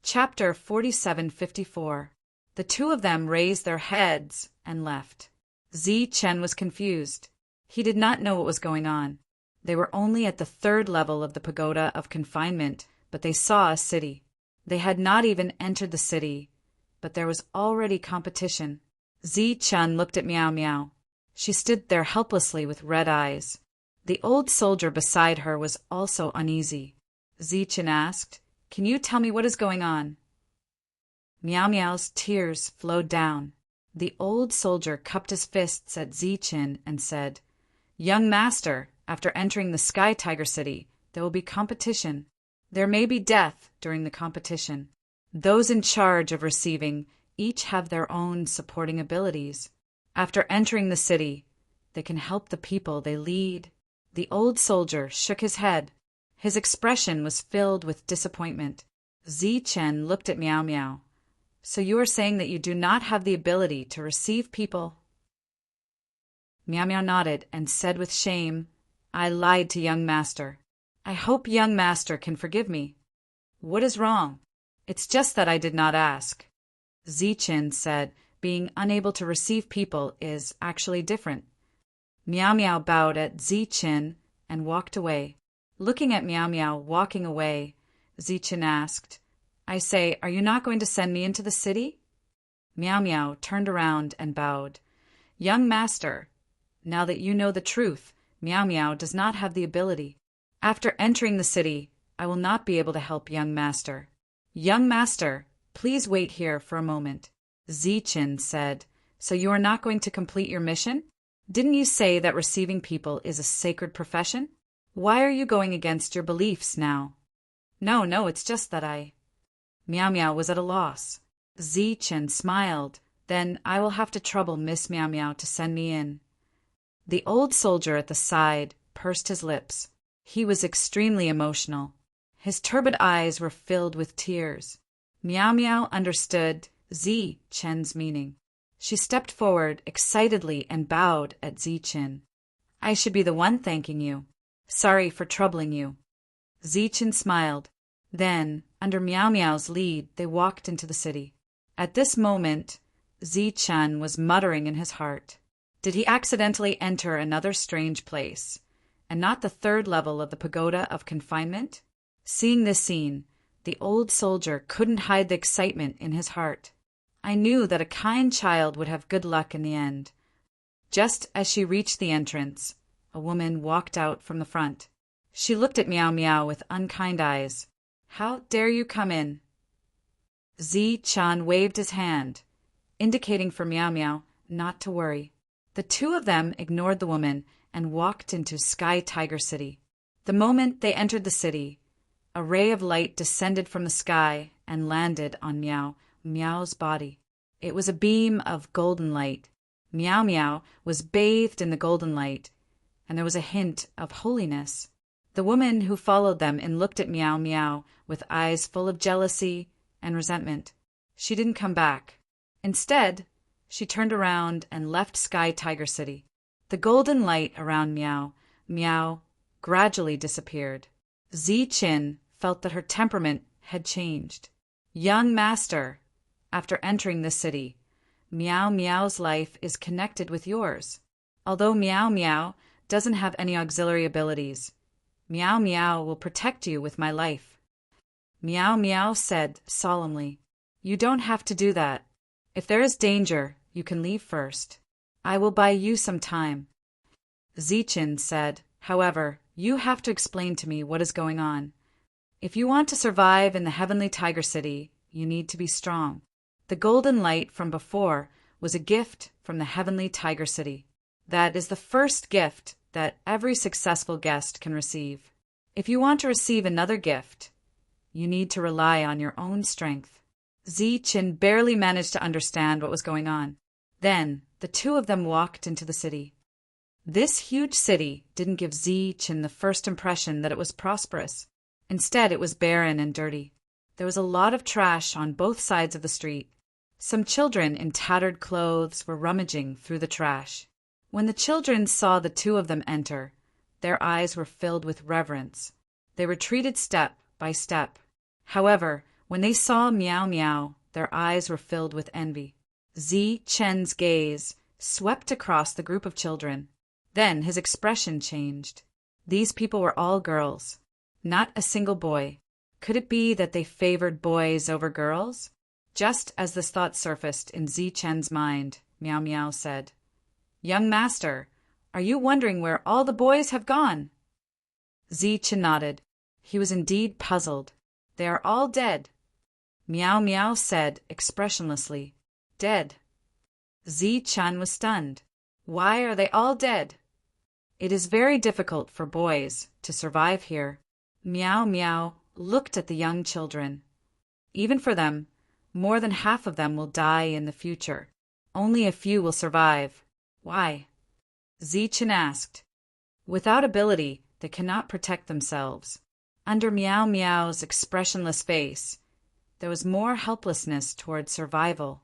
Chapter 4754. The two of them raised their heads and left. Chen was confused. He did not know what was going on. They were only at the third level of the pagoda of confinement, but they saw a city. They had not even entered the city, but there was already competition. Chen looked at Meow Meow. She stood there helplessly with red eyes. The old soldier beside her was also uneasy. Chen asked, "Can you tell me what is going on?" Meow Meow's tears flowed down. The old soldier cupped his fists at Chen and said, "Young master, after entering the Sky Tiger City, there will be competition. There may be death during the competition. Those in charge of receiving each have their own supporting abilities. After entering the city, they can help the people they lead." The old soldier shook his head. His expression was filled with disappointment. Chen looked at Meow Meow. "So you are saying that you do not have the ability to receive people?" Meow Meow nodded and said with shame, "I lied to young master. I hope young master can forgive me." "What is wrong?" "It's just that I did not ask." Chen said, "Being unable to receive people is actually different." Meow Meow bowed at Chen and walked away. Looking at Meow Meow walking away, Chen asked, "I say, are you not going to send me into the city?" Meow Meow turned around and bowed. "Young master, now that you know the truth, Meow Meow does not have the ability. After entering the city, I will not be able to help young master." "Young master, please wait here for a moment." Chen said, "So you are not going to complete your mission? Didn't you say that receiving people is a sacred profession? Why are you going against your beliefs now?" No, it's just that I..." Meow Meow was at a loss. Chen smiled. "Then I will have to trouble Miss Meow Meow to send me in." The old soldier at the side pursed his lips. He was extremely emotional. His turbid eyes were filled with tears. Meow Meow understood Chen's meaning. She stepped forward excitedly and bowed at Chen. "I should be the one thanking you. Sorry for troubling you." Chen smiled. Then, under Meow Meow's lead, they walked into the city. At this moment, Chen was muttering in his heart. Did he accidentally enter another strange place, and not the third level of the pagoda of confinement? Seeing this scene, the old soldier couldn't hide the excitement in his heart. "I knew that a kind child would have good luck in the end." Just as she reached the entrance, a woman walked out from the front. She looked at Meow Meow with unkind eyes. "How dare you come in?" Chen waved his hand, indicating for Meow Meow not to worry. The two of them ignored the woman and walked into Sky Tiger City. The moment they entered the city, a ray of light descended from the sky and landed on Meow Meow's body. It was a beam of golden light. Meow Meow was bathed in the golden light, and there was a hint of holiness. The woman who followed them and looked at Meow Meow with eyes full of jealousy and resentment. She didn't come back. Instead, she turned around and left Sky Tiger City. The golden light around Meow Meow gradually disappeared. Chen felt that her temperament had changed. "Young master, after entering this city, Meow Meow's life is connected with yours. Although Meow Meow doesn't have any auxiliary abilities, Meow Meow will protect you with my life." Meow Meow said solemnly, "You don't have to do that. If there is danger, you can leave first. I will buy you some time." Chen said, "However, you have to explain to me what is going on. If you want to survive in the Heavenly Tiger City, you need to be strong. The golden light from before was a gift from the Heavenly Tiger City. That is the first gift that every successful guest can receive. If you want to receive another gift, you need to rely on your own strength." Chen barely managed to understand what was going on. Then, the two of them walked into the city. This huge city didn't give Chen the first impression that it was prosperous. Instead, it was barren and dirty. There was a lot of trash on both sides of the street. Some children in tattered clothes were rummaging through the trash. When the children saw the two of them enter, their eyes were filled with reverence. They retreated step by step. However, When they saw Meow Meow, their eyes were filled with envy. Zi Chen's gaze swept across the group of children. Then his expression changed. These people were all girls, not a single boy. Could it be that they favored boys over girls? Just as this thought surfaced in Zi Chen's mind, Meow Meow said, "Young master, are you wondering where all the boys have gone?" Zi Chen nodded. He was indeed puzzled. "They are all dead," Meow Meow said expressionlessly. "Dead." Zi Chen was stunned. "Why are they all dead?" "It is very difficult for boys to survive here." Meow Meow looked at the young children. "Even for them, more than half of them will die in the future. Only a few will survive. Why?" Zi Chen asked. "Without ability, they cannot protect themselves." Under Meow Meow's expressionless face, there was more helplessness toward survival.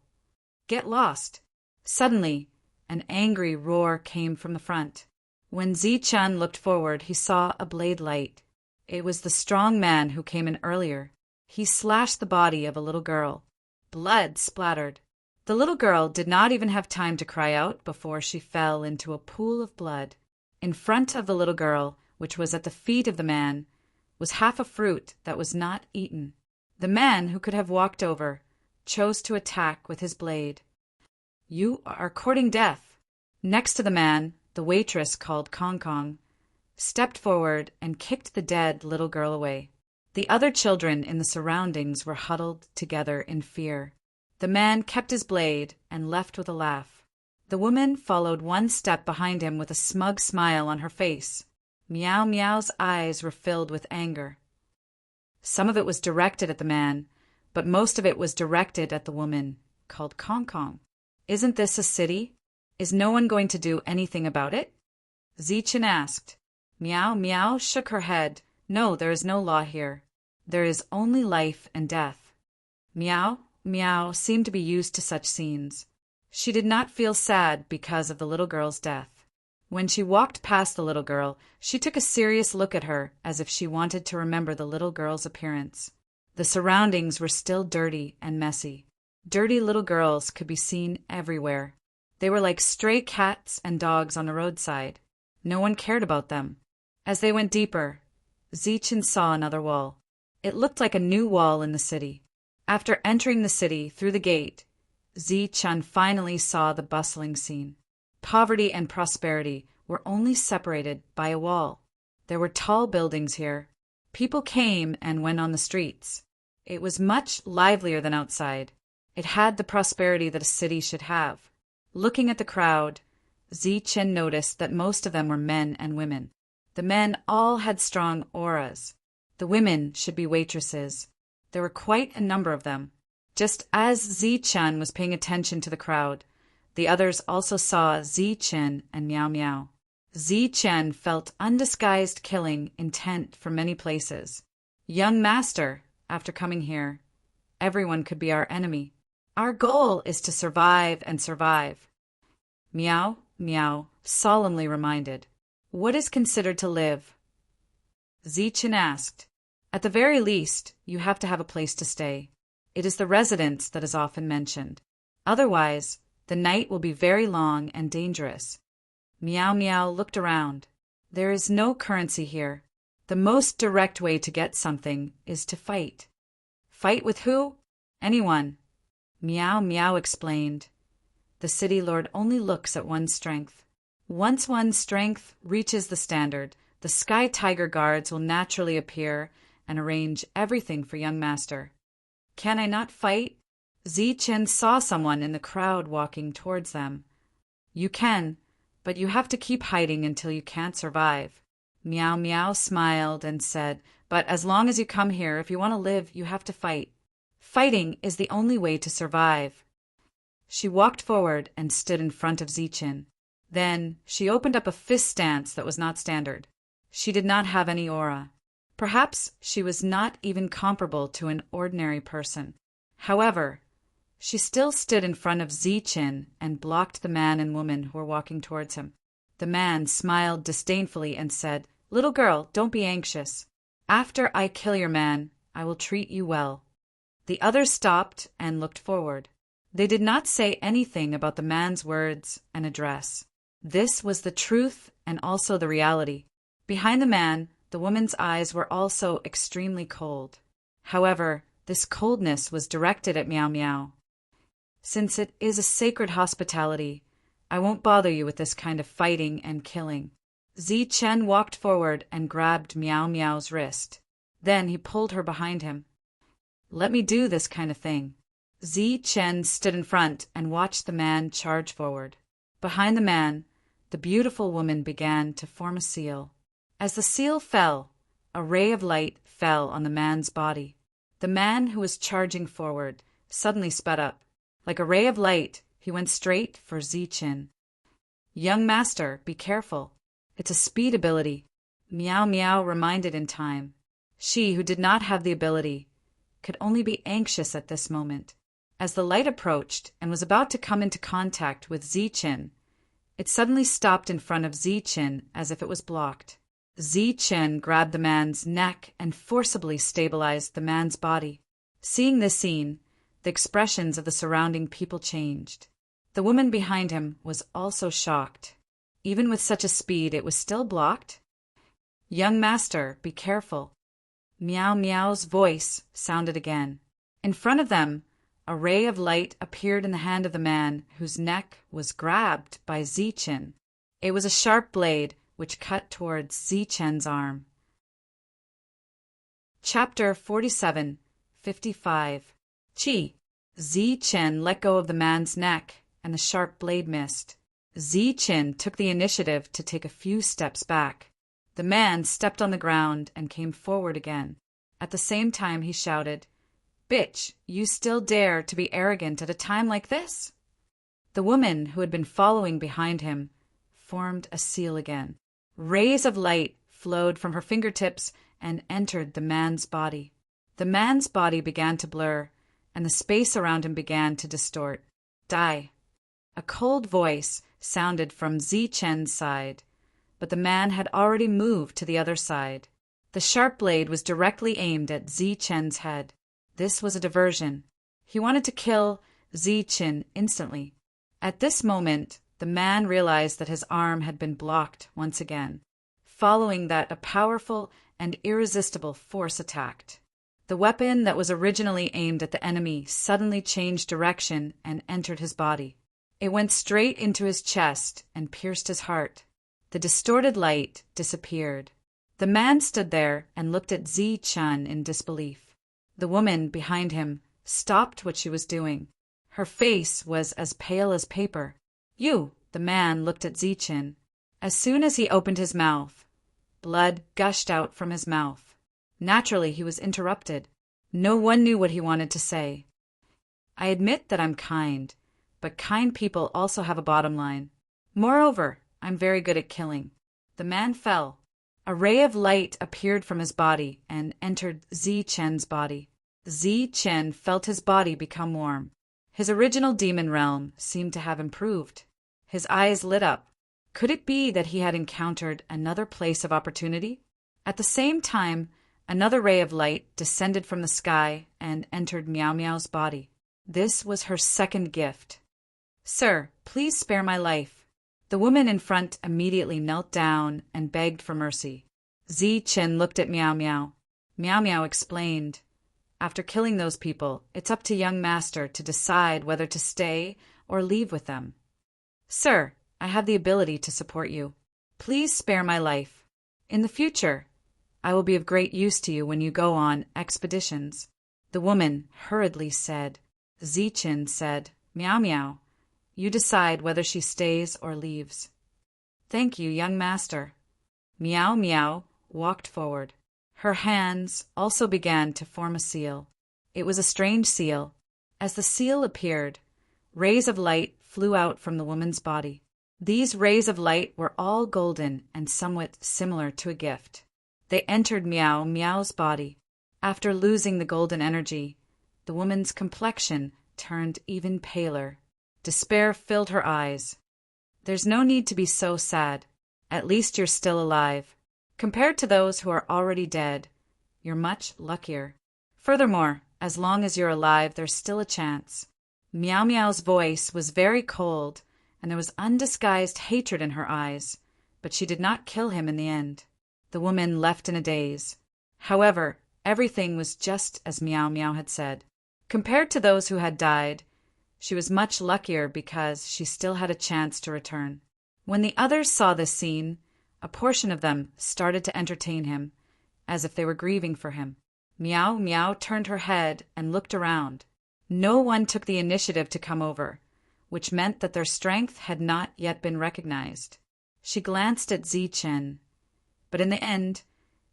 "Get lost." Suddenly, an angry roar came from the front. When Zi Chen looked forward, he saw a blade light. It was the strong man who came in earlier. He slashed the body of a little girl. Blood splattered. The little girl did not even have time to cry out before she fell into a pool of blood. In front of the little girl, which was at the feet of the man, was half a fruit that was not eaten. The man, who could have walked over, chose to attack with his blade. "You are courting death." Next to the man, the waitress, called Kong Kong, stepped forward and kicked the dead little girl away. The other children in the surroundings were huddled together in fear. The man kept his blade and left with a laugh. The woman followed one step behind him with a smug smile on her face. Meow Meow's eyes were filled with anger. Some of it was directed at the man, but most of it was directed at the woman, called Kong Kong. "Isn't this a city? Is no one going to do anything about it?" Zi Chen asked. Meow Meow shook her head. "No, there is no law here. There is only life and death." Meow Meow seemed to be used to such scenes. She did not feel sad because of the little girl's death. When she walked past the little girl, she took a serious look at her, as if she wanted to remember the little girl's appearance. The surroundings were still dirty and messy. Dirty little girls could be seen everywhere. They were like stray cats and dogs on the roadside. No one cared about them. As they went deeper, Zi Chen saw another wall. It looked like a new wall in the city. After entering the city through the gate, Zi Chen finally saw the bustling scene. Poverty and prosperity were only separated by a wall. There were tall buildings here. People came and went on the streets. It was much livelier than outside. It had the prosperity that a city should have. Looking at the crowd, Zi Chen noticed that most of them were men and women. The men all had strong auras. The women should be waitresses. There were quite a number of them. Just as Zi Chen was paying attention to the crowd, the others also saw Zi Chen and Meow Meow. Zi Chen felt undisguised killing intent from many places. "Young master, after coming here, everyone could be our enemy. Our goal is to survive and survive." Meow Meow solemnly reminded. "What is considered to live?" Zi Chen asked. "At the very least, you have to have a place to stay. It is the residence that is often mentioned. Otherwise, the night will be very long and dangerous." Meow Meow looked around. "There is no currency here. The most direct way to get something is to fight." "Fight with who?" "Anyone." Meow Meow explained. "The city lord only looks at one's strength. Once one's strength reaches the standard, the Sky Tiger guards will naturally appear and arrange everything for young master." "Can I not fight?" Zi Chen saw someone in the crowd walking towards them. "You can, but you have to keep hiding until you can't survive." Meow Meow smiled and said, "But as long as you come here, if you want to live, you have to fight. Fighting is the only way to survive." She walked forward and stood in front of Zi Chen. Then she opened up a fist stance that was not standard. She did not have any aura. Perhaps she was not even comparable to an ordinary person. However, she still stood in front of Zi Chen and blocked the man and woman who were walking towards him. The man smiled disdainfully and said, "Little girl, don't be anxious. After I kill your man, I will treat you well." The others stopped and looked forward. They did not say anything about the man's words and address. This was the truth and also the reality. Behind the man, the woman's eyes were also extremely cold. However, this coldness was directed at Meow Meow. Since it is a sacred hospitality, I won't bother you with this kind of fighting and killing. Zi Chen walked forward and grabbed Meow Meow's wrist. Then he pulled her behind him. Let me do this kind of thing. Zi Chen stood in front and watched the man charge forward. Behind the man, the beautiful woman began to form a seal. As the seal fell, a ray of light fell on the man's body. The man who was charging forward suddenly sped up. Like a ray of light, he went straight for Zi Chen. Young master, be careful. It's a speed ability. Meow Meow reminded in time. She, who did not have the ability, could only be anxious at this moment. As the light approached and was about to come into contact with Zi Chen, it suddenly stopped in front of Zi Chen as if it was blocked. Zi Chen grabbed the man's neck and forcibly stabilized the man's body. Seeing this scene, the expressions of the surrounding people changed. The woman behind him was also shocked. Even with such a speed, it was still blocked? Young master, be careful. Meow Meow's voice sounded again. In front of them, a ray of light appeared in the hand of the man whose neck was grabbed by Zi Chen. It was a sharp blade which cut towards Zi Chen's arm. Chapter 47:55. Chi. Zi Chen let go of the man's neck, and the sharp blade missed. Zi Chen took the initiative to take a few steps back. The man stepped on the ground and came forward again. At the same time he shouted, "Bitch, you still dare to be arrogant at a time like this?" The woman, who had been following behind him, formed a seal again. Rays of light flowed from her fingertips and entered the man's body. The man's body began to blur, and the space around him began to distort. Die. A cold voice sounded from Zi Chen's side, but the man had already moved to the other side. The sharp blade was directly aimed at Zi Chen's head. This was a diversion. He wanted to kill Zi Chen instantly. At this moment, the man realized that his arm had been blocked once again, following that a powerful and irresistible force attacked. The weapon that was originally aimed at the enemy suddenly changed direction and entered his body. It went straight into his chest and pierced his heart. The distorted light disappeared. The man stood there and looked at Zi Chen in disbelief. The woman behind him stopped what she was doing. Her face was as pale as paper. "You!" The man looked at Zi Chen. As soon as he opened his mouth, blood gushed out from his mouth. Naturally, he was interrupted. No one knew what he wanted to say. "I admit that I'm kind, but kind people also have a bottom line. Moreover, I'm very good at killing." The man fell. A ray of light appeared from his body and entered Zi Chen's body. Zi Chen felt his body become warm. His original demon realm seemed to have improved. His eyes lit up. Could it be that he had encountered another place of opportunity? At the same time, another ray of light descended from the sky and entered Meow Meow's body. This was her second gift. "Sir, please spare my life." The woman in front immediately knelt down and begged for mercy. Zi Chen looked at Meow Meow. Meow Meow explained, "After killing those people, it's up to young master to decide whether to stay or leave with them." "Sir, I have the ability to support you. Please spare my life. In the future, I will be of great use to you when you go on expeditions." The woman hurriedly said. Zi Chen said, "Meow Meow, you decide whether she stays or leaves." "Thank you, young master." Meow Meow walked forward. Her hands also began to form a seal. It was a strange seal. As the seal appeared, rays of light flew out from the woman's body. These rays of light were all golden and somewhat similar to a gift. They entered Meow Meow's body. After losing the golden energy, the woman's complexion turned even paler. Despair filled her eyes. "There's no need to be so sad. At least you're still alive. Compared to those who are already dead, you're much luckier. Furthermore, As long as you're alive, there's still a chance. Meow Meow's voice was very cold, and there was undisguised hatred in her eyes, but she did not kill him in the end. The woman left in a daze. However, everything was just as Meow Meow had said. Compared to those who had died, she was much luckier because she still had a chance to return. When the others saw this scene, a portion of them started to entertain him, as if they were grieving for him. Meow Meow turned her head and looked around. No one took the initiative to come over, which meant that their strength had not yet been recognized. She glanced at Zichen, but in the end,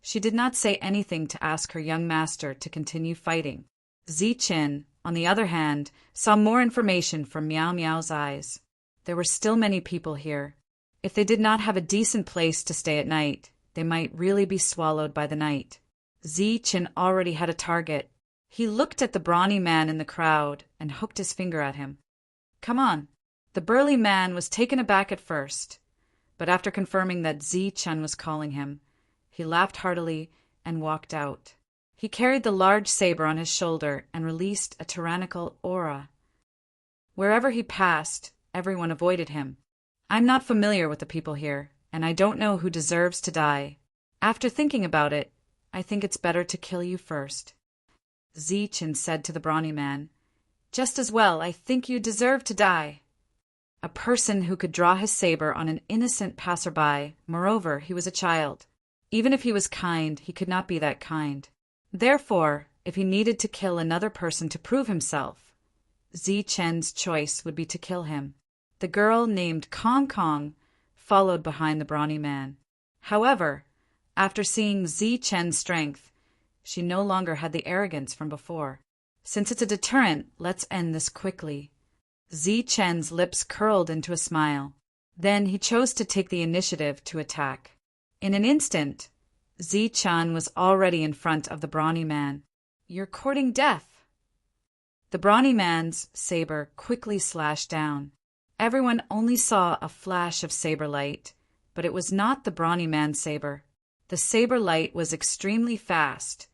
she did not say anything to ask her young master to continue fighting. Zichen, on the other hand, saw more information from Meow Meow's eyes. There were still many people here. If they did not have a decent place to stay at night, they might really be swallowed by the night. Zichen already had a target. He looked at the brawny man in the crowd and hooked his finger at him. "Come on." The burly man was taken aback at first, but after confirming that Zichen was calling him, he laughed heartily and walked out. He carried the large saber on his shoulder and released a tyrannical aura. Wherever he passed, everyone avoided him. "I'm not familiar with the people here, and I don't know who deserves to die. After thinking about it, I think it's better to kill you first." Zichen said to the brawny man, "Just as well, I think you deserve to die." A person who could draw his saber on an innocent passerby, moreover, he was a child. Even if he was kind, he could not be that kind. Therefore, if he needed to kill another person to prove himself, Zichen's choice would be to kill him. The girl named Kong Kong followed behind the brawny man. However, after seeing Zichen's strength, she no longer had the arrogance from before. "Since it's a deterrent, let's end this quickly." Zichen's lips curled into a smile. Then he chose to take the initiative to attack. In an instant, Zichen was already in front of the brawny man. "You're courting death." The brawny man's saber quickly slashed down. Everyone only saw a flash of saber light, but it was not the brawny man's saber. The saber light was extremely fast,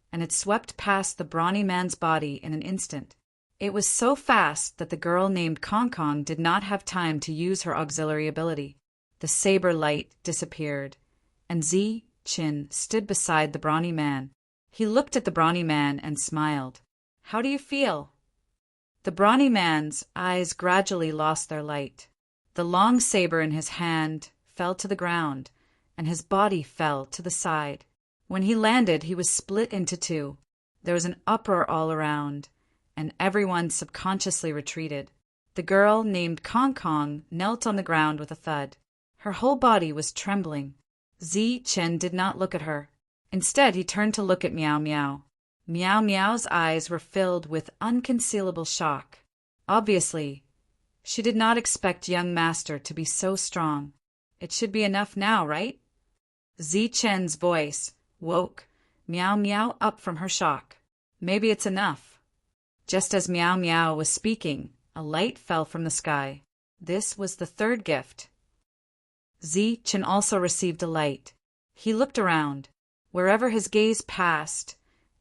and it swept past the brawny man's body in an instant. It was so fast that the girl named Kong Kong did not have time to use her auxiliary ability. The saber light disappeared, and Zichen stood beside the brawny man. He looked at the brawny man and smiled. "How do you feel?" The brawny man's eyes gradually lost their light. The long saber in his hand fell to the ground, and his body fell to the side. When he landed, he was split into two. There was an uproar all around, and everyone subconsciously retreated. The girl named Kong Kong knelt on the ground with a thud. Her whole body was trembling. Zichen did not look at her. Instead, he turned to look at Meow Meow. Meow Meow's eyes were filled with unconcealable shock. Obviously, she did not expect young master to be so strong. "It should be enough now, right?" Zichen's voice woke Meow Meow up from her shock. "Maybe it's enough." Just as Meow Meow was speaking, a light fell from the sky. This was the third gift. Zichen also received a light. He looked around. Wherever his gaze passed,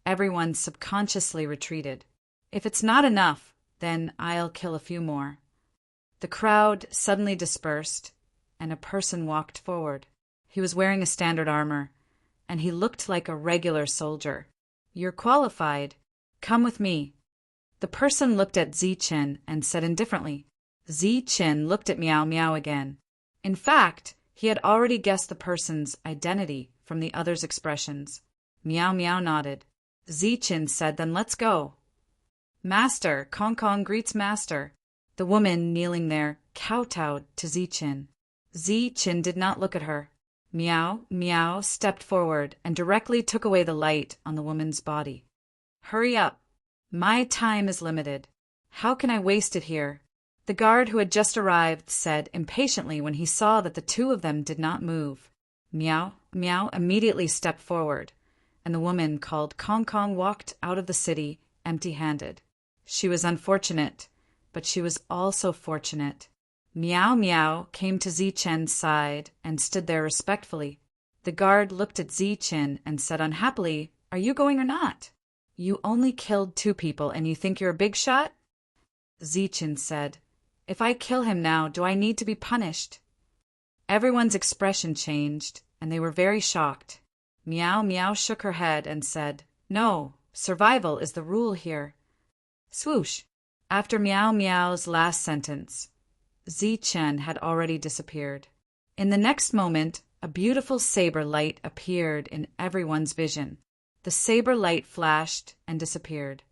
everyone subconsciously retreated. "If it's not enough, then I'll kill a few more." The crowd suddenly dispersed, and a person walked forward. He was wearing a standard armor, and he looked like a regular soldier. "You're qualified. Come with me." The person looked at Zichen and said indifferently. Zichen looked at Meow Meow again. In fact, he had already guessed the person's identity from the other's expressions. Meow Meow nodded. Zichen said, "Then let's go." "Master," Kong Kong greets Master. The woman kneeling there kowtowed to Zichen. Zichen did not look at her. Meow Meow stepped forward and directly took away the light on the woman's body. "Hurry up. My time is limited. How can I waste it here?" The guard who had just arrived said impatiently when he saw that the two of them did not move. Meow Meow immediately stepped forward, and the woman called Kong Kong walked out of the city empty-handed. She was unfortunate, but she was also fortunate. Meow Meow came to Zichen's side and stood there respectfully. The guard looked at Zichen and said unhappily, "Are you going or not?" You only killed 2 people and you think you're a big shot? Zichen said, If I kill him now, do I need to be punished? Everyone's expression changed, and they were very shocked. Meow Meow shook her head and said, No, survival is the rule here. Swoosh! After Meow Meow's last sentence, Zichen had already disappeared. In the next moment, a beautiful saber light appeared in everyone's vision. The saber light flashed and disappeared.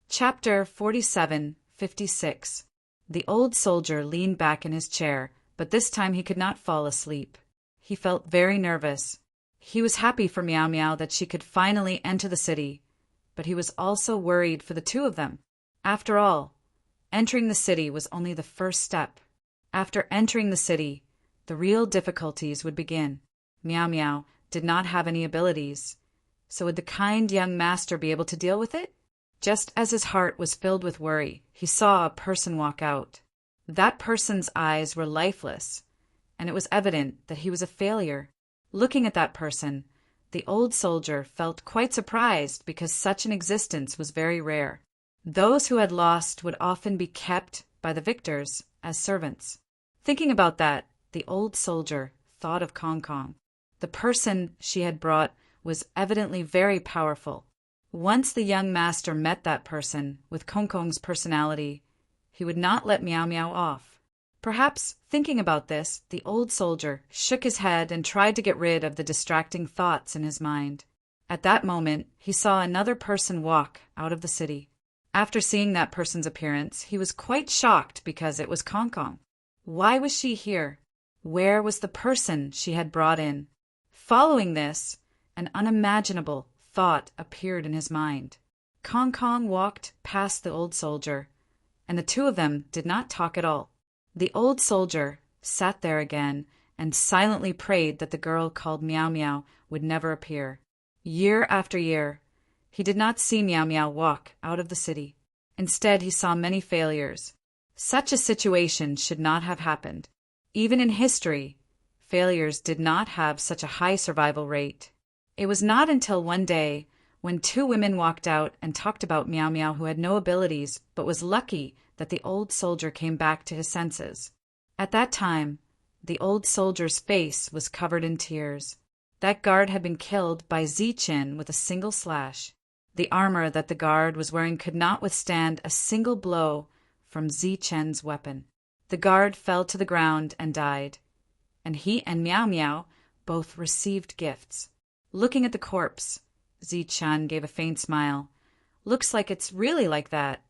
Chapter 47:56. The old soldier leaned back in his chair, but this time he could not fall asleep. He felt very nervous. He was happy for Meow Meow that she could finally enter the city, but he was also worried for the 2 of them. After all, entering the city was only the first step. After entering the city, the real difficulties would begin. Meow Meow did not have any abilities, so would the kind young master be able to deal with it? Just as his heart was filled with worry, he saw a person walk out. That person's eyes were lifeless, and it was evident that he was a failure. Looking at that person, the old soldier felt quite surprised because such an existence was very rare. Those who had lost would often be kept by the victors as servants. Thinking about that, the old soldier thought of Kong Kong. The person she had brought was evidently very powerful. Once the young master met that person with Kong Kong's personality, he would not let Meow Meow off. Perhaps, thinking about this, the old soldier shook his head and tried to get rid of the distracting thoughts in his mind. At that moment, he saw another person walk out of the city. After seeing that person's appearance, he was quite shocked because it was Kong Kong. Why was she here? Where was the person she had brought in? Following this, an unimaginable thought appeared in his mind. Kong Kong walked past the old soldier, and the 2 of them did not talk at all. The old soldier sat there again and silently prayed that the girl called Meow Meow would never appear. Year after year, he did not see Meow Meow walk out of the city. Instead, he saw many failures. Such a situation should not have happened. Even in history, failures did not have such a high survival rate. It was not until one day, when 2 women walked out and talked about Meow Meow who had no abilities but was lucky, that the old soldier came back to his senses. At that time, the old soldier's face was covered in tears. That guard had been killed by Zichen with a single slash. The armor that the guard was wearing could not withstand a single blow from Zichen's weapon. The guard fell to the ground and died, and he and Meow Meow both received gifts. Looking at the corpse, Zichen gave a faint smile. Looks like it's really like that.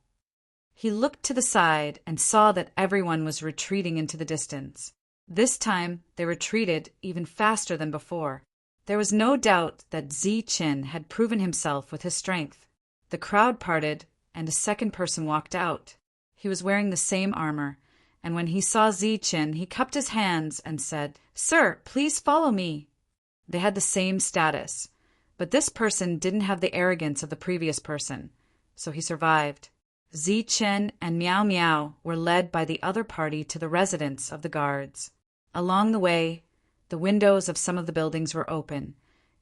He looked to the side and saw that everyone was retreating into the distance. This time they retreated even faster than before. There was no doubt that Zichen had proven himself with his strength. The crowd parted, and a second person walked out. He was wearing the same armor, and when he saw Zichen, he cupped his hands and said, "Sir, please follow me." They had the same status, but this person didn't have the arrogance of the previous person, so he survived. Zichen and Meow Meow were led by the other party to the residence of the guards. Along the way, the windows of some of the buildings were open,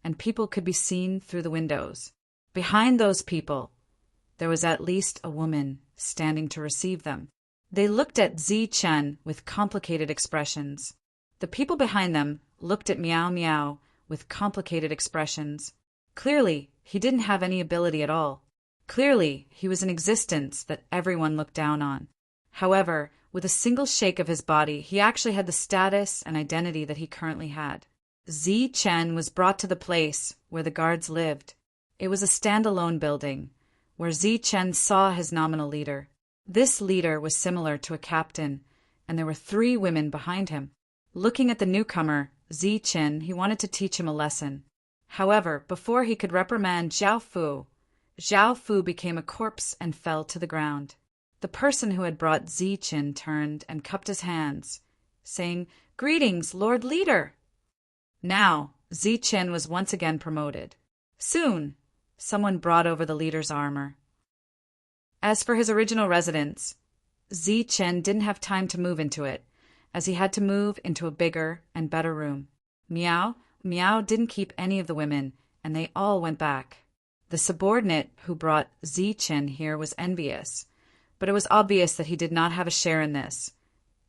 and people could be seen through the windows. Behind those people, there was at least a woman standing to receive them. They looked at Zichen with complicated expressions. The people behind them looked at Meow Meow with complicated expressions. Clearly, he didn't have any ability at all. Clearly, he was an existence that everyone looked down on. However, with a single shake of his body, he actually had the status and identity that he currently had. Zichen was brought to the place where the guards lived. It was a standalone building, where Zichen saw his nominal leader. This leader was similar to a captain, and there were 3 women behind him. Looking at the newcomer, Zichen, he wanted to teach him a lesson. However, before he could reprimand Zhao Fu became a corpse and fell to the ground. The person who had brought Zichen turned and cupped his hands, saying, "Greetings, Lord Leader!" Now, Zichen was once again promoted. Soon, someone brought over the leader's armor. As for his original residence, Zichen didn't have time to move into it, as he had to move into a bigger and better room. Meow didn't keep any of the women, and they all went back. The subordinate who brought Zichen here was envious, but it was obvious that he did not have a share in this,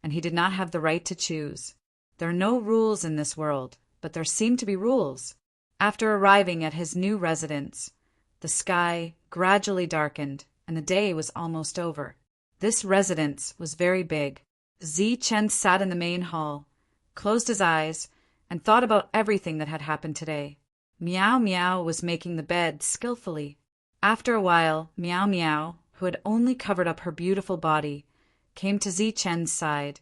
and he did not have the right to choose. There are no rules in this world, but there seem to be rules. After arriving at his new residence, the sky gradually darkened, and the day was almost over. This residence was very big. Zichen sat in the main hall, closed his eyes, and thought about everything that had happened today. Meow Meow was making the bed skillfully. After a while, Meow Meow, who had only covered up her beautiful body, came to Zichen's side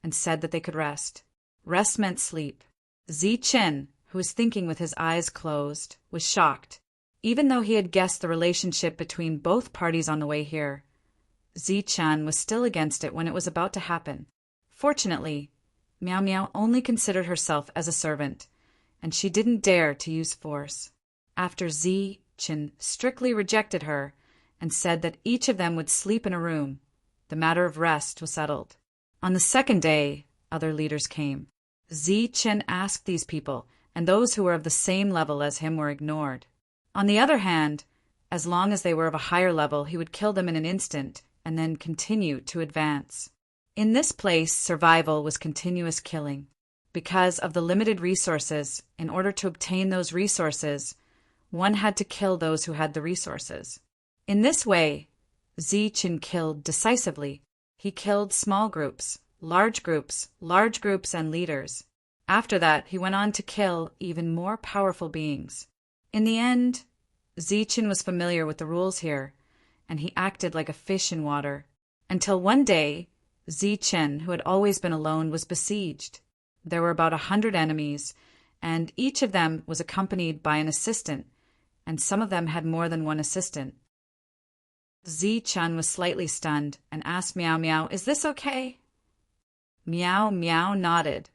and said that they could rest. Rest meant sleep. Zichen, who was thinking with his eyes closed, was shocked. Even though he had guessed the relationship between both parties on the way here, Zichen was still against it when it was about to happen. Fortunately, Meow Meow only considered herself as a servant, and she didn't dare to use force. After Zichen strictly rejected her and said that each of them would sleep in a room, the matter of rest was settled. On the second day, other leaders came. Zichen asked these people, and those who were of the same level as him were ignored. On the other hand, as long as they were of a higher level, he would kill them in an instant and then continue to advance. In this place, survival was continuous killing. Because of the limited resources, in order to obtain those resources, one had to kill those who had the resources. In this way, Zichen killed decisively. He killed small groups, large groups, and leaders. After that, he went on to kill even more powerful beings. In the end, Zichen was familiar with the rules here, and he acted like a fish in water. Until one day, Zichen, who had always been alone, was besieged. There were about 100 enemies, and each of them was accompanied by an assistant, and some of them had more than one assistant. Zichen was slightly stunned and asked Meow Meow, "Is this okay?" Meow Meow nodded,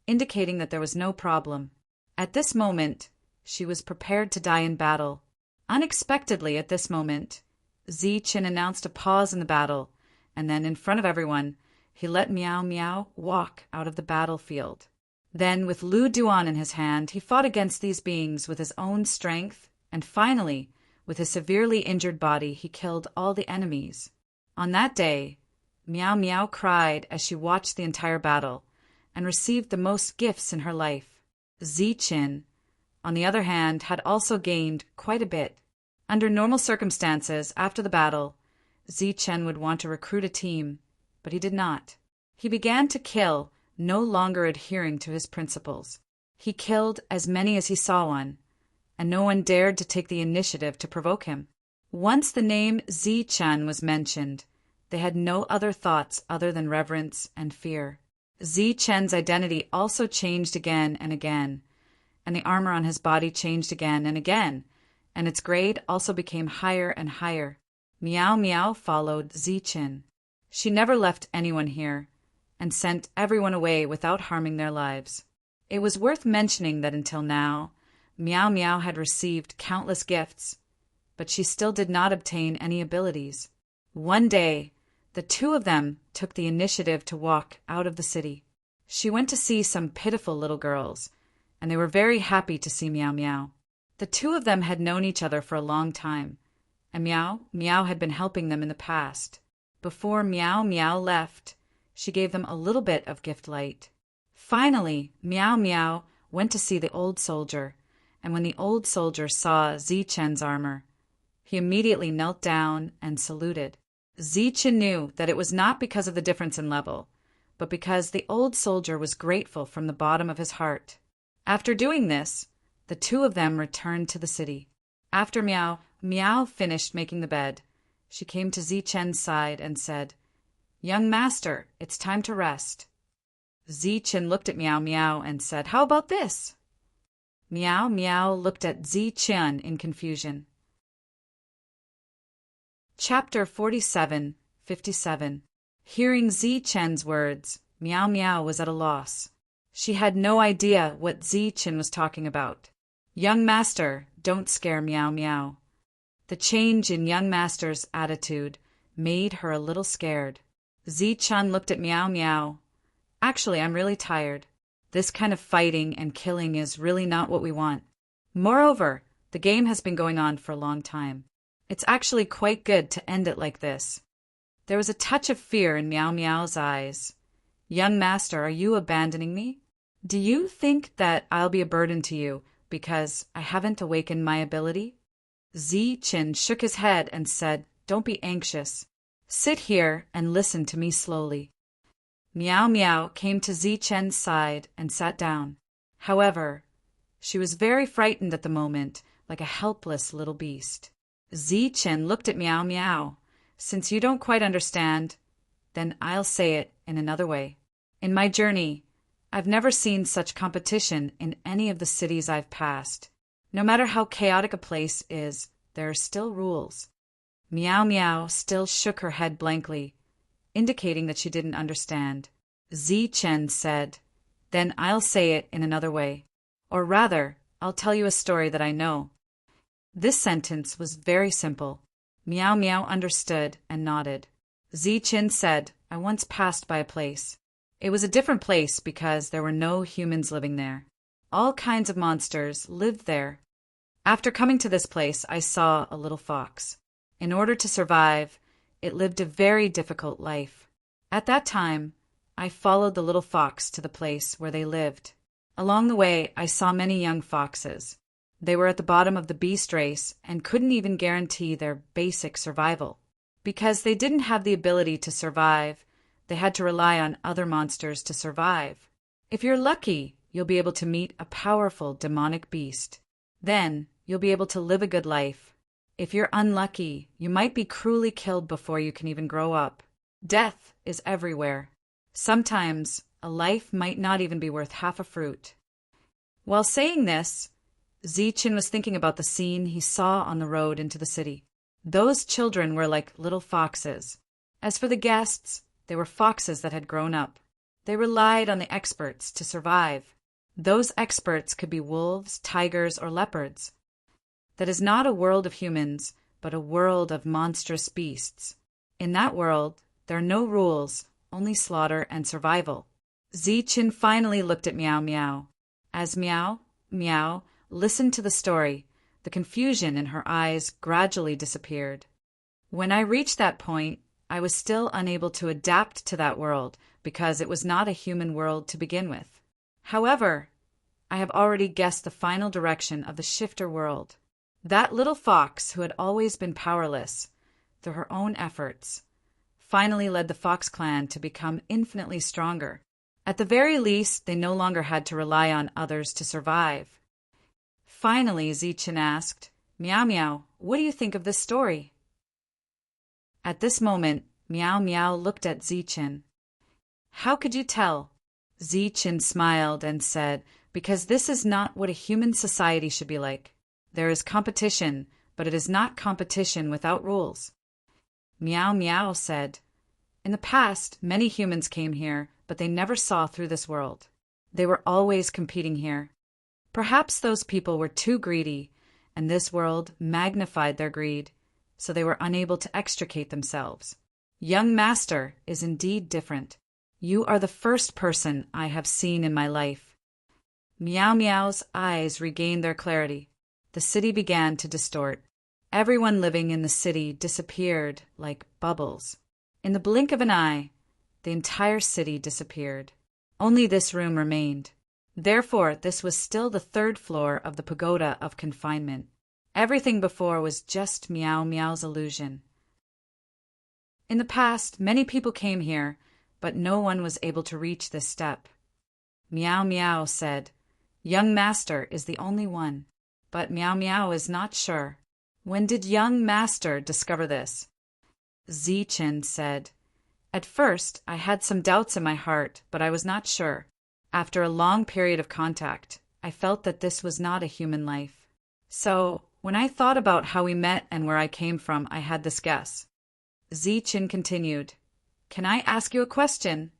indicating that there was no problem. At this moment, she was prepared to die in battle. Unexpectedly at this moment, Zichen announced a pause in the battle, and then in front of everyone, he let Meow Meow walk out of the battlefield. Then, with Lu Duan in his hand, he fought against these beings with his own strength, and finally, with his severely injured body, he killed all the enemies. On that day, Meow Meow cried as she watched the entire battle, and received the most gifts in her life. Zichen, on the other hand, had also gained quite a bit. Under normal circumstances, after the battle, Zichen would want to recruit a team, but he did not. He began to kill, no longer adhering to his principles. He killed as many as he saw one, and no one dared to take the initiative to provoke him. Once the name Zichen was mentioned, they had no other thoughts other than reverence and fear. Zichen's identity also changed again and again, and the armor on his body changed again, and its grade also became higher and higher. Meow Meow followed Zichen. She never left anyone here, and sent everyone away without harming their lives. It was worth mentioning that until now, Meow Meow had received countless gifts, but she still did not obtain any abilities. One day, the two of them took the initiative to walk out of the city. She went to see some pitiful little girls, and they were very happy to see Meow Meow. The two of them had known each other for a long time, and Meow Meow had been helping them in the past. Before Meow Meow left, she gave them a little bit of gift light. Finally, Meow Meow went to see the old soldier, and when the old soldier saw Zichen's armor, he immediately knelt down and saluted. Zichen knew that it was not because of the difference in level, but because the old soldier was grateful from the bottom of his heart. After doing this, the two of them returned to the city. After Meow Meow finished making the bed, she came to Zichen's side and said, "Young master, it's time to rest." Zichen looked at Meow Meow and said, "How about this?" Meow Meow looked at Zichen in confusion. Chapter 47:57. Hearing Zichen's words, Meow Meow was at a loss. She had no idea what Zichen was talking about. "Young master, don't scare Meow Meow." The change in young master's attitude made her a little scared. Zichen looked at Meow Meow. "Actually, I'm really tired. This kind of fighting and killing is really not what we want. Moreover, The game has been going on for a long time. It's actually quite good to end it like this." There was a touch of fear in Meow Meow's eyes. "Young master, are you abandoning me? Do you think that I'll be a burden to you because I haven't awakened my ability?" Zi-Chin shook his head and said, "Don't be anxious. Sit here and listen to me slowly." Meow Meow came to Zi-Chen's side and sat down. However, she was very frightened at the moment, like a helpless little beast. Zi-Chen looked at Meow Meow. "Since you don't quite understand, then I'll say it in another way. In my journey, I've never seen such competition in any of the cities I've passed. No matter how chaotic a place is, there are still rules." Meow Meow still shook her head blankly, indicating that she didn't understand. Zi-Chen said, "Then I'll say it in another way. Or rather, I'll tell you a story that I know." This sentence was very simple. Meow Meow understood and nodded. Zi-Chin said, "I once passed by a place. It was a different place because there were no humans living there. All kinds of monsters lived there. After coming to this place, I saw a little fox. In order to survive, it lived a very difficult life. At that time, I followed the little fox to the place where they lived. Along the way, I saw many young foxes. They were at the bottom of the beast race and couldn't even guarantee their basic survival. Because they didn't have the ability to survive, they had to rely on other monsters to survive. If you're lucky, you'll be able to meet a powerful demonic beast. Then, you'll be able to live a good life. If you're unlucky, you might be cruelly killed before you can even grow up. Death is everywhere. Sometimes, a life might not even be worth half a fruit." While saying this, Zi-Chin was thinking about the scene he saw on the road into the city. Those children were like little foxes. As for the guests, they were foxes that had grown up. They relied on the experts to survive. Those experts could be wolves, tigers, or leopards. That is not a world of humans, but a world of monstrous beasts. In that world, there are no rules, only slaughter and survival. Zi-Chin finally looked at Meow Meow. As Meow Meow listened to the story, the confusion in her eyes gradually disappeared. When I reached that point, I was still unable to adapt to that world because it was not a human world to begin with. However, I have already guessed the final direction of the shifter world. That little fox, who had always been powerless, through her own efforts, finally led the Fox clan to become infinitely stronger. At the very least, they no longer had to rely on others to survive. Finally, Zi-Chin asked, "Meow Meow, what do you think of this story?" At this moment, Meow Meow looked at Zi-Chin. "How could you tell?" Zi-Chin smiled and said, "Because this is not what a human society should be like. There is competition, but it is not competition without rules." Meow Meow said, "In the past, many humans came here, but they never saw through this world. They were always competing here. Perhaps those people were too greedy, and this world magnified their greed, so they were unable to extricate themselves. Young master is indeed different. You are the first person I have seen in my life." Meow Meow's eyes regained their clarity. The city began to distort. Everyone living in the city disappeared like bubbles. In the blink of an eye, the entire city disappeared. Only this room remained. Therefore, this was still the third floor of the pagoda of confinement. Everything before was just Meow Meow's illusion. In the past, many people came here, but no one was able to reach this step. Meow Meow said, "Young master is the only one." But Meow Meow is not sure. When did young master discover this? Zi-Chin said, "At first, I had some doubts in my heart, but I was not sure. After a long period of contact, I felt that this was not a human life. So, when I thought about how we met and where I came from, I had this guess." Zi-Chin continued, "Can I ask you a question?"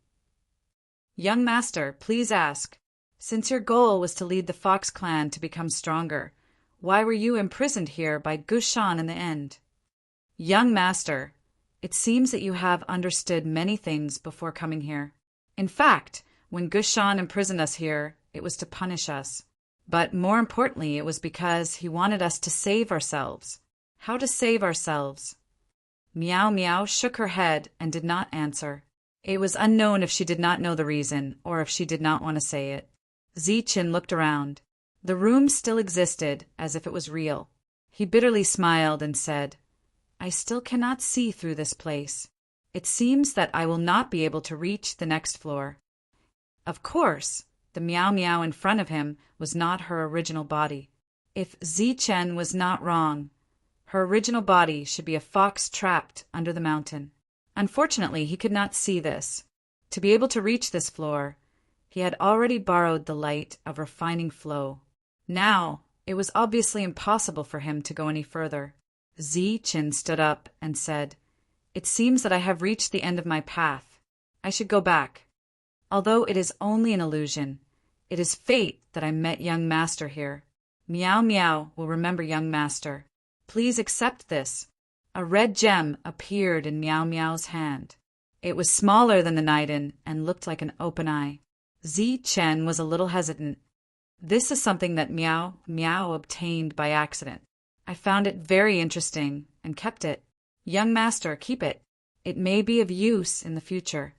"Young master, please ask. Since your goal was to lead the Fox clan to become stronger, why were you imprisoned here by Gushan in the end?" "Young master, it seems that you have understood many things before coming here. In fact, when Gushan imprisoned us here, it was to punish us. But more importantly, it was because he wanted us to save ourselves. How to save ourselves? Meow Meow shook her head and did not answer. It was unknown if she did not know the reason, or if she did not want to say it. Zichen looked around. The room still existed, as if it was real. He bitterly smiled and said, I still cannot see through this place. It seems that I will not be able to reach the next floor. Of course, the Meow Meow in front of him was not her original body. If Zichen was not wrong, her original body should be a fox trapped under the mountain. Unfortunately, he could not see this. To be able to reach this floor, he had already borrowed the light of refining flow. Now, it was obviously impossible for him to go any further. Zichen stood up and said, It seems that I have reached the end of my path. I should go back. Although it is only an illusion, it is fate that I met young master here. Meow Meow will remember young master. Please accept this. A red gem appeared in Meow Meow's hand. It was smaller than the Niden and looked like an open eye. Zichen was a little hesitant. This is something that Meow Meow obtained by accident. I found it very interesting and kept it. Young master, keep it. It may be of use in the future.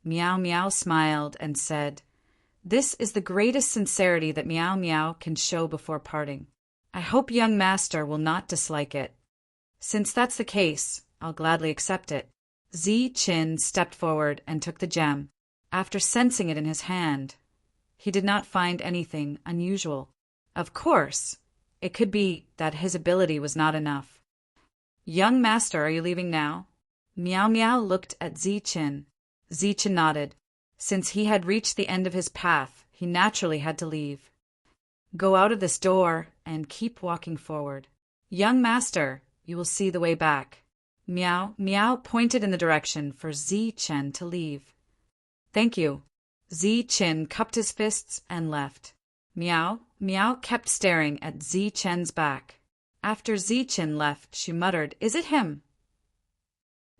Meow Meow smiled and said, This is the greatest sincerity that Meow Meow can show before parting. I hope young master will not dislike it. Since that's the case, I'll gladly accept it. Zichen stepped forward and took the gem. After sensing it in his hand, he did not find anything unusual. Of course, it could be that his ability was not enough. Young master, are you leaving now? Meow Meow looked at Zichen. Zichen nodded. Since he had reached the end of his path, he naturally had to leave. Go out of this door and keep walking forward. Young master, you will see the way back. Meow Meow pointed in the direction for Zichen to leave. Thank you. Zichen cupped his fists and left. Meow Meow kept staring at Zichen's back. After Zichen left, she muttered, Is it him?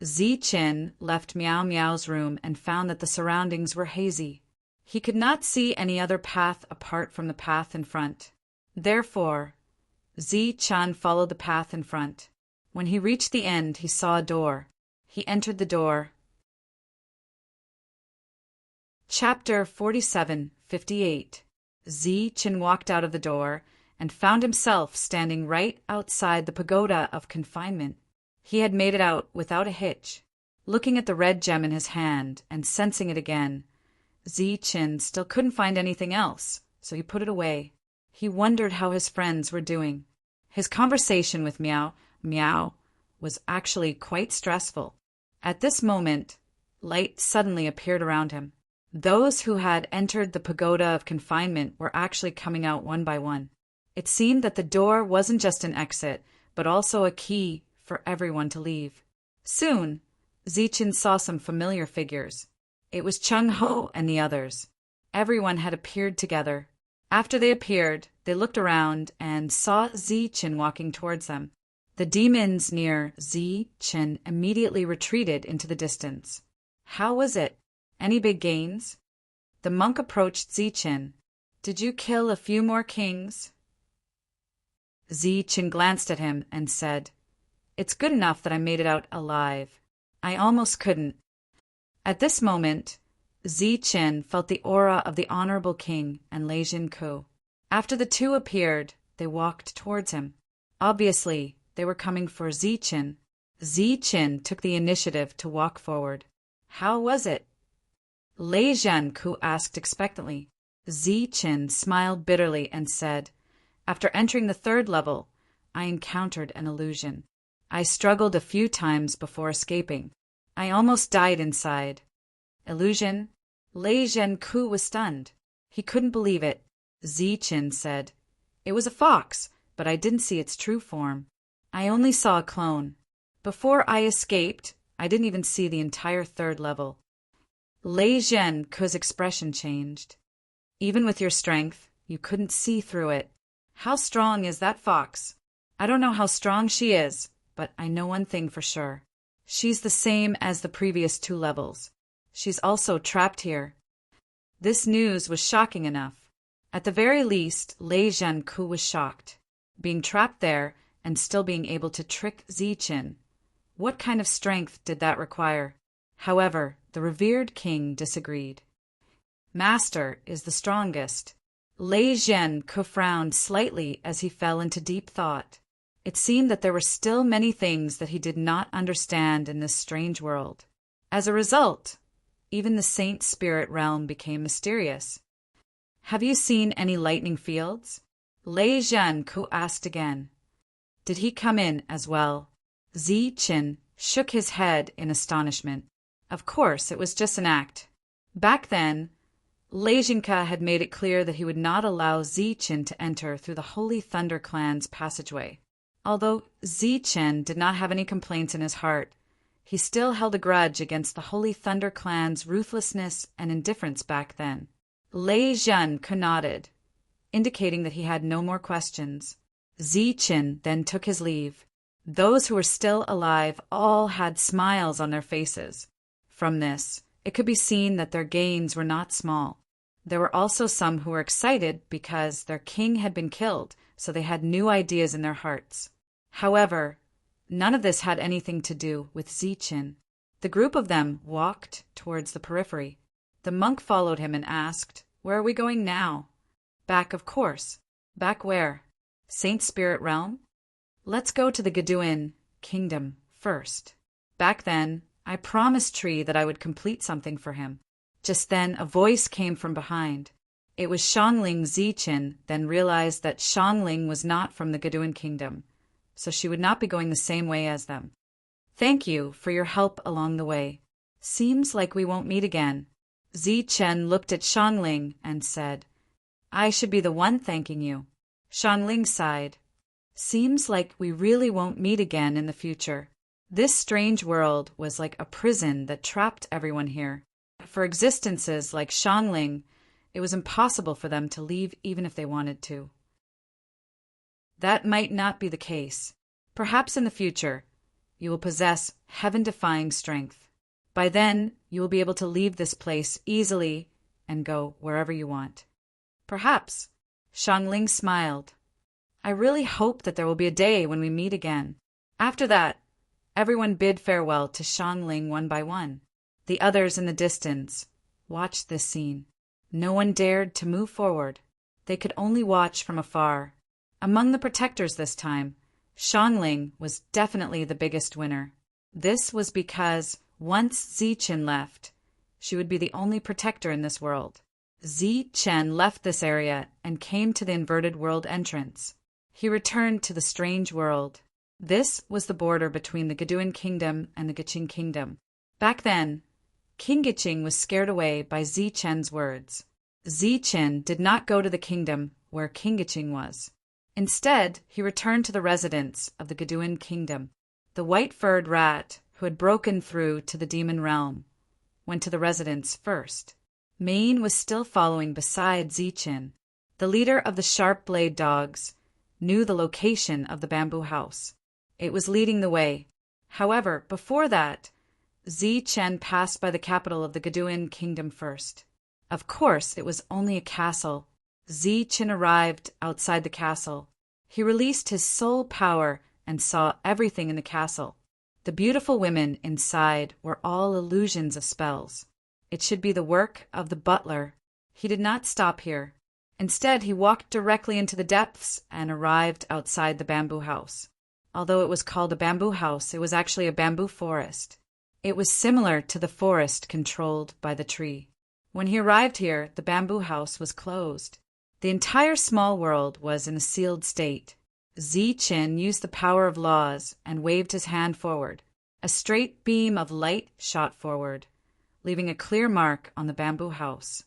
Zichen left Meow Meow's room and found that the surroundings were hazy. He could not see any other path apart from the path in front. Therefore, Zichen followed the path in front. When he reached the end, he saw a door. He entered the door. Chapter 47:58. Zichen walked out of the door and found himself standing right outside the pagoda of confinement. He had made it out without a hitch. Looking at the red gem in his hand and sensing it again, Zichen still couldn't find anything else, so he put it away. He wondered how his friends were doing. His conversation with Meow Meow was actually quite stressful. At this moment, light suddenly appeared around him. Those who had entered the pagoda of confinement were actually coming out one by one. It seemed that the door wasn't just an exit, but also a key for everyone to leave. Soon, Zichen saw some familiar figures. It was Chung Ho and the others. Everyone had appeared together. After they appeared, they looked around and saw Zichen walking towards them. The demons near Zichen immediately retreated into the distance. How was it? Any big gains? The monk approached Zichen. Did you kill a few more kings? Zichen glanced at him and said, It's good enough that I made it out alive. I almost couldn't. At this moment, Zichen felt the aura of the Honorable King and Lei Jin-ku. After the two appeared, they walked towards him. Obviously, they were coming for Zichen. Zichen took the initiative to walk forward. How was it? Lei Jin-ku asked expectantly. Zichen smiled bitterly and said, After entering the third level, I encountered an illusion. I struggled a few times before escaping. I almost died inside. Illusion? Lei Jin-ku was stunned. He couldn't believe it. Zichen said, It was a fox, but I didn't see its true form. I only saw a clone. Before I escaped, I didn't even see the entire third level. Lei Jin-ku's expression changed. Even with your strength, you couldn't see through it. How strong is that fox? I don't know how strong she is, but I know one thing for sure. She's the same as the previous 2 levels. She's also trapped here. This news was shocking enough. At the very least, Lei Zhenku was shocked. Being trapped there and still being able to trick Ziqin. What kind of strength did that require? However, the revered king disagreed. Master is the strongest. Lei Zhenku frowned slightly as he fell into deep thought. It seemed that there were still many things that he did not understand in this strange world. As a result, even the saint spirit realm became mysterious. Have you seen any lightning fields? Lei Zhenku asked again. Did he come in as well? Ziqin shook his head in astonishment. Of course, it was just an act. Back then, Lei Zhenku had made it clear that he would not allow Ziqin to enter through the Holy Thunder Clan's passageway. Although Ziqin did not have any complaints in his heart, he still held a grudge against the Holy Thunder Clan's ruthlessness and indifference back then. Lei Zhenku nodded, indicating that he had no more questions. Ziqin then took his leave. Those who were still alive all had smiles on their faces. From this, it could be seen that their gains were not small. There were also some who were excited because their king had been killed, so they had new ideas in their hearts. However, none of this had anything to do with Ziqin. The group of them walked towards the periphery. The monk followed him and asked, "Where are we going now?" "Back, of course." "Back where?" "Saint Spirit Realm?" "Let's go to the Gaduin kingdom first." Back then, I promised Tree that I would complete something for him. Just then, a voice came from behind. It was Xiangling. Ziqin then realized that Xiangling was not from the Gaduin kingdom, so she would not be going the same way as them. "Thank you for your help along the way. Seems like we won't meet again." Ziqin looked at Xiangling and said, "I should be the one thanking you." Xiangling sighed. "Seems like we really won't meet again in the future." This strange world was like a prison that trapped everyone here. For existences like Xiangling, it was impossible for them to leave even if they wanted to. That might not be the case. Perhaps in the future, you will possess heaven-defying strength. By then, you will be able to leave this place easily and go wherever you want. Perhaps. Xiangling smiled. "I really hope that there will be a day when we meet again." After that, everyone bid farewell to Xiangling one by one. The others in the distance watched this scene. No one dared to move forward. They could only watch from afar. Among the protectors this time, Xiangling was definitely the biggest winner. This was because once Ziqin left, she would be the only protector in this world. Ziqin left this area and came to the inverted world entrance. He returned to the strange world. This was the border between the Gaduin kingdom and the Giqing kingdom. Back then, King Giqing was scared away by Ziqin's words. Ziqin did not go to the kingdom where King Giqing was. Instead, he returned to the residence of the Gaduin kingdom. The white-furred rat, who had broken through to the demon realm, went to the residence first. Maine was still following beside Ziqin. The leader of the sharp-blade dogs knew the location of the bamboo house. It was leading the way. However, before that, Ziqin passed by the capital of the Gaduin kingdom first. Of course, it was only a castle. Ziqin arrived outside the castle. He released his soul power and saw everything in the castle. The beautiful women inside were all illusions of spells. It should be the work of the butler. He did not stop here. Instead, he walked directly into the depths and arrived outside the bamboo house. Although it was called a bamboo house, it was actually a bamboo forest. It was similar to the forest controlled by the tree. When he arrived here, the bamboo house was closed. The entire small world was in a sealed state. Ziqin used the power of laws and waved his hand forward. A straight beam of light shot forward, leaving a clear mark on the bamboo house.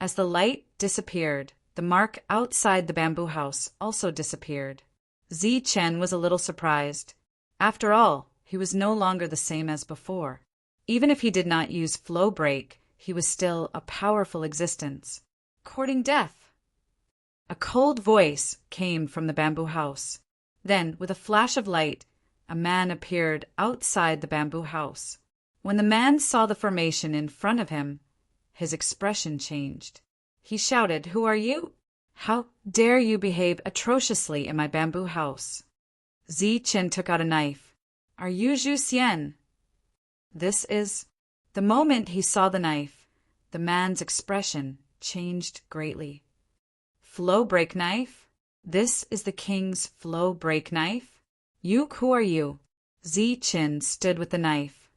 As the light disappeared, the mark outside the bamboo house also disappeared. Ziqin was a little surprised. After all, he was no longer the same as before. Even if he did not use flow break, he was still a powerful existence. Courting death. A cold voice came from the bamboo house. Then, with a flash of light, a man appeared outside the bamboo house. When the man saw the formation in front of him, his expression changed. He shouted, "Who are you? How dare you behave atrociously in my bamboo house?" Zichen took out a knife. "Are you Zhu Xian?" This is... The moment he saw the knife, the man's expression changed greatly. "Flow break knife? This is the king's flow break knife? Who are you?" Zichen stood with the knife.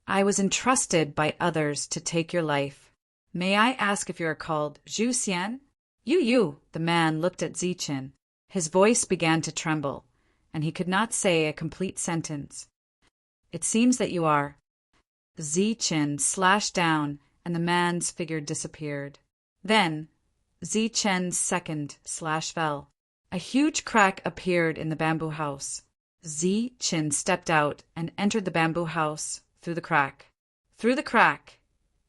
"I was entrusted by others to take your life. May I ask if you are called Zhu Xian?" You. The man looked at Zichen. His voice began to tremble, and he could not say a complete sentence. "It seems that you are." Zichen slashed down, and the man's figure disappeared. Then, Zichen's second slash fell. A huge crack appeared in the bamboo house. Zichen stepped out and entered the bamboo house through the crack. Through the crack,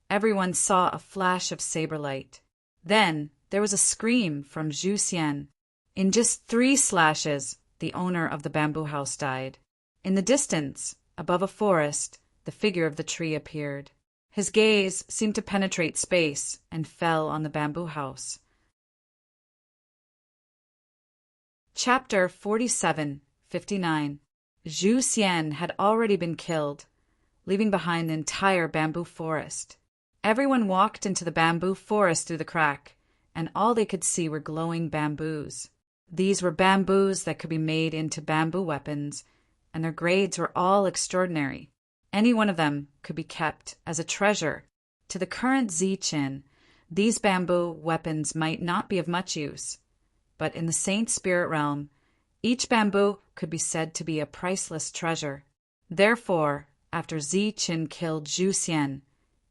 everyone saw a flash of saber light. Then there was a scream from Zhu Xian. In just 3 slashes, the owner of the bamboo house died. In the distance, above a forest, the figure of the tree appeared. His gaze seemed to penetrate space and fell on the bamboo house. Chapter 47:59. Zhu Xian had already been killed, leaving behind the entire bamboo forest. Everyone walked into the bamboo forest through the crack, and all they could see were glowing bamboos. These were bamboos that could be made into bamboo weapons, and their grades were all extraordinary. Any one of them could be kept as a treasure. To the current Zichen, these bamboo weapons might not be of much use, but in the saint spirit realm, each bamboo could be said to be a priceless treasure. Therefore, after Zichen killed Zhu Xian,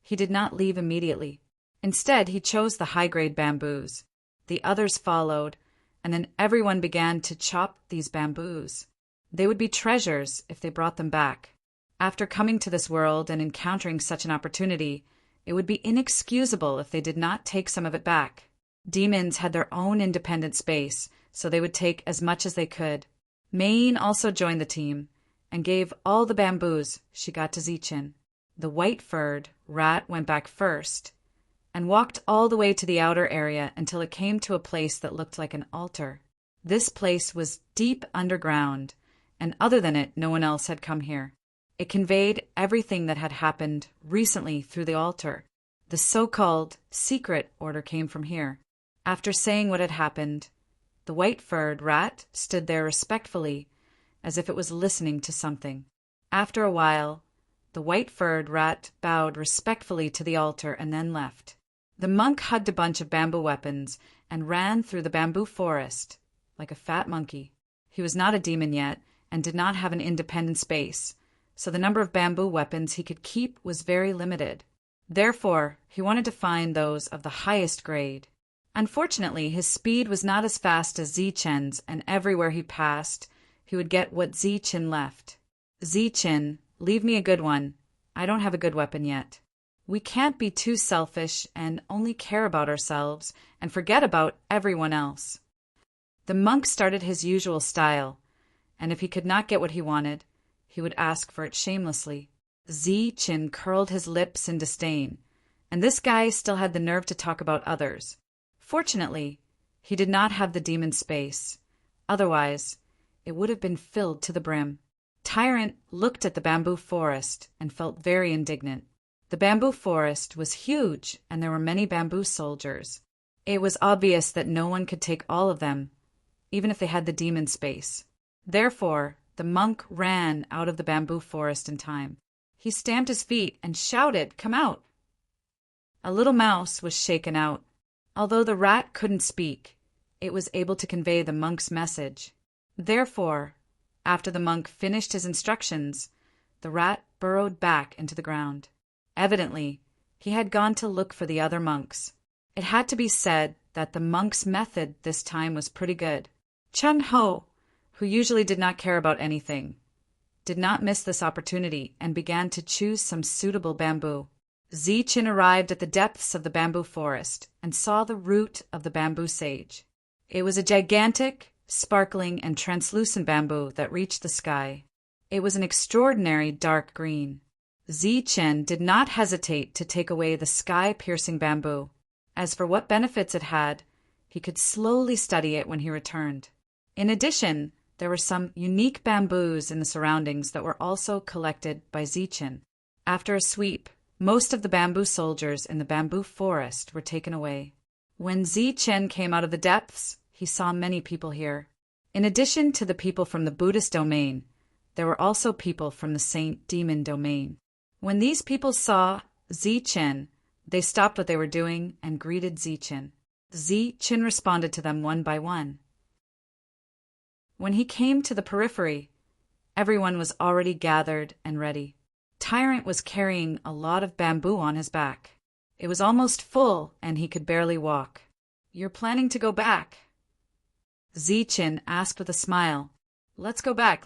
he did not leave immediately. Instead, he chose the high-grade bamboos. The others followed, and then everyone began to chop these bamboos. They would be treasures if they brought them back. After coming to this world and encountering such an opportunity, it would be inexcusable if they did not take some of it back. Demons had their own independent space, so they would take as much as they could. Mayne also joined the team and gave all the bamboos she got to Zichen. The white-furred rat went back first and walked all the way to the outer area until it came to a place that looked like an altar. This place was deep underground, and other than it, no one else had come here. It conveyed everything that had happened recently through the altar. The so-called secret order came from here. After saying what had happened, the white-furred rat stood there respectfully, as if it was listening to something. After a while, the white-furred rat bowed respectfully to the altar and then left. The monk hugged a bunch of bamboo weapons and ran through the bamboo forest like a fat monkey. He was not a demon yet and did not have an independent space, so the number of bamboo weapons he could keep was very limited. Therefore, he wanted to find those of the highest grade. Unfortunately, his speed was not as fast as Zichen's, and everywhere he passed, he would get what Zichen left. "Zichen, leave me a good one. I don't have a good weapon yet." We can't be too selfish and only care about ourselves and forget about everyone else. The monk started his usual style, and if he could not get what he wanted, he would ask for it shamelessly. Zichen curled his lips in disdain, and this guy still had the nerve to talk about others. Fortunately, he did not have the demon space. Otherwise, it would have been filled to the brim. Tyrant looked at the bamboo forest and felt very indignant. The bamboo forest was huge, and there were many bamboo soldiers. It was obvious that no one could take all of them, even if they had the demon space. Therefore, the monk ran out of the bamboo forest in time. He stamped his feet and shouted, "Come out!" A little mouse was shaken out. Although the rat couldn't speak, it was able to convey the monk's message. Therefore, after the monk finished his instructions, the rat burrowed back into the ground. Evidently, he had gone to look for the other monks. It had to be said that the monk's method this time was pretty good. Chun Ho, who usually did not care about anything, did not miss this opportunity and began to choose some suitable bamboo. Zichen arrived at the depths of the bamboo forest and saw the root of the bamboo sage. It was a gigantic, sparkling, and translucent bamboo that reached the sky. It was an extraordinary dark green. Zichen did not hesitate to take away the sky-piercing bamboo. As for what benefits it had, he could slowly study it when he returned. In addition, there were some unique bamboos in the surroundings that were also collected by Zichen. After a sweep, most of the bamboo soldiers in the bamboo forest were taken away. When Zichen came out of the depths, he saw many people here. In addition to the people from the Buddhist domain, there were also people from the Saint Demon domain. When these people saw Zichen, they stopped what they were doing and greeted Zichen. Zichen responded to them one by one. When he came to the periphery, everyone was already gathered and ready. Tyrant was carrying a lot of bamboo on his back. It was almost full, and he could barely walk. "You're planning to go back?" Zichen asked with a smile. Let's go back.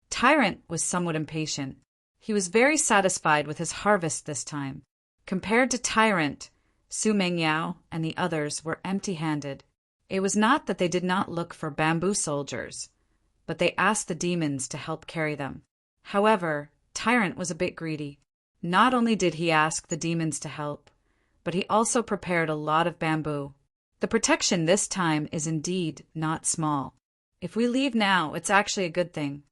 Tyrant was somewhat impatient. He was very satisfied with his harvest this time. Compared to Tyrant, Su Mengyao and the others were empty-handed. It was not that they did not look for bamboo soldiers, but they asked the demons to help carry them. However, Tyrant was a bit greedy. Not only did he ask the demons to help, but he also prepared a lot of bamboo. The protection this time is indeed not small. If we leave now, it's actually a good thing.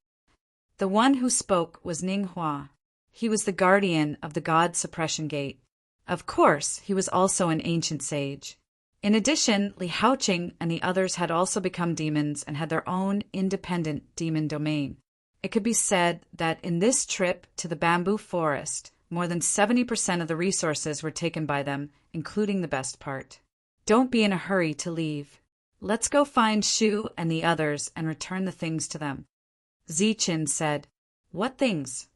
The one who spoke was Ninghua. He was the guardian of the God Suppression Gate. Of course, he was also an ancient sage. In addition, Li Haoqing and the others had also become demons and had their own independent demon domain. It could be said that in this trip to the bamboo forest, more than 70% of the resources were taken by them, including the best part. Don't be in a hurry to leave. Let's go find Shu and the others and return the things to them. Zichen said. What things?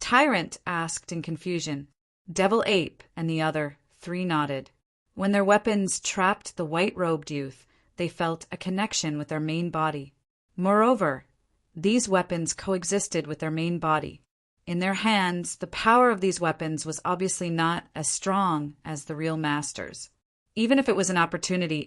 Tyrant asked in confusion. Devil Ape and the other three nodded. When their weapons trapped the white-robed youth, they felt a connection with their main body. Moreover, these weapons coexisted with their main body. In their hands, the power of these weapons was obviously not as strong as the real masters. Even if it was an opportunity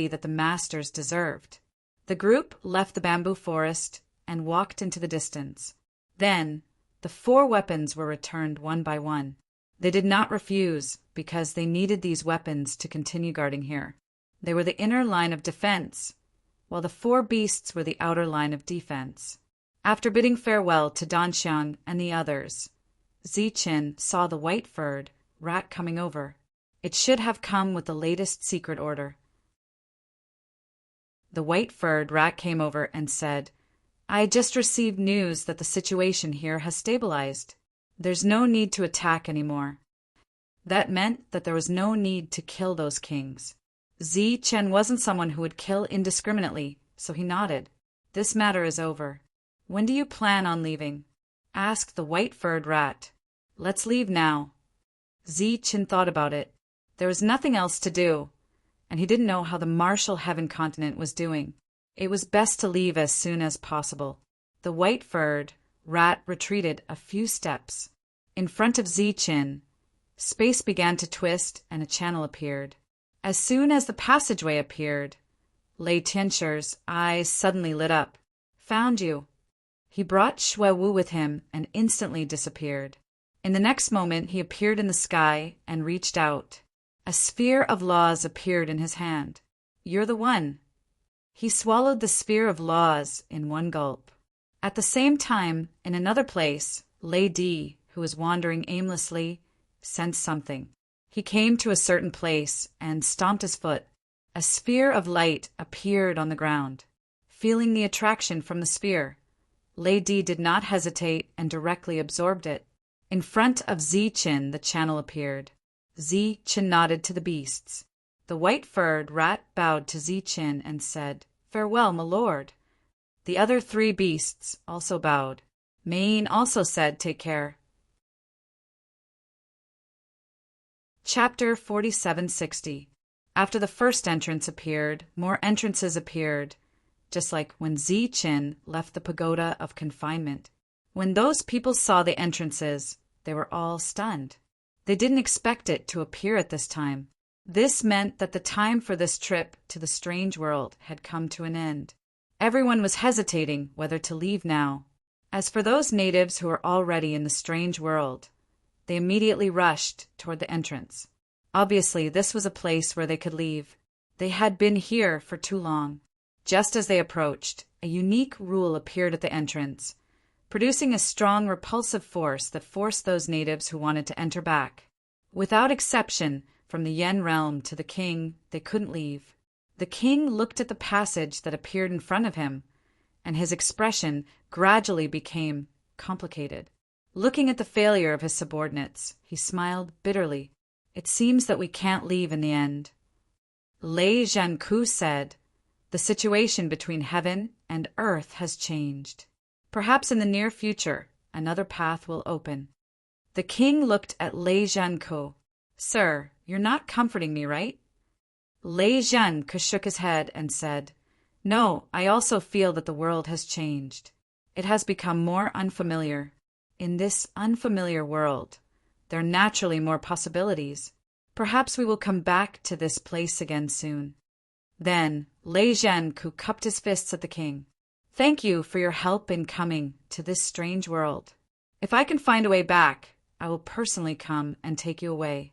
that the masters deserved. The group left the bamboo forest and walked into the distance. Then, the 4 weapons were returned one by one. They did not refuse because they needed these weapons to continue guarding here. They were the inner line of defense, while the 4 beasts were the outer line of defense. After bidding farewell to Danxiang and the others, Zichen saw the white-furred rat coming over. It should have come with the latest secret order. The white-furred rat came over and said, I just received news that the situation here has stabilized. There's no need to attack anymore. That meant that there was no need to kill those kings. Zichen wasn't someone who would kill indiscriminately, so he nodded. This matter is over. When do you plan on leaving? Asked the white-furred rat. Let's leave now. Zichen thought about it. There was nothing else to do, and he didn't know how the martial heaven continent was doing. It was best to leave as soon as possible. The white-furred rat retreated a few steps. In front of Zichen, space began to twist and a channel appeared. As soon as the passageway appeared, Lei Tianshir's eyes suddenly lit up. Found you. He brought Xuewu with him and instantly disappeared. In the next moment, he appeared in the sky and reached out. A sphere of laws appeared in his hand. You're the one. He swallowed the sphere of laws in one gulp. At the same time, in another place, Lei Di, who was wandering aimlessly, sensed something. He came to a certain place and stomped his foot. A sphere of light appeared on the ground. Feeling the attraction from the sphere, Lei Di did not hesitate and directly absorbed it. In front of Zichen, the channel appeared. Zichen nodded to the beasts. The white-furred rat bowed to Zichen and said, Farewell, my lord. The other 3 beasts also bowed. Maine also said, Take care. Chapter 4760. After the first entrance appeared, more entrances appeared, just like when Zichen left the pagoda of confinement. When those people saw the entrances, they were all stunned. They didn't expect it to appear at this time. This meant that the time for this trip to the strange world had come to an end. Everyone was hesitating whether to leave now. As for those natives who were already in the strange world, they immediately rushed toward the entrance. Obviously, this was a place where they could leave. They had been here for too long. Just as they approached, a unique rule appeared at the entrance, producing a strong repulsive force that forced those natives who wanted to enter back. Without exception, from the Yen realm to the king, they couldn't leave. The king looked at the passage that appeared in front of him, and his expression gradually became complicated. Looking at the failure of his subordinates, he smiled bitterly. It seems that we can't leave in the end. Lei Zhanku said, "The situation between heaven and earth has changed. Perhaps in the near future, another path will open." The king looked at Lei Zhanku. "Sir, you're not comforting me, right?" Lei Zhanku shook his head and said, "No, I also feel that the world has changed. It has become more unfamiliar. In this unfamiliar world, there are naturally more possibilities. Perhaps we will come back to this place again soon." Then Lei Zhanku cupped his fists at the king. "Thank you for your help in coming to this strange world. If I can find a way back, I will personally come and take you away."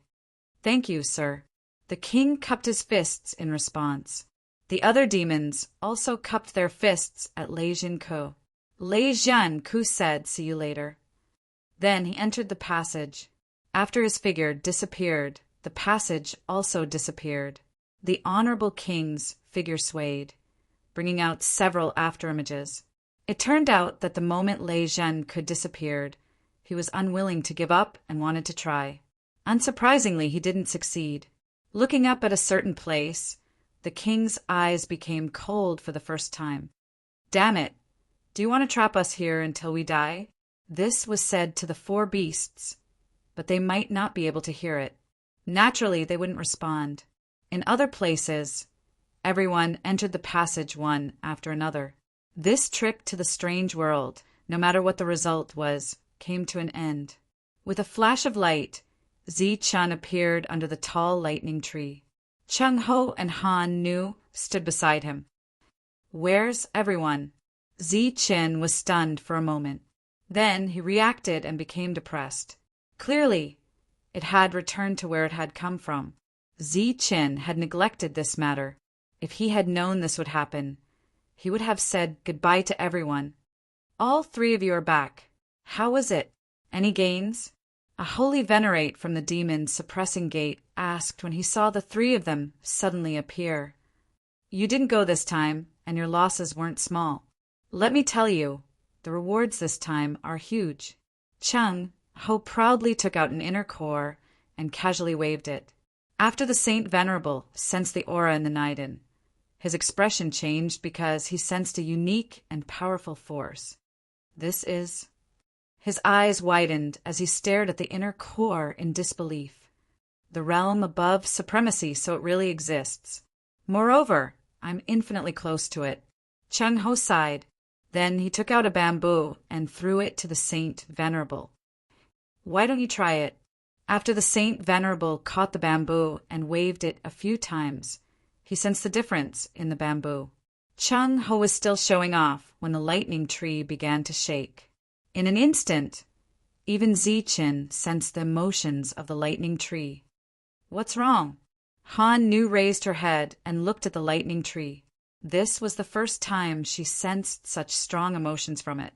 "Thank you, sir." The king cupped his fists in response. The other demons also cupped their fists at Lei Zhanku. Lei Zhanku said, "See you later." Then he entered the passage. After his figure disappeared, the passage also disappeared. The honorable king's figure swayed, bringing out several afterimages. It turned out that the moment Lei Zhanku disappeared, he was unwilling to give up and wanted to try. Unsurprisingly, he didn't succeed. Looking up at a certain place, the king's eyes became cold for the first time. "Damn it! Do you want to trap us here until we die?" This was said to the four beasts, but they might not be able to hear it. Naturally, they wouldn't respond. In other places, everyone entered the passage one after another. This trip to the strange world, no matter what the result was, came to an end. With a flash of light, Zi-Chun appeared under the tall lightning tree. Chung-Ho and Han Nu stood beside him. "Where's everyone?" Zi-Chin was stunned for a moment. Then he reacted and became depressed. Clearly, it had returned to where it had come from. Zi-Chin had neglected this matter. If he had known this would happen, he would have said goodbye to everyone. "All three of you are back. How was it? Any gains?" A holy venerate from the demon's suppressing gate asked when he saw the three of them suddenly appear. "You didn't go this time, and your losses weren't small. Let me tell you, the rewards this time are huge." Chung-Ho proudly took out an inner core and casually waved it. After the Saint Venerable sensed the aura in the Naiden, his expression changed because he sensed a unique and powerful force. This is... His eyes widened as he stared at the inner core in disbelief. The realm above supremacy, so it really exists. Moreover, I'm infinitely close to it. Chung-Ho sighed. Then he took out a bamboo and threw it to the Saint Venerable. "Why don't you try it?" After the Saint Venerable caught the bamboo and waved it a few times, he sensed the difference in the bamboo. Chung-Ho was still showing off when the lightning tree began to shake. In an instant, even Zi-Chin sensed the emotions of the lightning tree. "What's wrong?" Han Nu raised her head and looked at the lightning tree. This was the first time she sensed such strong emotions from it.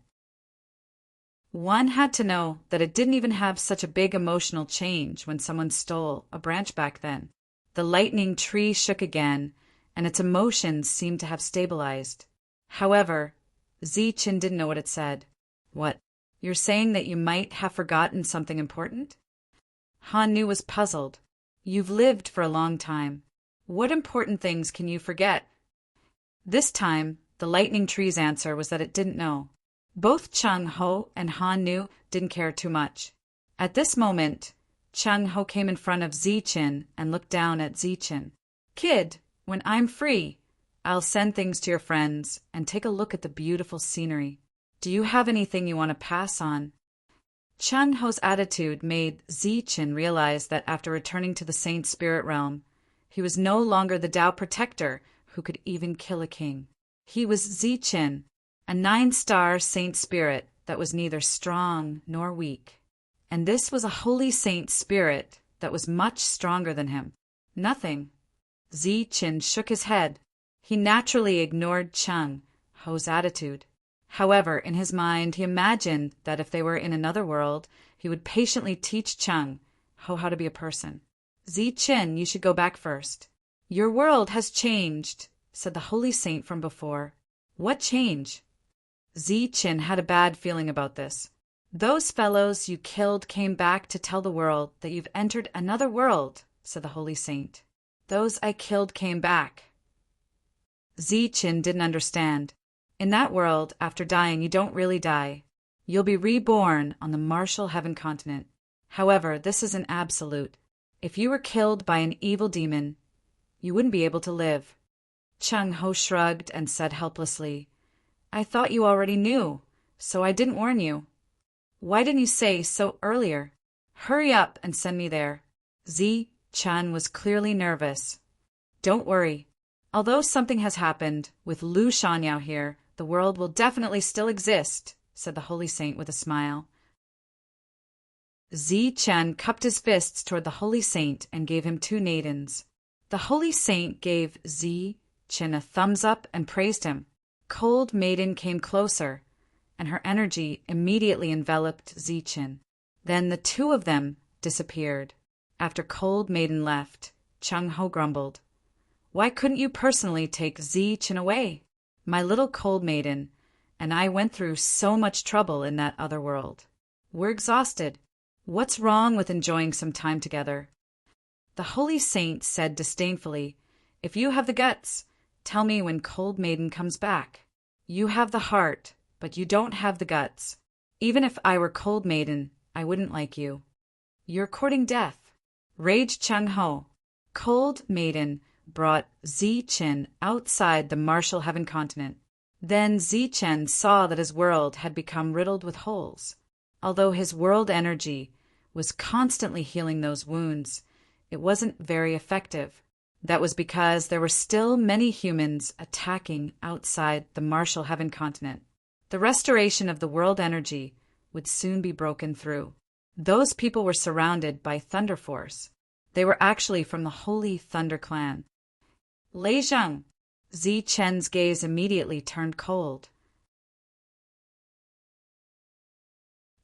One had to know that it didn't even have such a big emotional change when someone stole a branch back then. The lightning tree shook again, and its emotions seemed to have stabilized. However, Zi-Chin didn't know what it said. "What? You're saying that you might have forgotten something important?" Han Nu was puzzled. "You've lived for a long time. What important things can you forget?" This time, the lightning tree's answer was that it didn't know. Both Chung-Ho and Han Nu didn't care too much. At this moment, Chung-Ho came in front of Zi-Chin and looked down at Zi-Chin. "Kid, when I'm free, I'll send things to your friends and take a look at the beautiful scenery. Do you have anything you want to pass on?" Chung-Ho's attitude made Zi-Chin realize that after returning to the Saint Spirit realm, he was no longer the Tao protector who could even kill a king. He was Zi-Chin, a 9-star Saint Spirit that was neither strong nor weak. And this was a holy Saint Spirit that was much stronger than him? Nothing. Zi-Chin shook his head. He naturally ignored Cheng Ho's attitude. However, in his mind, he imagined that if they were in another world, he would patiently teach Cheng Ho how to be a person. Zi-Chin, you should go back first. Your world has changed, said the holy saint from before. What change? Zi-Chin had a bad feeling about this. Those fellows you killed came back to tell the world that you've entered another world, said the holy saint. Those I killed came back. Zi-Chin didn't understand. In that world, after dying, you don't really die. You'll be reborn on the martial heaven continent. However, this is an absolute. If you were killed by an evil demon, you wouldn't be able to live. Cheng Ho shrugged and said helplessly, I thought you already knew, so I didn't warn you. Why didn't you say so earlier? Hurry up and send me there. Zi-Chin was clearly nervous. Don't worry. Although something has happened with Lu Shanyao here, the world will definitely still exist, said the holy saint with a smile. Zi-Chin cupped his fists toward the holy saint and gave him 2 nadins. The holy saint gave Zi-Chin a thumbs up and praised him. Cold Maiden came closer, and her energy immediately enveloped Zi-Chin. Then the 2 of them disappeared. After Cold Maiden left, Cheng Ho grumbled. Why couldn't you personally take Zi-Chin away? My little Cold Maiden and I went through so much trouble in that other world. We're exhausted. What's wrong with enjoying some time together? The holy saint said disdainfully, If you have the guts, tell me when Cold Maiden comes back. You have the heart, but you don't have the guts. Even if I were Cold Maiden, I wouldn't like you. You're courting death. Raged Cheng Ho. Cold Maiden brought Zi-Chin outside the martial heaven continent. Then Zi-Chin saw that his world had become riddled with holes. Although his world energy was constantly healing those wounds, it wasn't very effective. That was because there were still many humans attacking outside the martial heaven continent. The restoration of the world energy would soon be broken through. Those people were surrounded by Thunder Force. They were actually from the Holy Thunder Clan. Lei Zheng. Zi-Chen's gaze immediately turned cold.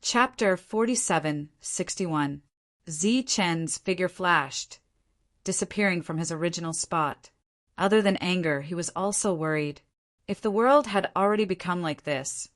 Chapter 47:61. Zi-Chen's figure flashed, disappearing from his original spot. Other than anger, he was also worried. If the world had already become like this,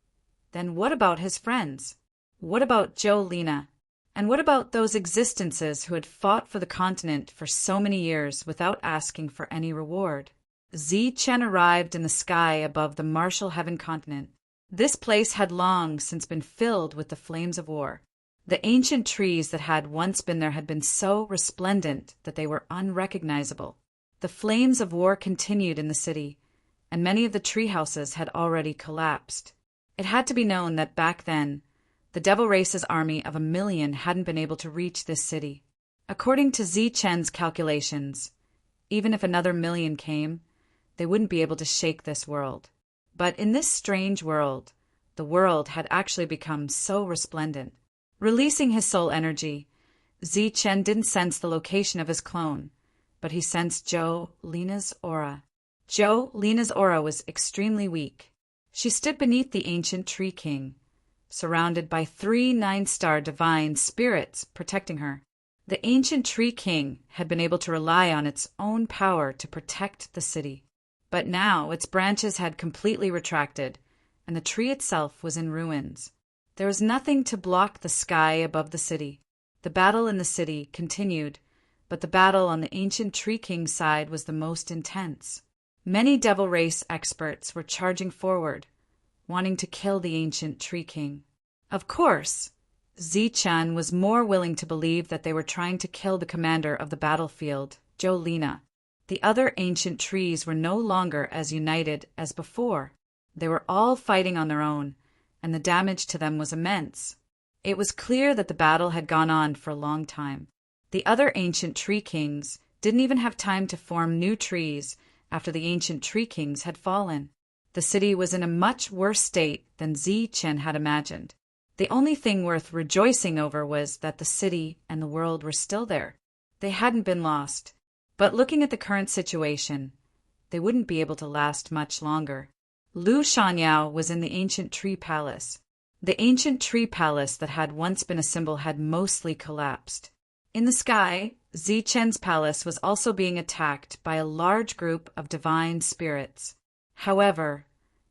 then what about his friends? What about Zhou-Lina? And what about those existences who had fought for the continent for so many years without asking for any reward? Zi-Chen arrived in the sky above the martial heaven continent. This place had long since been filled with the flames of war. The ancient trees that had once been there had been so resplendent that they were unrecognizable. The flames of war continued in the city, and many of the tree houses had already collapsed. It had to be known that back then, the Devil Race's army of 1 million hadn't been able to reach this city. According to Zi-Chen's calculations, even if another 1 million came, they wouldn't be able to shake this world. But in this strange world, the world had actually become so resplendent. Releasing his soul energy, Zi-Chen didn't sense the location of his clone, but he sensed Zhou-Lina's aura. Zhou-Lina's aura was extremely weak. She stood beneath the ancient Tree King, surrounded by 3 9-star divine spirits protecting her. The ancient Tree King had been able to rely on its own power to protect the city. But now its branches had completely retracted, and the tree itself was in ruins. There was nothing to block the sky above the city. The battle in the city continued, but the battle on the ancient Tree King's side was the most intense. Many Devil Race experts were charging forward, wanting to kill the ancient Tree King. Of course, Zi-Chen was more willing to believe that they were trying to kill the commander of the battlefield, Zhou-Lina. The other ancient trees were no longer as united as before. They were all fighting on their own, and the damage to them was immense. It was clear that the battle had gone on for a long time. The other ancient Tree Kings didn't even have time to form new trees after the ancient Tree Kings had fallen. The city was in a much worse state than Zi-Chen had imagined. The only thing worth rejoicing over was that the city and the world were still there. They hadn't been lost, but looking at the current situation, they wouldn't be able to last much longer. Lu Shangyao was in the ancient tree palace. The ancient tree palace that had once been a symbol had mostly collapsed. In the sky, Zichen's palace was also being attacked by a large group of divine spirits. However,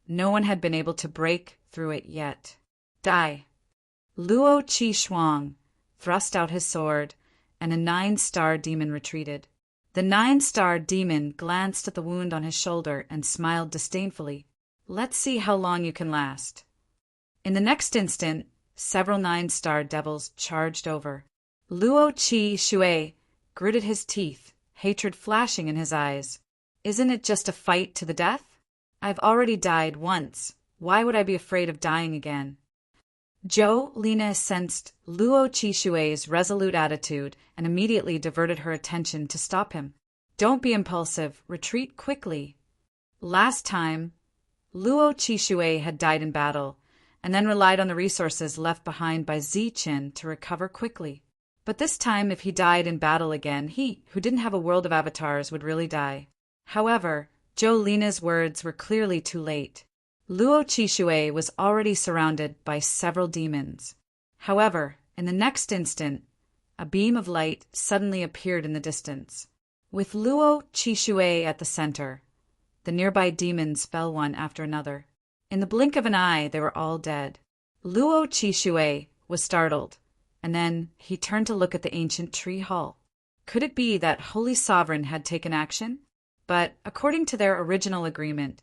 no one had been able to break through it yet. Die! Luo Qi Shuang thrust out his sword, and a 9-star demon retreated. The 9-star demon glanced at the wound on his shoulder and smiled disdainfully. Let's see how long you can last. In the next instant, several 9-star devils charged over. Luo Qi Shui gritted his teeth, hatred flashing in his eyes. Isn't it just a fight to the death? I've already died once. Why would I be afraid of dying again? Zhou Lina sensed Luo Qi Shui's resolute attitude and immediately diverted her attention to stop him. Don't be impulsive. Retreat quickly. Last time, Luo Qi Shui had died in battle, and then relied on the resources left behind by Zichen to recover quickly. But this time, if he died in battle again, he, who didn't have a world of avatars, would really die. However, Zhou Lina's words were clearly too late. Luo Qi Shui was already surrounded by several demons. However, in the next instant, a beam of light suddenly appeared in the distance. With Luo Qi Shui at the center, the nearby demons fell one after another. In the blink of an eye, they were all dead. Luo Qi Shui was startled, and then he turned to look at the ancient tree hall. Could it be that Holy Sovereign had taken action? But according to their original agreement,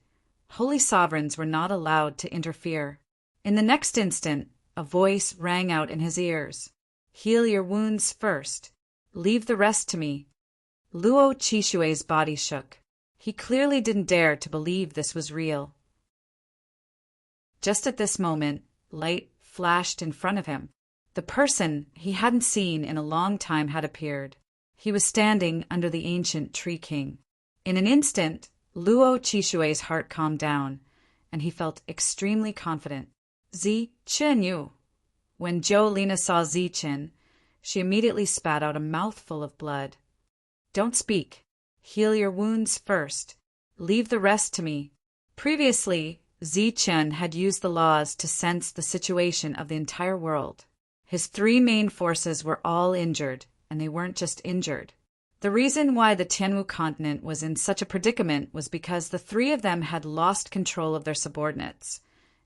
Holy Sovereigns were not allowed to interfere. In the next instant, a voice rang out in his ears. Heal your wounds first. Leave the rest to me. Luo Qi Shui's body shook. He clearly didn't dare to believe this was real. Just at this moment, light flashed in front of him. The person he hadn't seen in a long time had appeared. He was standing under the ancient tree king. In an instant, Luo Qi Shui's heart calmed down, and he felt extremely confident. Zichen Yu. When Zhou Lina saw Zichen, she immediately spat out a mouthful of blood. Don't speak. Heal your wounds first. Leave the rest to me. Previously, Zichen had used the laws to sense the situation of the entire world. His 3 main forces were all injured, and they weren't just injured. The reason why the Tianwu continent was in such a predicament was because the 3 of them had lost control of their subordinates,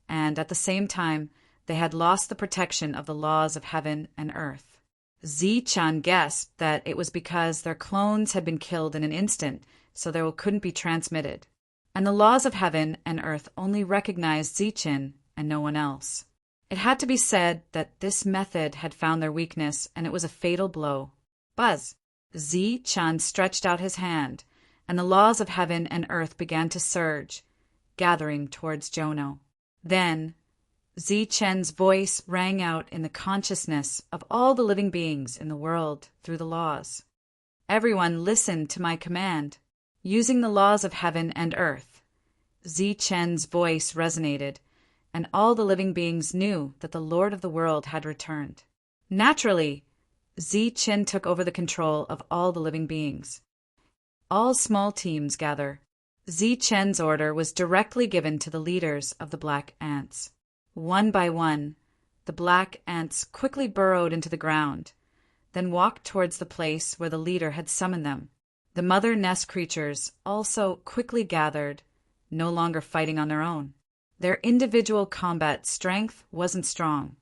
and at the same time, they had lost the protection of the laws of heaven and earth. Zichen guessed that it was because their clones had been killed in an instant, so they couldn't be transmitted. And the laws of heaven and earth only recognized Zichen and no one else. It had to be said that this method had found their weakness, and it was a fatal blow. Buzz! Zichen stretched out his hand, and the laws of heaven and earth began to surge, gathering towards Jono. Then, Zichen's voice rang out in the consciousness of all the living beings in the world through the laws. Everyone listen to my command. Using the laws of heaven and earth, Zichen's voice resonated, and all the living beings knew that the Lord of the world had returned. Naturally, Zichen took over the control of all the living beings. All small teams gather. Zichen's order was directly given to the leaders of the black ants. One by one, the black ants quickly burrowed into the ground, then walked towards the place where the leader had summoned them. The mother nest creatures also quickly gathered, no longer fighting on their own. Their individual combat strength wasn't strong,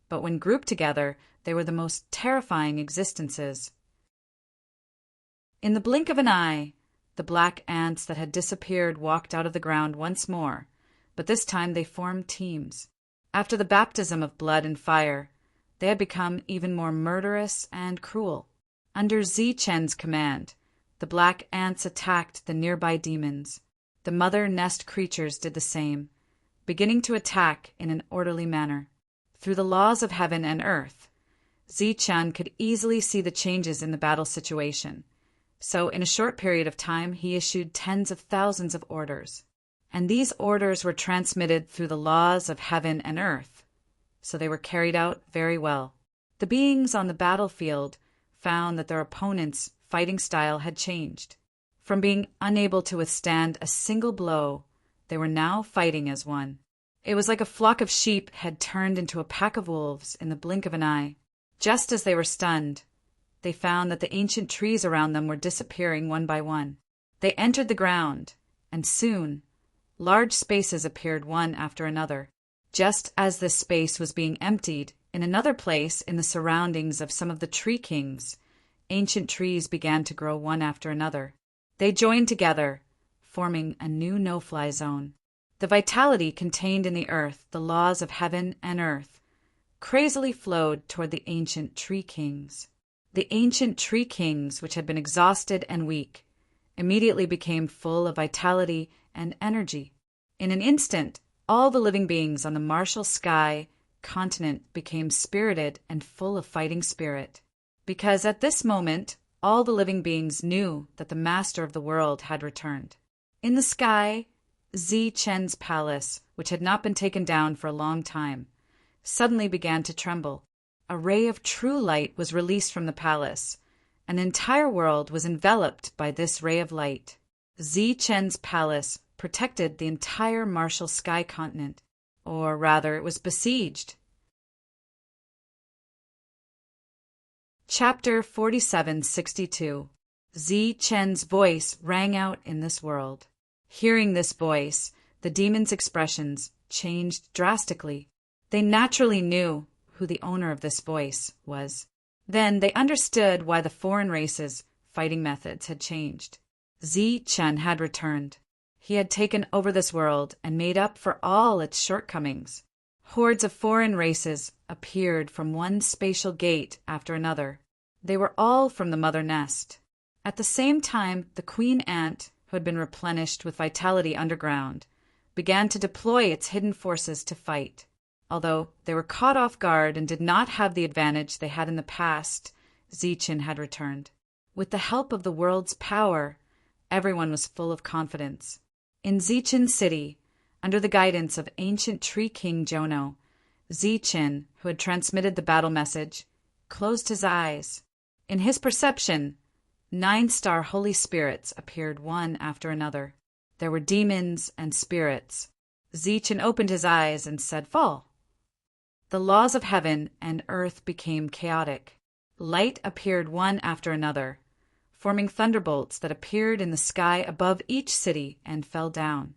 but when grouped together, they were the most terrifying existences. In the blink of an eye, the black ants that had disappeared walked out of the ground once more, but this time they formed teams. After the baptism of blood and fire, they had become even more murderous and cruel. Under Zichen's command, the black ants attacked the nearby demons. The mother nest creatures did the same, beginning to attack in an orderly manner. Through the laws of heaven and earth, Zichen could easily see the changes in the battle situation. So in a short period of time, he issued tens of thousands of orders. And these orders were transmitted through the laws of heaven and earth. So they were carried out very well. The beings on the battlefield found that their opponents' fighting style had changed. From being unable to withstand a single blow, they were now fighting as one. It was like a flock of sheep had turned into a pack of wolves in the blink of an eye. Just as they were stunned, they found that the ancient trees around them were disappearing one by one. They entered the ground, and soon, large spaces appeared one after another. Just as this space was being emptied, in another place in the surroundings of some of the tree kings, ancient trees began to grow one after another. They joined together, forming a new no-fly zone. The vitality contained in the earth, the laws of heaven and earth, crazily flowed toward the ancient tree kings. The ancient tree kings, which had been exhausted and weak, immediately became full of vitality and energy. In an instant, all the living beings on the martial sky continent became spirited and full of fighting spirit. Because at this moment, all the living beings knew that the master of the world had returned. In the sky, Zi Chen's palace, which had not been taken down for a long time, suddenly began to tremble. A ray of true light was released from the palace. An entire world was enveloped by this ray of light. Zi Chen's palace protected the entire martial sky continent, or rather it was besieged. Chapter 4762. Zi Chen's voice rang out in this world. Hearing this voice, the demons' expressions changed drastically. They naturally knew who the owner of this voice was. Then they understood why the foreign races' fighting methods had changed. Zi Chen had returned. He had taken over this world and made up for all its shortcomings. Hordes of foreign races appeared from one spatial gate after another. They were all from the mother nest. At the same time, the queen ant, who had been replenished with vitality underground, began to deploy its hidden forces to fight. Although they were caught off guard and did not have the advantage they had in the past, Zichen had returned. With the help of the world's power, everyone was full of confidence. In Zichen City, under the guidance of ancient Tree King Jono, Zichen, who had transmitted the battle message, closed his eyes. In his perception, 9-star holy spirits appeared one after another. There were demons and spirits. Zichen opened his eyes and said, "Fall." The laws of heaven and earth became chaotic. Light appeared one after another, forming thunderbolts that appeared in the sky above each city and fell down.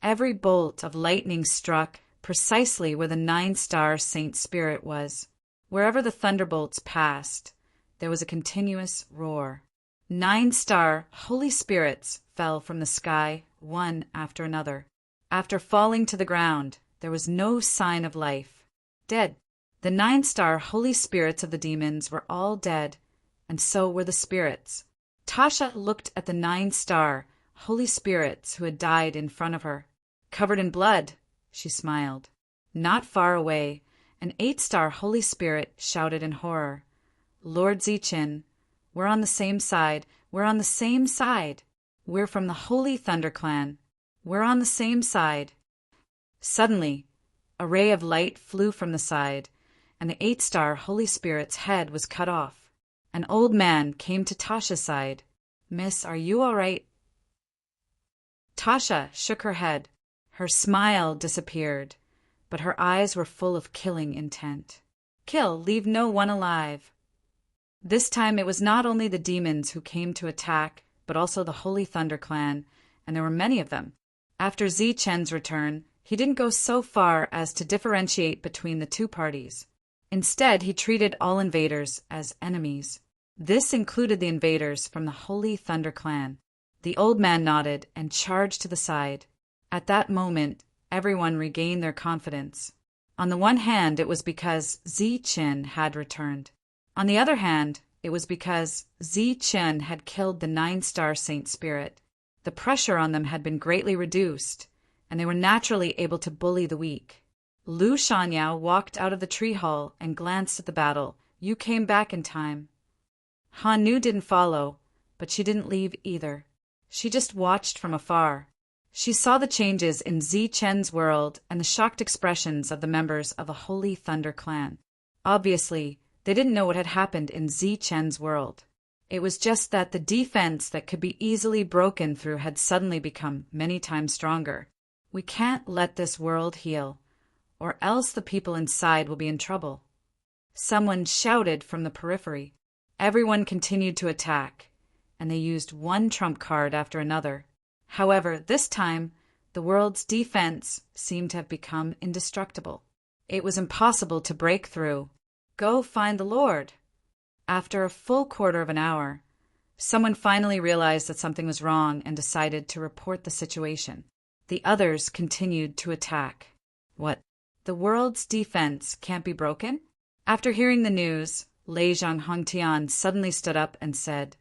Every bolt of lightning struck precisely where the 9-star Saint Spirit was. Wherever the thunderbolts passed, there was a continuous roar. 9-star holy spirits fell from the sky one after another. After falling to the ground, there was no sign of life. Dead. The 9-star holy spirits of the demons were all dead, and so were the spirits. Tasha looked at the 9-star holy spirits who had died in front of her. Covered in blood, she smiled. Not far away, an 8-star holy spirit shouted in horror, "Lord Zichen, we're on the same side. We're on the same side. We're from the Holy Thunder Clan. We're on the same side." Suddenly, a ray of light flew from the side, and the 8-star holy spirit's head was cut off. An old man came to Tasha's side. "Miss, are you all right?" Tasha shook her head. Her smile disappeared, but her eyes were full of killing intent. "Kill, leave no one alive." This time it was not only the demons who came to attack, but also the Holy Thunder Clan, and there were many of them. After Zichen's return, he didn't go so far as to differentiate between the two parties. Instead, he treated all invaders as enemies. This included the invaders from the Holy Thunder Clan. The old man nodded and charged to the side. At that moment, everyone regained their confidence. On the one hand, it was because Zichen had returned. On the other hand, it was because Zichen had killed the 9-star Saint Spirit. The pressure on them had been greatly reduced, and they were naturally able to bully the weak. Lu Shanyao walked out of the tree hall and glanced at the battle. "You came back in time." Han Nu didn't follow, but she didn't leave either. She just watched from afar. She saw the changes in Zichen's world and the shocked expressions of the members of the Holy Thunder Clan. Obviously, They didn't know what had happened in Zi Chen's world. It was just that the defense that could be easily broken through had suddenly become many times stronger. We can't let this world heal, or else the people inside will be in trouble. Someone shouted from the periphery. Everyone continued to attack, and they used one trump card after another. However, this time, the world's defense seemed to have become indestructible. It was impossible to break through. Go find the Lord. After a full quarter of an hour, someone finally realized that something was wrong and decided to report the situation. The others continued to attack. What? The world's defense can't be broken? After hearing the news, Lei Zhanghongtian suddenly stood up and said,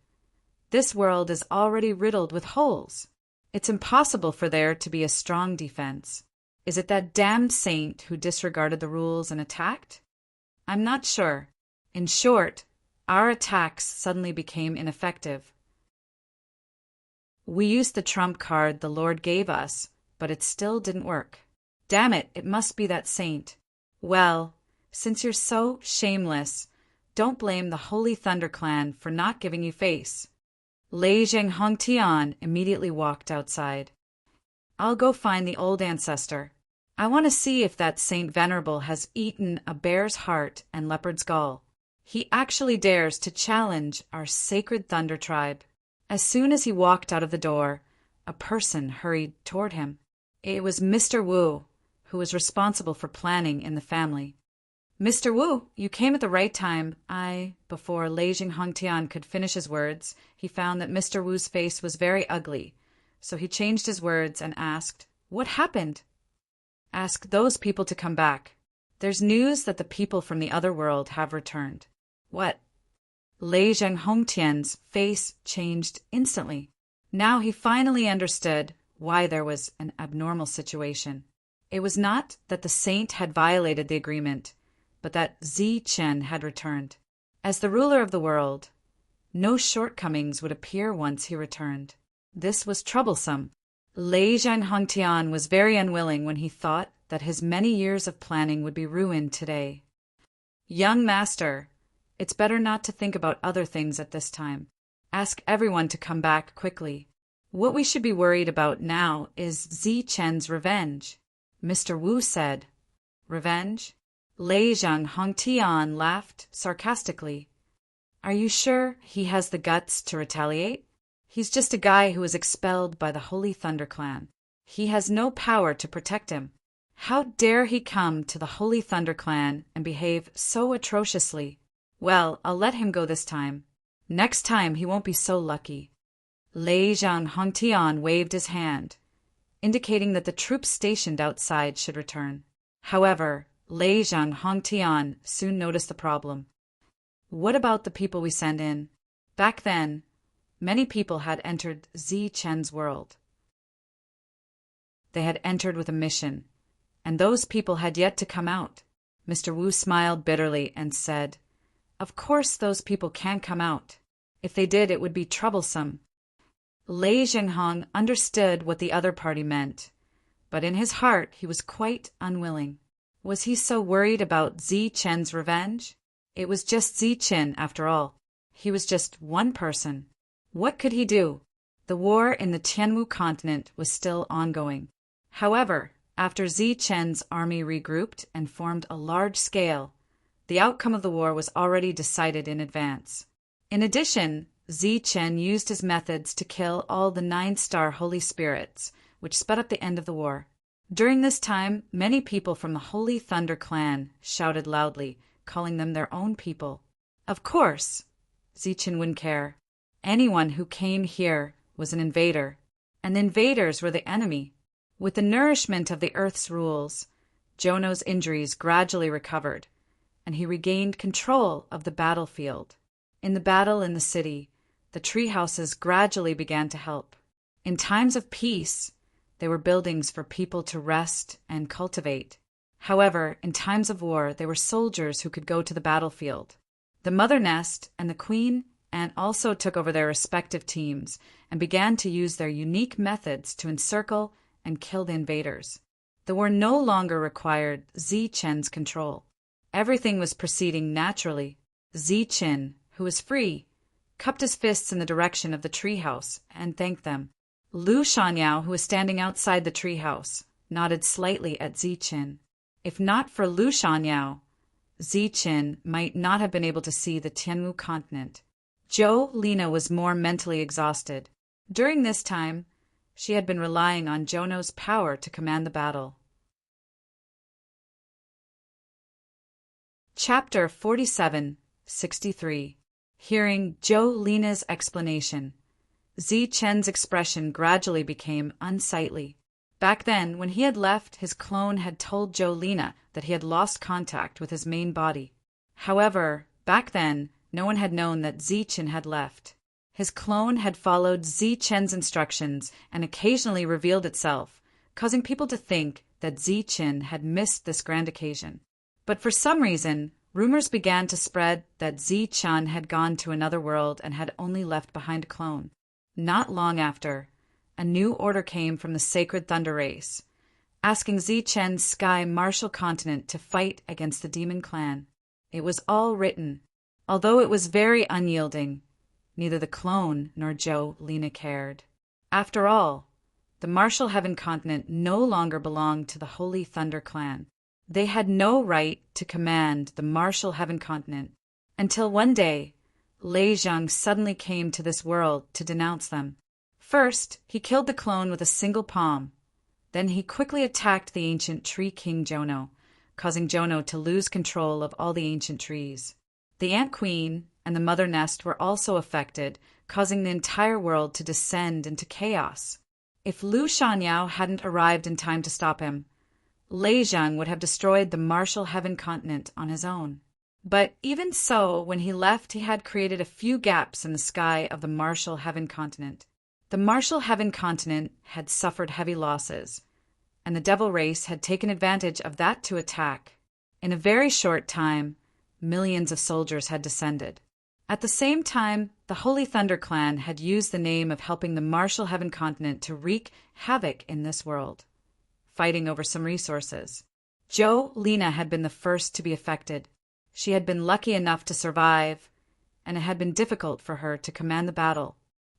"This world is already riddled with holes. It's impossible for there to be a strong defense. Is it that damned saint who disregarded the rules and attacked? I'm not sure. In short, our attacks suddenly became ineffective. We used the trump card the Lord gave us, but it still didn't work. Damn it, it must be that saint. Well, since you're so shameless, don't blame the Holy Thunder Clan for not giving you face." Lei Zhanghongtian immediately walked outside. "I'll go find the old ancestor. I want to see if that Saint Venerable has eaten a bear's heart and leopard's gall. He actually dares to challenge our sacred Thunder Tribe." As soon as he walked out of the door, a person hurried toward him. It was Mr. Wu, who was responsible for planning in the family. "Mr. Wu, you came at the right time. Before Lei Zhanghongtian could finish his words, he found that Mr. Wu's face was very ugly, so he changed his words and asked, "What happened?" "Ask those people to come back. There's news that the people from the other world have returned." "What?" Lei Zhanghongtian's face changed instantly. Now he finally understood why there was an abnormal situation. It was not that the saint had violated the agreement, but that Zi Chen had returned. As the ruler of the world, no shortcomings would appear once he returned. This was troublesome. Lei Zhanghongtian was very unwilling when he thought that his many years of planning would be ruined today. "Young master, it's better not to think about other things at this time. Ask everyone to come back quickly. What we should be worried about now is Zi Chen's revenge." Mr. Wu said. "Revenge?" Lei Zhanghongtian laughed sarcastically. "Are you sure he has the guts to retaliate? He's just a guy who was expelled by the Holy Thunder Clan. He has no power to protect him. How dare he come to the Holy Thunder Clan and behave so atrociously? Well, I'll let him go this time. Next time he won't be so lucky." Lei Zhanghongtian waved his hand, indicating that the troops stationed outside should return. However, Lei Zhanghongtian soon noticed the problem. "What about the people we send in?" Back then, many people had entered Zi Chen's world. They had entered with a mission, and those people had yet to come out. Mr. Wu smiled bitterly and said, "Of course those people can't come out. If they did, it would be troublesome." Lei Zhanghong understood what the other party meant, but in his heart he was quite unwilling. Was he so worried about Zi Chen's revenge? It was just Zi Chen after all. He was just one person. What could he do? The war in the Tianwu continent was still ongoing. However, after Zi Chen's army regrouped and formed a large scale, the outcome of the war was already decided in advance. In addition, Zi Chen used his methods to kill all the 9-star holy spirits, which sped up the end of the war. During this time, many people from the Holy Thunder Clan shouted loudly, calling them their own people. Of course, Zi Chen wouldn't care. Anyone who came here was an invader, and the invaders were the enemy. With the nourishment of the Earth's rules, Jono's injuries gradually recovered, and he regained control of the battlefield. In the battle in the city, the tree houses gradually began to help. In times of peace, they were buildings for people to rest and cultivate. However, in times of war, they were soldiers who could go to the battlefield. The mother nest and the queen ant also took over their respective teams and began to use their unique methods to encircle and kill the invaders. The war no longer required Zi Chen's control. Everything was proceeding naturally. Zi-Chin, who was free, cupped his fists in the direction of the treehouse and thanked them. Lu Shangyao, who was standing outside the treehouse, nodded slightly at Zi-Chin. If not for Lu Shangyao, Zi-Chin might not have been able to see the Tianwu continent. Zhou Lina was more mentally exhausted. During this time, she had been relying on Zhou's power to command the battle. Chapter 47-63. Hearing Zhou Lina's explanation, Zi-Chen's expression gradually became unsightly. Back then, when he had left, his clone had told Zhou Lina that he had lost contact with his main body. However, back then, no one had known that Zi-Chen had left. His clone had followed Zi-Chen's instructions and occasionally revealed itself, causing people to think that Zi-Chen had missed this grand occasion. But for some reason, rumors began to spread that Zi-Chen had gone to another world and had only left behind a clone. Not long after, a new order came from the sacred Thunder race, asking Zi-Chen's sky martial continent to fight against the demon clan. It was all written. Although it was very unyielding, neither the clone nor Zhou Lina cared. After all, the martial heaven continent no longer belonged to the Holy Thunder clan. They had no right to command the martial heaven continent, until one day, Lei Zhang suddenly came to this world to denounce them. First, he killed the clone with a single palm. Then he quickly attacked the ancient tree king Zhouno, causing Zhouno to lose control of all the ancient trees. The Ant Queen and the Mother Nest were also affected, causing the entire world to descend into chaos. If Lu Shangyao hadn't arrived in time to stop him, Lei Zhang would have destroyed the martial heaven continent on his own. But even so, when he left, he had created a few gaps in the sky of the martial heaven continent. The martial heaven continent had suffered heavy losses, and the devil race had taken advantage of that to attack. In a very short time, millions of soldiers had descended. At the same time, the Holy Thunder clan had used the name of helping the martial heaven continent to wreak havoc in this world, fighting over some resources. Zhou Lina had been the first to be affected. She had been lucky enough to survive, and it had been difficult for her to command the battle.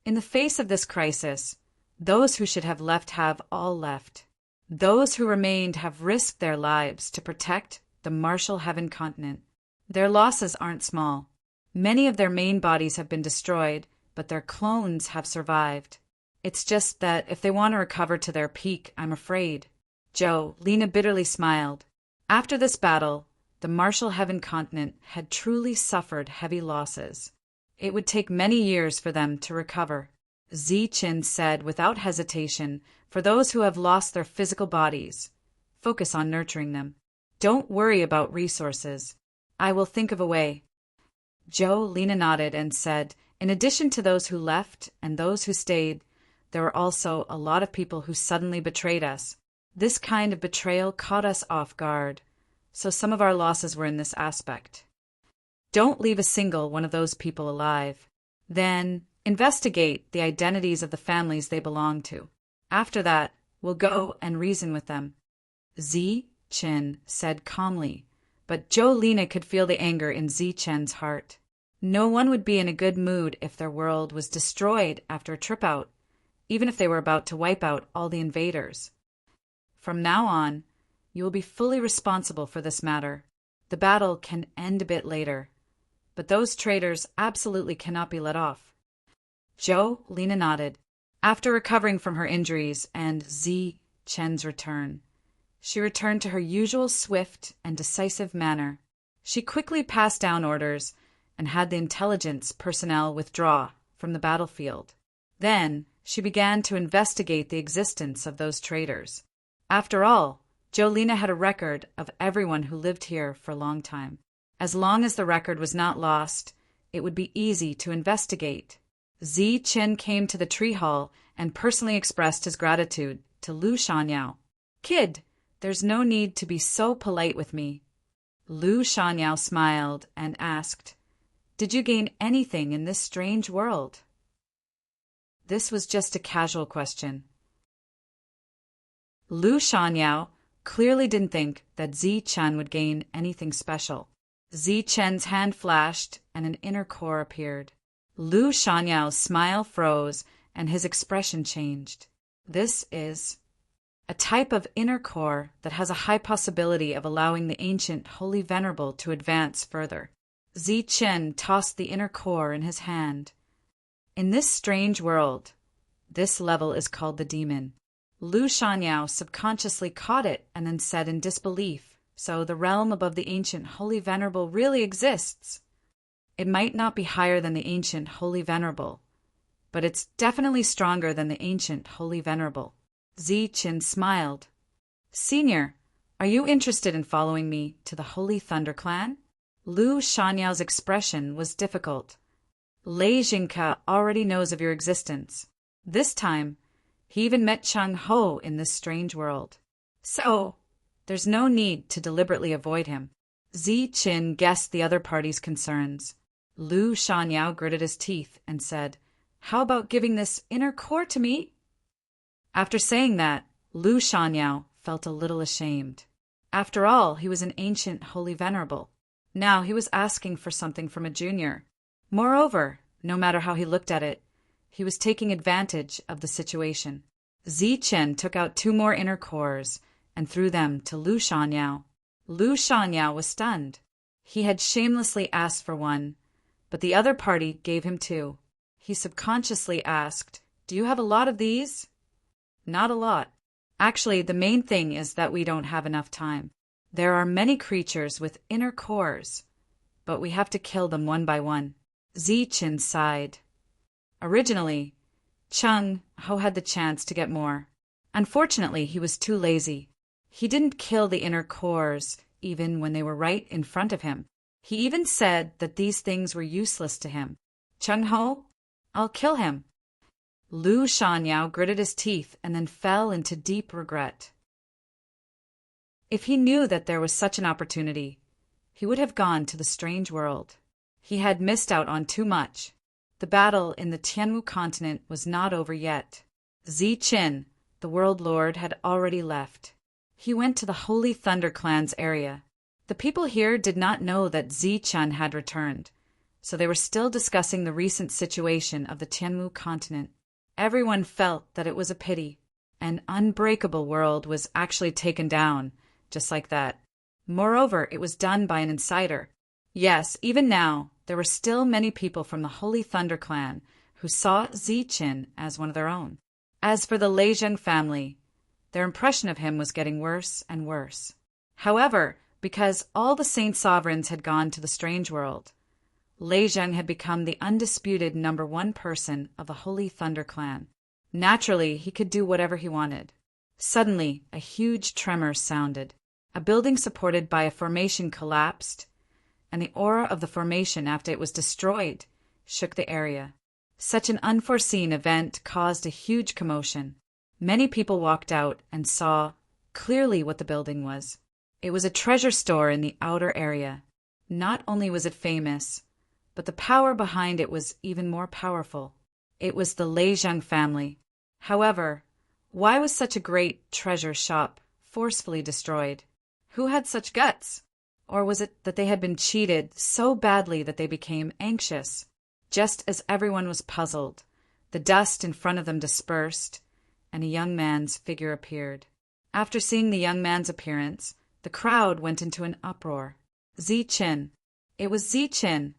In the face of this crisis, those who should have left have all left. Those who remained have risked their lives to protect the martial heaven continent. Their losses aren't small. Many of their main bodies have been destroyed, but their clones have survived. It's just that if they want to recover to their peak, I'm afraid. Zhou Lina bitterly smiled. After this battle, the martial heaven continent had truly suffered heavy losses. It would take many years for them to recover. Zi-Chin said without hesitation, for those who have lost their physical bodies, focus on nurturing them. Don't worry about resources. I will think of a way. Zhou Lina nodded and said, in addition to those who left and those who stayed, there were also a lot of people who suddenly betrayed us. This kind of betrayal caught us off guard, so some of our losses were in this aspect. Don't leave a single one of those people alive. Then investigate the identities of the families they belong to. After that, we'll go and reason with them. Zi-Chin said calmly, but Zhou Lina could feel the anger in Zi-Chen's heart. No one would be in a good mood if their world was destroyed after a trip out, even if they were about to wipe out all the invaders. From now on, you will be fully responsible for this matter. The battle can end a bit later, but those traitors absolutely cannot be let off. Zhou Lina nodded. After recovering from her injuries and Zi-Chen's return, she returned to her usual swift and decisive manner. She quickly passed down orders and had the intelligence personnel withdraw from the battlefield. Then she began to investigate the existence of those traitors. After all, Zhou Lina had a record of everyone who lived here for a long time. As long as the record was not lost, it would be easy to investigate. Zi-Chin came to the tree hall and personally expressed his gratitude to Lu Shangyao. Kid, there's no need to be so polite with me. Lu Shangyao smiled and asked, did you gain anything in this strange world? This was just a casual question. Lu Shangyao clearly didn't think that Zi-Chin would gain anything special. Zi Chen's hand flashed, and an inner core appeared. Lu Shanyao's smile froze, and his expression changed. This is a type of inner core that has a high possibility of allowing the ancient Holy Venerable to advance further. Zi Chen tossed the inner core in his hand. In this strange world, this level is called the demon. Lu Shanyao subconsciously caught it and then said in disbelief, so the realm above the ancient Holy Venerable really exists. It might not be higher than the ancient Holy Venerable, but it's definitely stronger than the ancient Holy Venerable. Zi Chen smiled. Senior, are you interested in following me to the Holy Thunder Clan? Lu Shanyao's expression was difficult. Lei Jingke already knows of your existence. This time, he even met Cheng Ho in this strange world. So, there's no need to deliberately avoid him. Zi Chen guessed the other party's concerns. Lu Shanyao gritted his teeth and said, How about giving this inner core to me? After saying that, Lu Shanyao felt a little ashamed. After all, he was an ancient Holy Venerable. Now he was asking for something from a junior. Moreover, no matter how he looked at it, he was taking advantage of the situation. Zi Chen took out 2 more inner cores and threw them to Lu Shanyao. Lu Shanyao was stunned. He had shamelessly asked for one, but the other party gave him 2. He subconsciously asked, Do you have a lot of these? Not a lot. Actually, the main thing is that we don't have enough time. There are many creatures with inner cores, but we have to kill them one by one. Zi Chen sighed. Originally, Cheng Ho had the chance to get more. Unfortunately, he was too lazy. He didn't kill the inner cores even when they were right in front of him. He even said that these things were useless to him. Cheng Ho, I'll kill him. Lu Shanyao gritted his teeth and then fell into deep regret. If he knew that there was such an opportunity, he would have gone to the strange world. He had missed out on too much. The battle in the Tianwu continent was not over yet. Zi Chen, the World Lord, had already left. He went to the Holy Thunder Clan's area. The people here did not know that Zi Chen had returned, so they were still discussing the recent situation of the Tianwu continent. Everyone felt that it was a pity. An unbreakable world was actually taken down, just like that. Moreover, it was done by an insider. Yes, even now, there were still many people from the Holy Thunder Clan who saw Zi Chen as one of their own. As for the Lei Zheng family, their impression of him was getting worse and worse. However, because all the saint sovereigns had gone to the strange world, Lei Zheng had become the undisputed number 1 person of the Holy Thunder Clan. Naturally, he could do whatever he wanted. Suddenly, a huge tremor sounded. A building supported by a formation collapsed, and the aura of the formation after it was destroyed shook the area. Such an unforeseen event caused a huge commotion. Many people walked out and saw clearly what the building was. It was a treasure store in the outer area. Not only was it famous, but the power behind it was even more powerful. It was the Lei Zheng family. However, why was such a great treasure shop forcefully destroyed? Who had such guts? Or was it that they had been cheated so badly that they became anxious? Just as everyone was puzzled, the dust in front of them dispersed, and a young man's figure appeared. After seeing the young man's appearance, the crowd went into an uproar. Zi Chen. It was Zi Chen.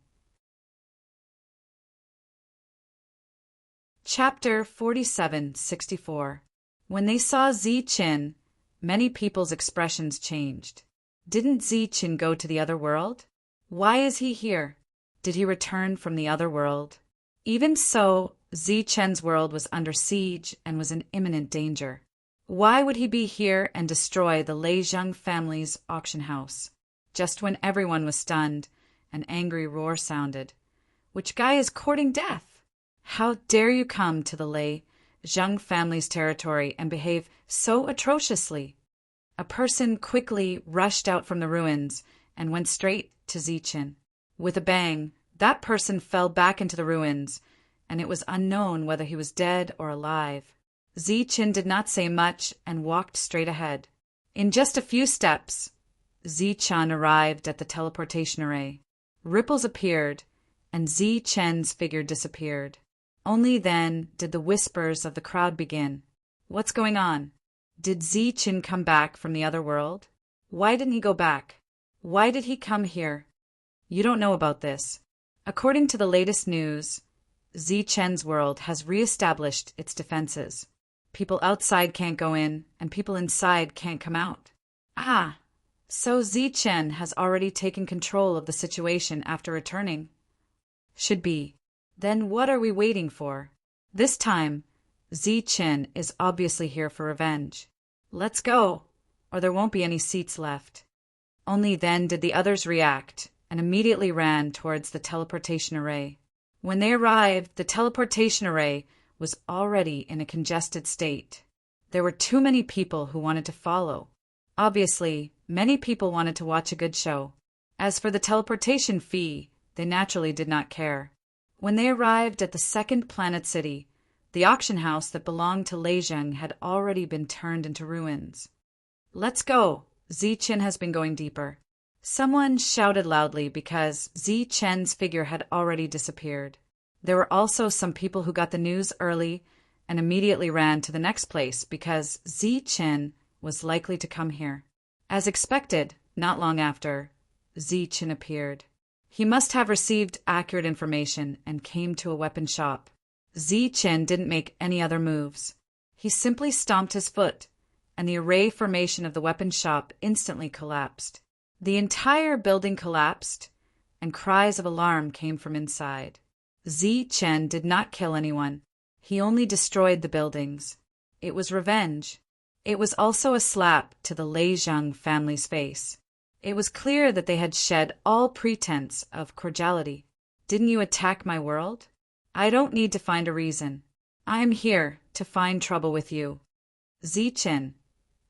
Chapter 4764. When they saw Zi Chen, many people's expressions changed. Didn't Zi Chen go to the other world? Why is he here? Did he return from the other world? Even so, Zi Chen's world was under siege and was in imminent danger. Why would he be here and destroy the Lei Zheng family's auction house? Just when everyone was stunned, an angry roar sounded. Which guy is courting death? How dare you come to the Lei Zheng family's territory and behave so atrociously? A person quickly rushed out from the ruins and went straight to Zi Chen. With a bang, that person fell back into the ruins, and it was unknown whether he was dead or alive. Zi Chen did not say much and walked straight ahead. In just a few steps, Zi-chan arrived at the teleportation array. Ripples appeared, and Zi-chen's figure disappeared. Only then did the whispers of the crowd begin. What's going on? Did Zi-chen come back from the other world? Why didn't he go back? Why did he come here? You don't know about this. According to the latest news, Zi-chen's world has re-established its defenses. People outside can't go in, and people inside can't come out. Ah, so Zi-chen has already taken control of the situation after returning. Should be. Then what are we waiting for? This time, Zi-chen is obviously here for revenge. Let's go, or there won't be any seats left. Only then did the others react, and immediately ran towards the teleportation array. When they arrived, the teleportation array was already in a congested state. There were too many people who wanted to follow. Obviously, many people wanted to watch a good show. As for the teleportation fee, they naturally did not care. When they arrived at the second planet city, the auction house that belonged to Leizheng had already been turned into ruins. Let's go! Zi-chen has been going deeper. Someone shouted loudly because Zi-chen's figure had already disappeared. There were also some people who got the news early and immediately ran to the next place because Zi-chen was likely to come here. As expected, not long after, Zi-chen appeared. He must have received accurate information and came to a weapon shop. Zi-chen didn't make any other moves. He simply stomped his foot, and the array formation of the weapon shop instantly collapsed. The entire building collapsed, and cries of alarm came from inside. Zi-chen did not kill anyone. He only destroyed the buildings. It was revenge. It was also a slap to the Leizheng family's face. It was clear that they had shed all pretense of cordiality. Didn't you attack my world? I don't need to find a reason. I'm here to find trouble with you. Zi-chen,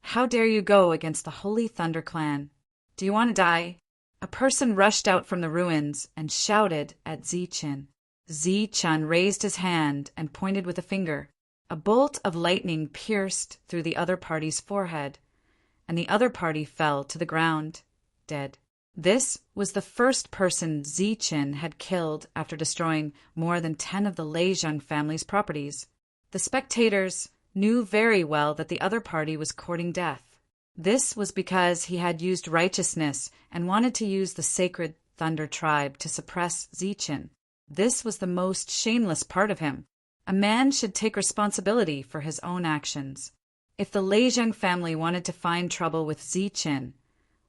how dare you go against the Holy Thunder clan? Do you want to die? A person rushed out from the ruins and shouted at Zi-chen. Zi-chen raised his hand and pointed with a finger. A bolt of lightning pierced through the other party's forehead, and the other party fell to the ground, dead. This was the first person Zi-chen had killed after destroying more than 10 of the Leizheng family's properties. The spectators knew very well that the other party was courting death. This was because he had used righteousness and wanted to use the sacred Thunder tribe to suppress Zi-chen. This was the most shameless part of him. A man should take responsibility for his own actions. If the Leizheng family wanted to find trouble with Zi-chen,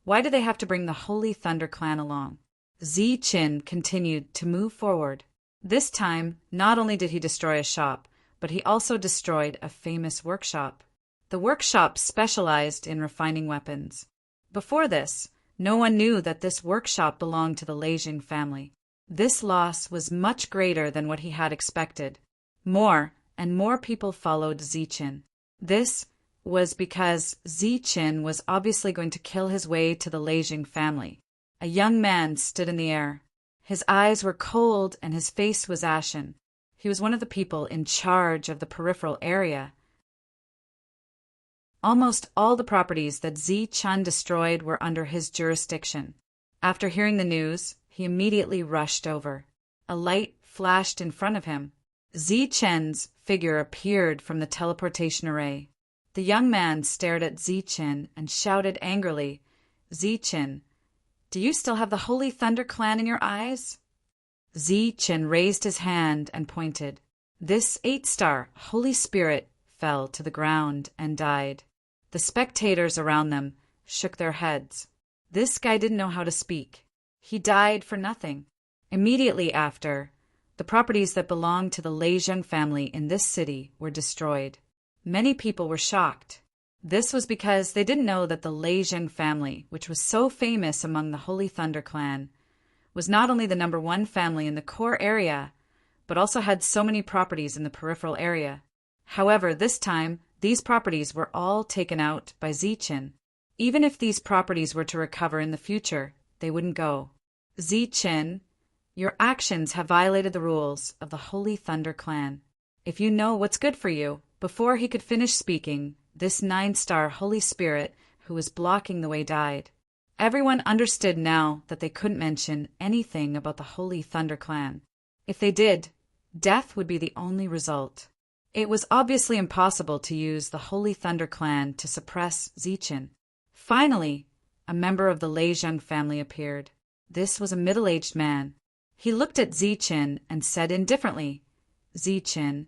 why did they have to bring the Holy Thunder clan along? Zi-chen continued to move forward. This time, not only did he destroy a shop, but he also destroyed a famous workshop. The workshop specialized in refining weapons. Before this, no one knew that this workshop belonged to the Leizheng family. This loss was much greater than what he had expected. More and more people followed Zi-chen. This was because Zi-chen was obviously going to kill his way to the Leizheng family. A young man stood in the air. His eyes were cold and his face was ashen. He was one of the people in charge of the peripheral area. Almost all the properties that Zi-chen destroyed were under his jurisdiction. After hearing the news, he immediately rushed over. A light flashed in front of him. Zi-chen's figure appeared from the teleportation array. The young man stared at Zi-chen and shouted angrily, "Zi-chen, do you still have the Holy Thunder clan in your eyes?" Zi-chen raised his hand and pointed. This 8-star Holy Spirit fell to the ground and died. The spectators around them shook their heads. This guy didn't know how to speak. He died for nothing. Immediately after, the properties that belonged to the Leizheng family in this city were destroyed. Many people were shocked. This was because they didn't know that the Leizheng family, which was so famous among the Holy Thunder clan, was not only the #1 family in the core area, but also had so many properties in the peripheral area. However, this time, these properties were all taken out by Zi-chen. Even if these properties were to recover in the future, they wouldn't go. Zi-chen, your actions have violated the rules of the Holy Thunder clan. If you know what's good for you. Before he could finish speaking, this 9-star Holy Spirit who was blocking the way died. Everyone understood now that they couldn't mention anything about the Holy Thunder Clan. If they did, death would be the only result. It was obviously impossible to use the Holy Thunder Clan to suppress Zichen. Finally, a member of the Lei family appeared. This was a middle-aged man. He looked at Zichen and said indifferently, "Zichen,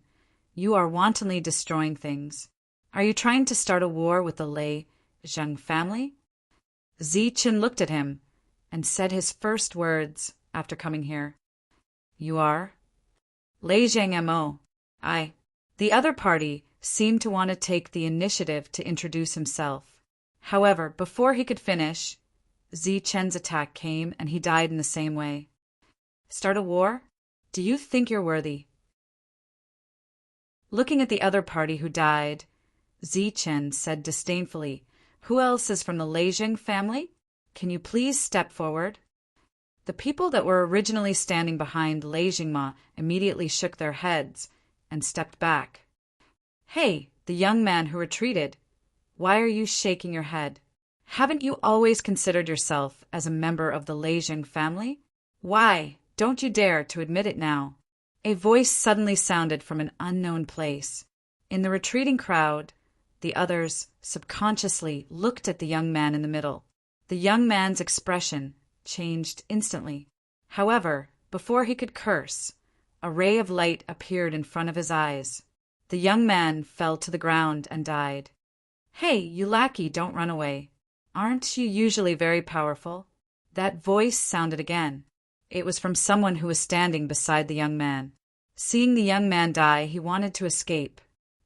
you are wantonly destroying things. Are you trying to start a war with the Lei family?" Zichen looked at him and said his first words after coming here. "You are?" "Lei Mo. I." The other party seemed to want to take the initiative to introduce himself. However, before he could finish, Zichen's attack came and he died in the same way. "Start a war? Do you think you're worthy?" Looking at the other party who died, Zichen said disdainfully, "Who else is from the Lei family? Can you please step forward?" The people that were originally standing behind Lei Jingma immediately shook their heads and stepped back. "Hey, the young man who retreated, why are you shaking your head? Haven't you always considered yourself as a member of the Lei family? Why don't you dare to admit it now?" A voice suddenly sounded from an unknown place. In the retreating crowd, the others subconsciously looked at the young man in the middle. The young man's expression changed instantly. However, before he could curse, a ray of light appeared in front of his eyes. The young man fell to the ground and died. "Hey, you lackey, don't run away. Aren't you usually very powerful?" That voice sounded again. It was from someone who was standing beside the young man. Seeing the young man die, he wanted to escape.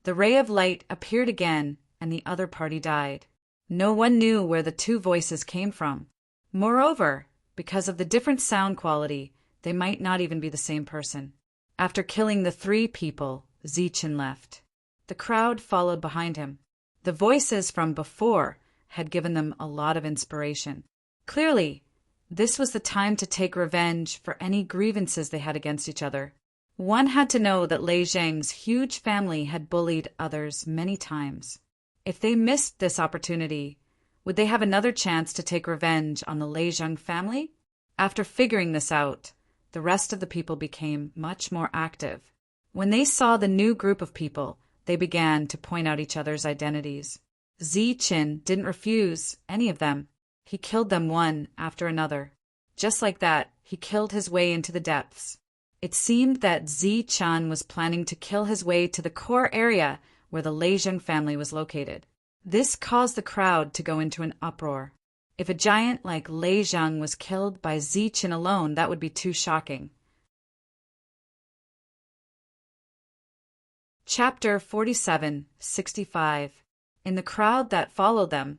The ray of light appeared again, and the other party died. No one knew where the two voices came from. Moreover, because of the different sound quality, they might not even be the same person. After killing the three people, Zichen left. The crowd followed behind him. The voices from before had given them a lot of inspiration. Clearly, this was the time to take revenge for any grievances they had against each other. One had to know that Lei Zheng's huge family had bullied others many times. If they missed this opportunity, would they have another chance to take revenge on the Lei Zheng family? After figuring this out, the rest of the people became much more active. When they saw the new group of people, they began to point out each other's identities. Zichen didn't refuse any of them. He killed them one after another. Just like that, he killed his way into the depths. It seemed that Zichen was planning to kill his way to the core area where the Lei Zheng family was located. This caused the crowd to go into an uproar. If a giant like Lei Zheng was killed by Zichen alone, that would be too shocking. Chapter 47:65. In the crowd that followed them,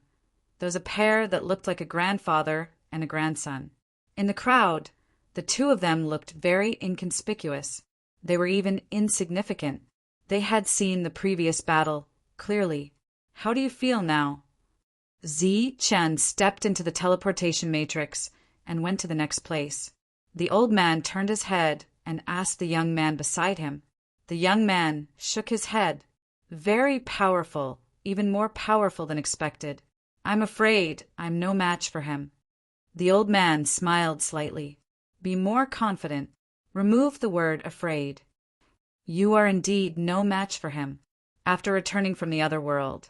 there was a pair that looked like a grandfather and a grandson. In the crowd, the two of them looked very inconspicuous. They were even insignificant. They had seen the previous battle clearly. "How do you feel now?" Zichen stepped into the teleportation matrix and went to the next place. The old man turned his head and asked the young man beside him. The young man shook his head. "Very powerful, even more powerful than expected. I'm afraid I'm no match for him." The old man smiled slightly. "Be more confident. Remove the word afraid. You are indeed no match for him. After returning from the other world,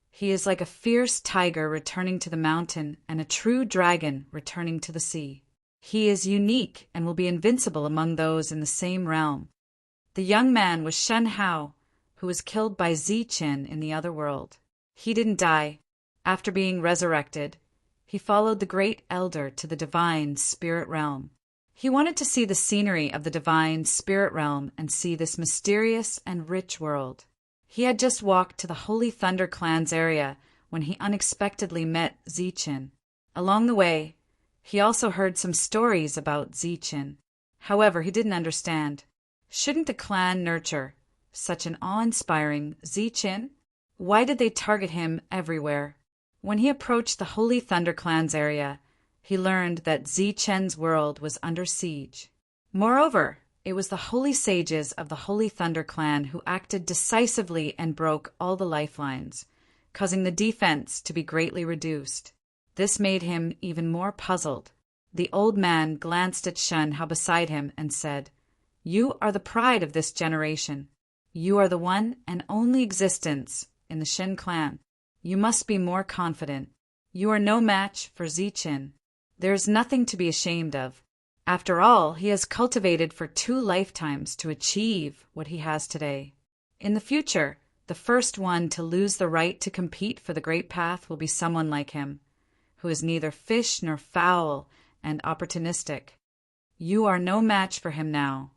he is like a fierce tiger returning to the mountain and a true dragon returning to the sea. He is unique and will be invincible among those in the same realm." The young man was Shen Hao, who was killed by Zichen in the other world. He didn't die. After being resurrected, he followed the great elder to the divine spirit realm. He wanted to see the scenery of the divine spirit realm and see this mysterious and rich world. He had just walked to the Holy Thunder Clan's area when he unexpectedly met Zichen. Along the way, he also heard some stories about Zichen. However, he didn't understand. Shouldn't the clan nurture such an awe-inspiring Zichen? Why did they target him everywhere? When he approached the Holy Thunder Clan's area, he learned that Zichen's world was under siege. Moreover, it was the holy sages of the Holy Thunder Clan who acted decisively and broke all the lifelines, causing the defense to be greatly reduced. This made him even more puzzled. The old man glanced at Shen Hao beside him and said, "You are the pride of this generation. You are the one and only existence in the Shen clan. You must be more confident. You are no match for Ziqin. There is nothing to be ashamed of. After all, he has cultivated for 2 lifetimes to achieve what he has today. In the future, the first one to lose the right to compete for the great path will be someone like him, who is neither fish nor fowl and opportunistic. You are no match for him now,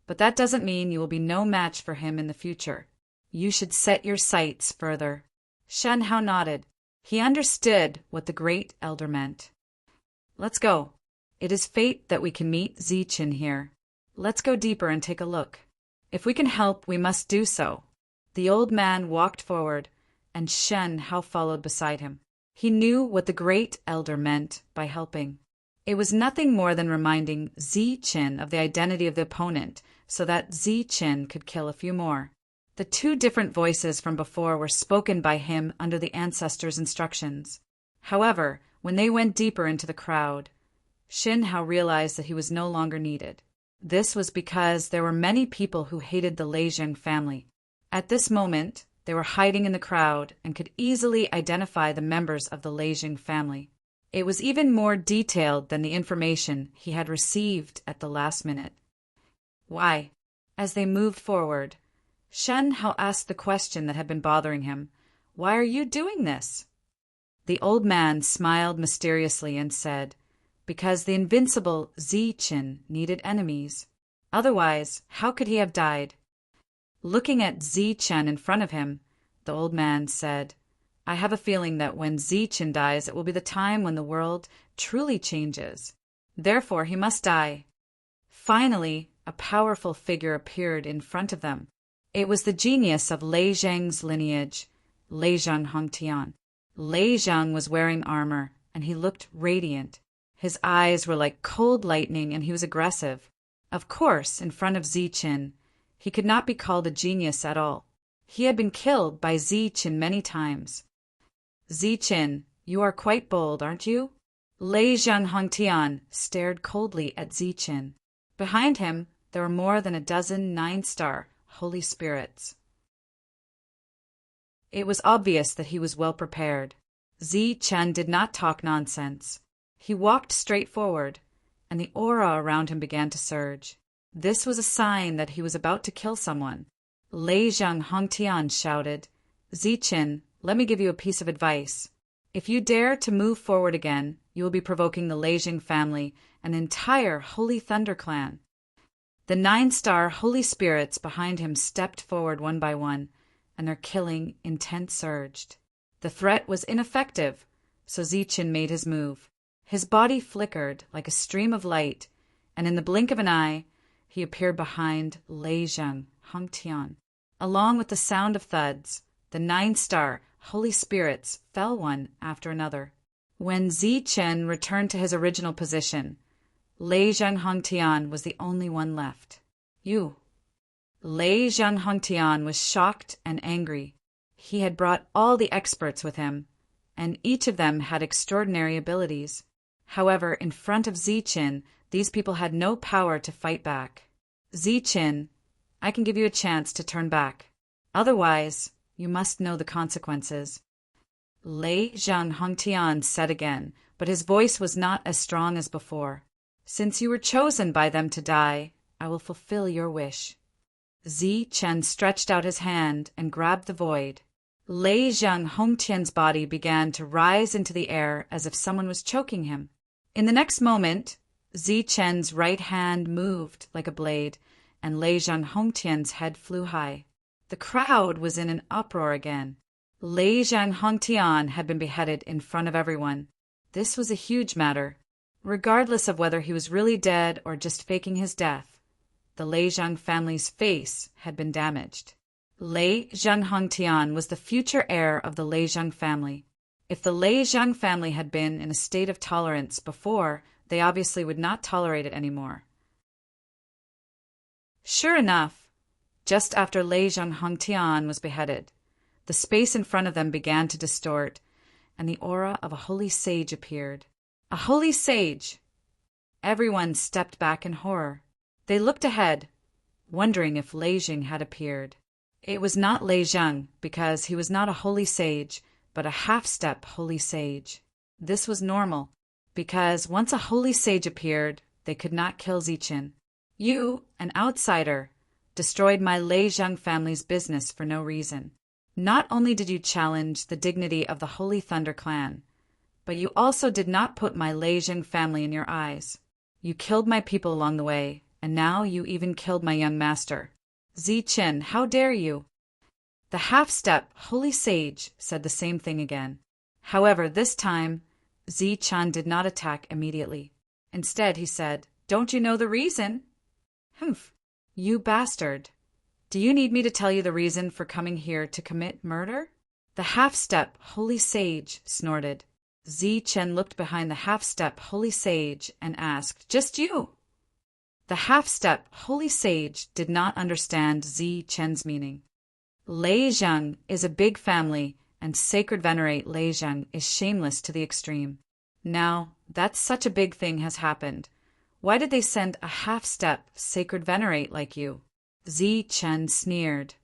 but that doesn't mean you will be no match for him in the future. You should set your sights further." Shen Hao nodded. He understood what the great elder meant. "Let's go. It is fate that we can meet Ziqin here. Let's go deeper and take a look. If we can help, we must do so." The old man walked forward, and Shen Hao followed beside him. He knew what the great elder meant by helping. It was nothing more than reminding Ziqin of the identity of the opponent so that Ziqin could kill a few more. The 2 different voices from before were spoken by him under the ancestors' instructions. However, when they went deeper into the crowd, Shen Hao realized that he was no longer needed. This was because there were many people who hated the Leizheng family. At this moment, they were hiding in the crowd and could easily identify the members of the Leizheng family. It was even more detailed than the information he had received at the last minute. "Why?" As they moved forward, Shen Hao asked the question that had been bothering him. "Why are you doing this?" The old man smiled mysteriously and said, "Because the invincible Ziqin needed enemies. Otherwise, how could he have died?" Looking at Ziqin in front of him, the old man said, "I have a feeling that when Ziqin dies, it will be the time when the world truly changes. Therefore, he must die." Finally, a powerful figure appeared in front of them. It was the genius of Lei Zheng's lineage, Leizheng Hongtian. Lei Zheng was wearing armor, and he looked radiant. His eyes were like cold lightning, and he was aggressive. Of course, in front of Ziqin, he could not be called a genius at all. He had been killed by Ziqin many times. "Ziqin, you are quite bold, aren't you?" Leizheng Hongtian stared coldly at Ziqin. Behind him, there were more than a dozen 9-star holy spirits. It was obvious that he was well prepared. Ziqin did not talk nonsense. He walked straight forward, and the aura around him began to surge. This was a sign that he was about to kill someone. Leizheng Hongtian shouted, "Ziqin, let me give you a piece of advice. If you dare to move forward again, you will be provoking the Leizheng family and the entire Holy Thunder clan." The 9-star holy spirits behind him stepped forward one by one, and their killing intent surged. The threat was ineffective, so Ziqin made his move. His body flickered like a stream of light, and in the blink of an eye, he appeared behind Leizheng Hongtian. Along with the sound of thuds, the 9-star holy spirits fell one after another. When Ziqin returned to his original position, Leizheng Hongtian was the only one left. "You." Leizheng Hongtian was shocked and angry. He had brought all the experts with him, and each of them had extraordinary abilities. However, in front of Ziqin, these people had no power to fight back. "Ziqin, I can give you a chance to turn back. Otherwise, you must know the consequences." Leizheng Hongtian said again, but his voice was not as strong as before. "Since you were chosen by them to die, I will fulfill your wish." Ziqin stretched out his hand and grabbed the void. Leizheng Hongtian's body began to rise into the air as if someone was choking him. In the next moment, Ziqin's right hand moved like a blade, and Leizheng Hongtian's head flew high. The crowd was in an uproar again. Leizheng Hongtian had been beheaded in front of everyone. This was a huge matter. Regardless of whether he was really dead or just faking his death, the Leizheng family's face had been damaged. Leizheng Hongtian was the future heir of the Leizheng family. If the Leizheng family had been in a state of tolerance before, they obviously would not tolerate it anymore. Sure enough, just after Leizheng Hongtian was beheaded, the space in front of them began to distort, and the aura of a holy sage appeared. A holy sage! Everyone stepped back in horror. They looked ahead, wondering if Lei Jing had appeared. It was not Lei Jing, because he was not a holy sage, but a half-step holy sage. This was normal, because once a holy sage appeared, they could not kill Zichen. You, an outsider, destroyed my Lei Jing family's business for no reason. Not only did you challenge the dignity of the Holy Thunder Clan, but you also did not put my Lei Jing family in your eyes. You killed my people along the way, and now you even killed my young master. Zichen, how dare you? The half-step holy sage said the same thing again. However, this time, Zichen did not attack immediately. Instead, he said, "Don't you know the reason?" "Humph, you bastard. Do you need me to tell you the reason for coming here to commit murder?" The half-step holy sage snorted. Zichen looked behind the half-step holy sage and asked, "Just you?" The half-step holy sage did not understand Zichen's meaning. Lei Jing is a big family, and sacred venerate Lei Jing is shameless to the extreme. Now, that such a big thing has happened, why did they send a half-step sacred venerate like you? Zichen sneered.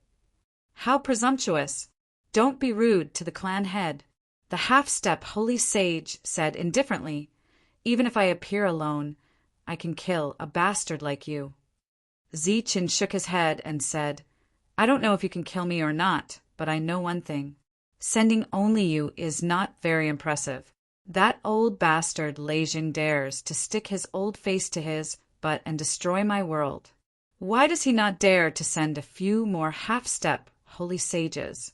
How presumptuous! Don't be rude to the clan head. The half-step holy sage said indifferently, "Even if I appear alone, I can kill a bastard like you." Zichen shook his head and said, "I don't know if you can kill me or not, but I know one thing. Sending only you is not very impressive. That old bastard Lei Jing dares to stick his old face to his butt and destroy my world. Why does he not dare to send a few more half-step holy sages?"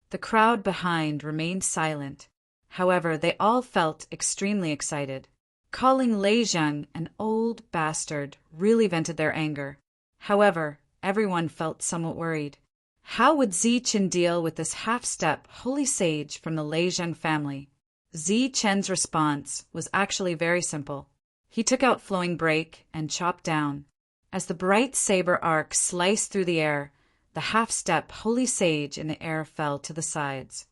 The crowd behind remained silent. However, they all felt extremely excited. Calling Lei Jing an old bastard really vented their anger. However, everyone felt somewhat worried. How would Zichen deal with this half-step holy sage from the Lei Jing family? Zichen's response was actually very simple. He took out flowing break and chopped down. As the bright saber arc sliced through the air, the half-step holy sage in the air fell to the sides.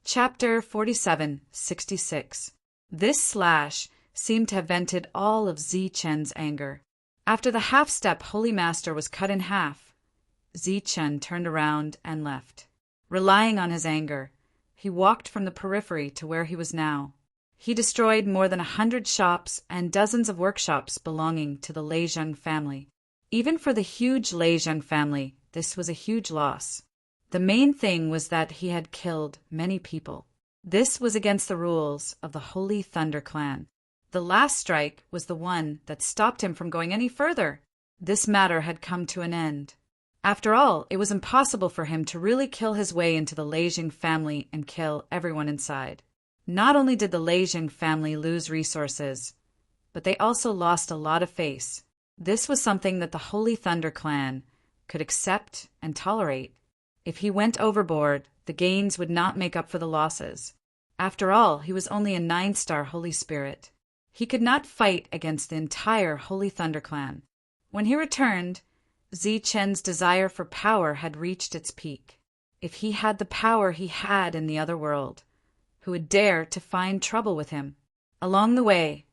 Chapter 47-66. This slash seemed to have vented all of Zichen's anger. After the half-step holy master was cut in half, Zichen turned around and left. Relying on his anger, he walked from the periphery to where he was now. He destroyed more than 100 shops and dozens of workshops belonging to the Lei Jing family. Even for the huge Lei Jing family, this was a huge loss. The main thing was that he had killed many people. This was against the rules of the Holy Thunder Clan. The last strike was the one that stopped him from going any further. This matter had come to an end. After all, it was impossible for him to really kill his way into the Lei Jing family and kill everyone inside. Not only did the Lei Jing family lose resources, but they also lost a lot of face. This was something that the Holy Thunder Clan could accept and tolerate. If he went overboard, the gains would not make up for the losses. After all, he was only a 9-star Holy Spirit. He could not fight against the entire Holy Thunder Clan. When he returned, Zichen's desire for power had reached its peak. If he had the power he had in the other world, who would dare to find trouble with him? Along the way,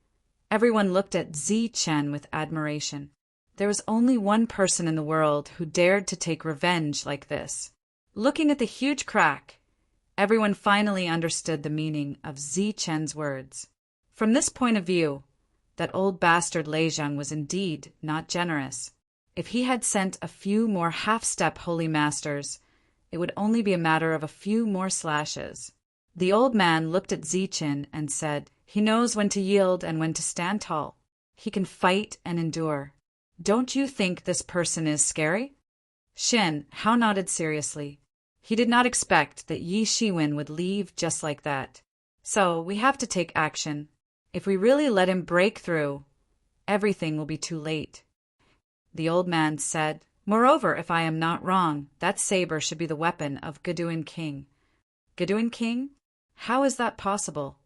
everyone looked at Zichen with admiration. There was only one person in the world who dared to take revenge like this. Looking at the huge crack, everyone finally understood the meaning of Zichen's words. From this point of view, that old bastard Lei Jing was indeed not generous. If he had sent a few more half-step holy masters, it would only be a matter of a few more slashes. The old man looked at Zichen and said, "He knows when to yield and when to stand tall. He can fight and endure. Don't you think this person is scary?" Shen Hao nodded seriously. He did not expect that Yi Shiwen would leave just like that. So we have to take action. If we really let him break through, everything will be too late. The old man said, "Moreover, if I am not wrong, that saber should be the weapon of Geduin King." Geduin King? How is that possible?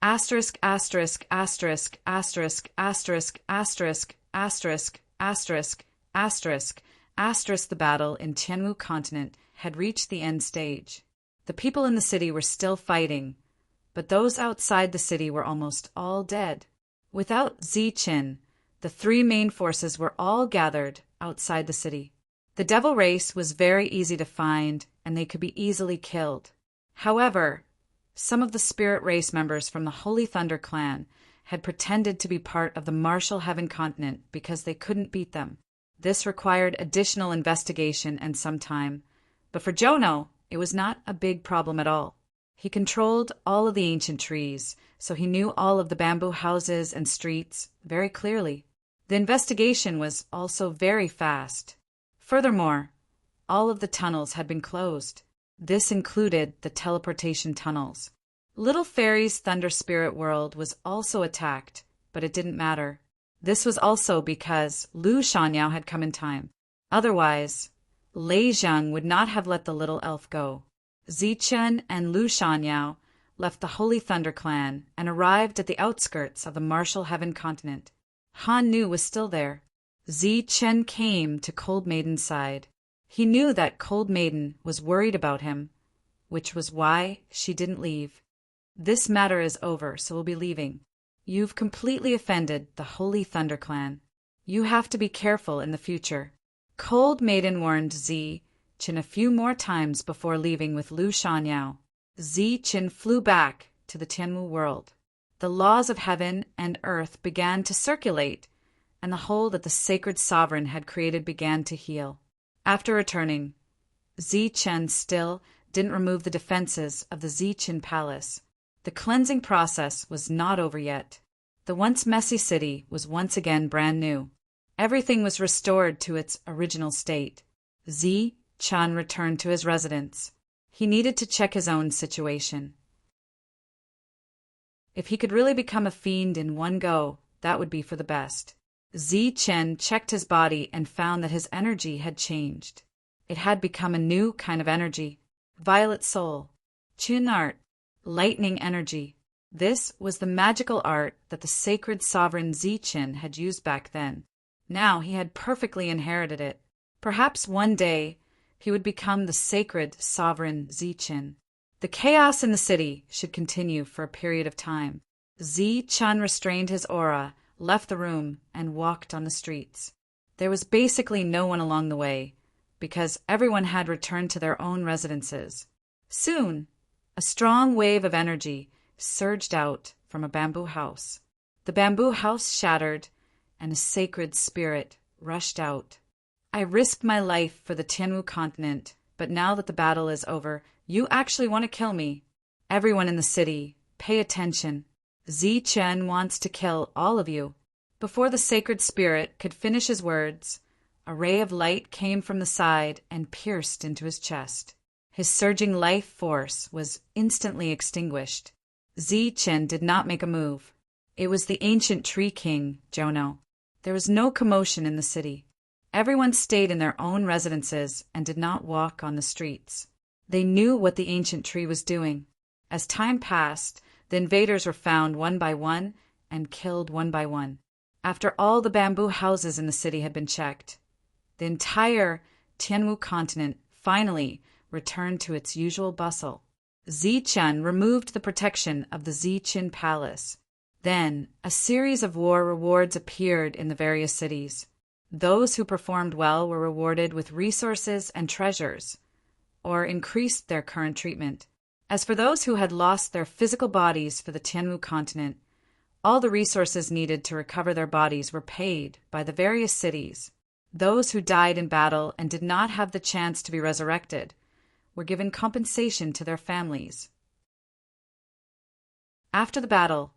Asterisk, asterisk, asterisk, asterisk, asterisk, asterisk, asterisk, asterisk, asterisk, The battle in Tianwu continent had reached the end stage. The people in the city were still fighting, but those outside the city were almost all dead. Without Ziqin, the three main forces were all gathered outside the city. The devil race was very easy to find, and they could be easily killed. However, some of the spirit race members from the Holy Thunder clan had pretended to be part of the martial heaven continent because they couldn't beat them. This required additional investigation and some time, but for Jono, it was not a big problem at all. He controlled all of the ancient trees, so he knew all of the bamboo houses and streets very clearly. The investigation was also very fast. Furthermore, all of the tunnels had been closed. This included the teleportation tunnels. Little Fairy's Thunder Spirit world was also attacked, but it didn't matter. This was also because Lu Shangyao had come in time. Otherwise, Lei Zhang would not have let the little elf go. Zichen and Lu Shangyao left the Holy Thunder clan and arrived at the outskirts of the martial heaven continent. Han Nu was still there. Zichen came to Cold Maiden's side. He knew that Cold Maiden was worried about him, which was why she didn't leave. This matter is over, so we'll be leaving. You've completely offended the Holy Thunder clan. You have to be careful in the future. Cold Maiden warned Zichen a few more times before leaving with Lu Shangyao. Zichen flew back to the Tianwu world. The laws of heaven and earth began to circulate, and the hole that the sacred sovereign had created began to heal. After returning, Zichen still didn't remove the defenses of the Zichen palace. The cleansing process was not over yet. The once messy city was once again brand new. Everything was restored to its original state. Zichen returned to his residence. He needed to check his own situation. If he could really become a fiend in one go, that would be for the best. Zichen checked his body and found that his energy had changed. It had become a new kind of energy. Violet soul, Qin art, lightning energy. This was the magical art that the sacred sovereign Zichen had used back then. Now he had perfectly inherited it. Perhaps one day he would become the sacred sovereign Zichen. The chaos in the city should continue for a period of time. Zichen restrained his aura, left the room, and walked on the streets. There was basically no one along the way, because everyone had returned to their own residences. Soon, a strong wave of energy surged out from a bamboo house. The bamboo house shattered, and a sacred spirit rushed out. I risked my life for the Tianwu continent, but now that the battle is over, you actually want to kill me. Everyone in the city, pay attention. Zichen wants to kill all of you. Before the sacred spirit could finish his words, a ray of light came from the side and pierced into his chest. His surging life force was instantly extinguished. Zichen did not make a move. It was the ancient tree king, Jono. There was no commotion in the city. Everyone stayed in their own residences and did not walk on the streets. They knew what the ancient tree was doing. As time passed, the invaders were found one by one and killed one by one. After all the bamboo houses in the city had been checked, the entire Tianwu continent finally returned to its usual bustle. Zichen removed the protection of the Zichen palace. Then, a series of war rewards appeared in the various cities. Those who performed well were rewarded with resources and treasures, or increased their current treatment. As for those who had lost their physical bodies for the Tianwu continent, all the resources needed to recover their bodies were paid by the various cities. Those who died in battle and did not have the chance to be resurrected were given compensation to their families. After the battle,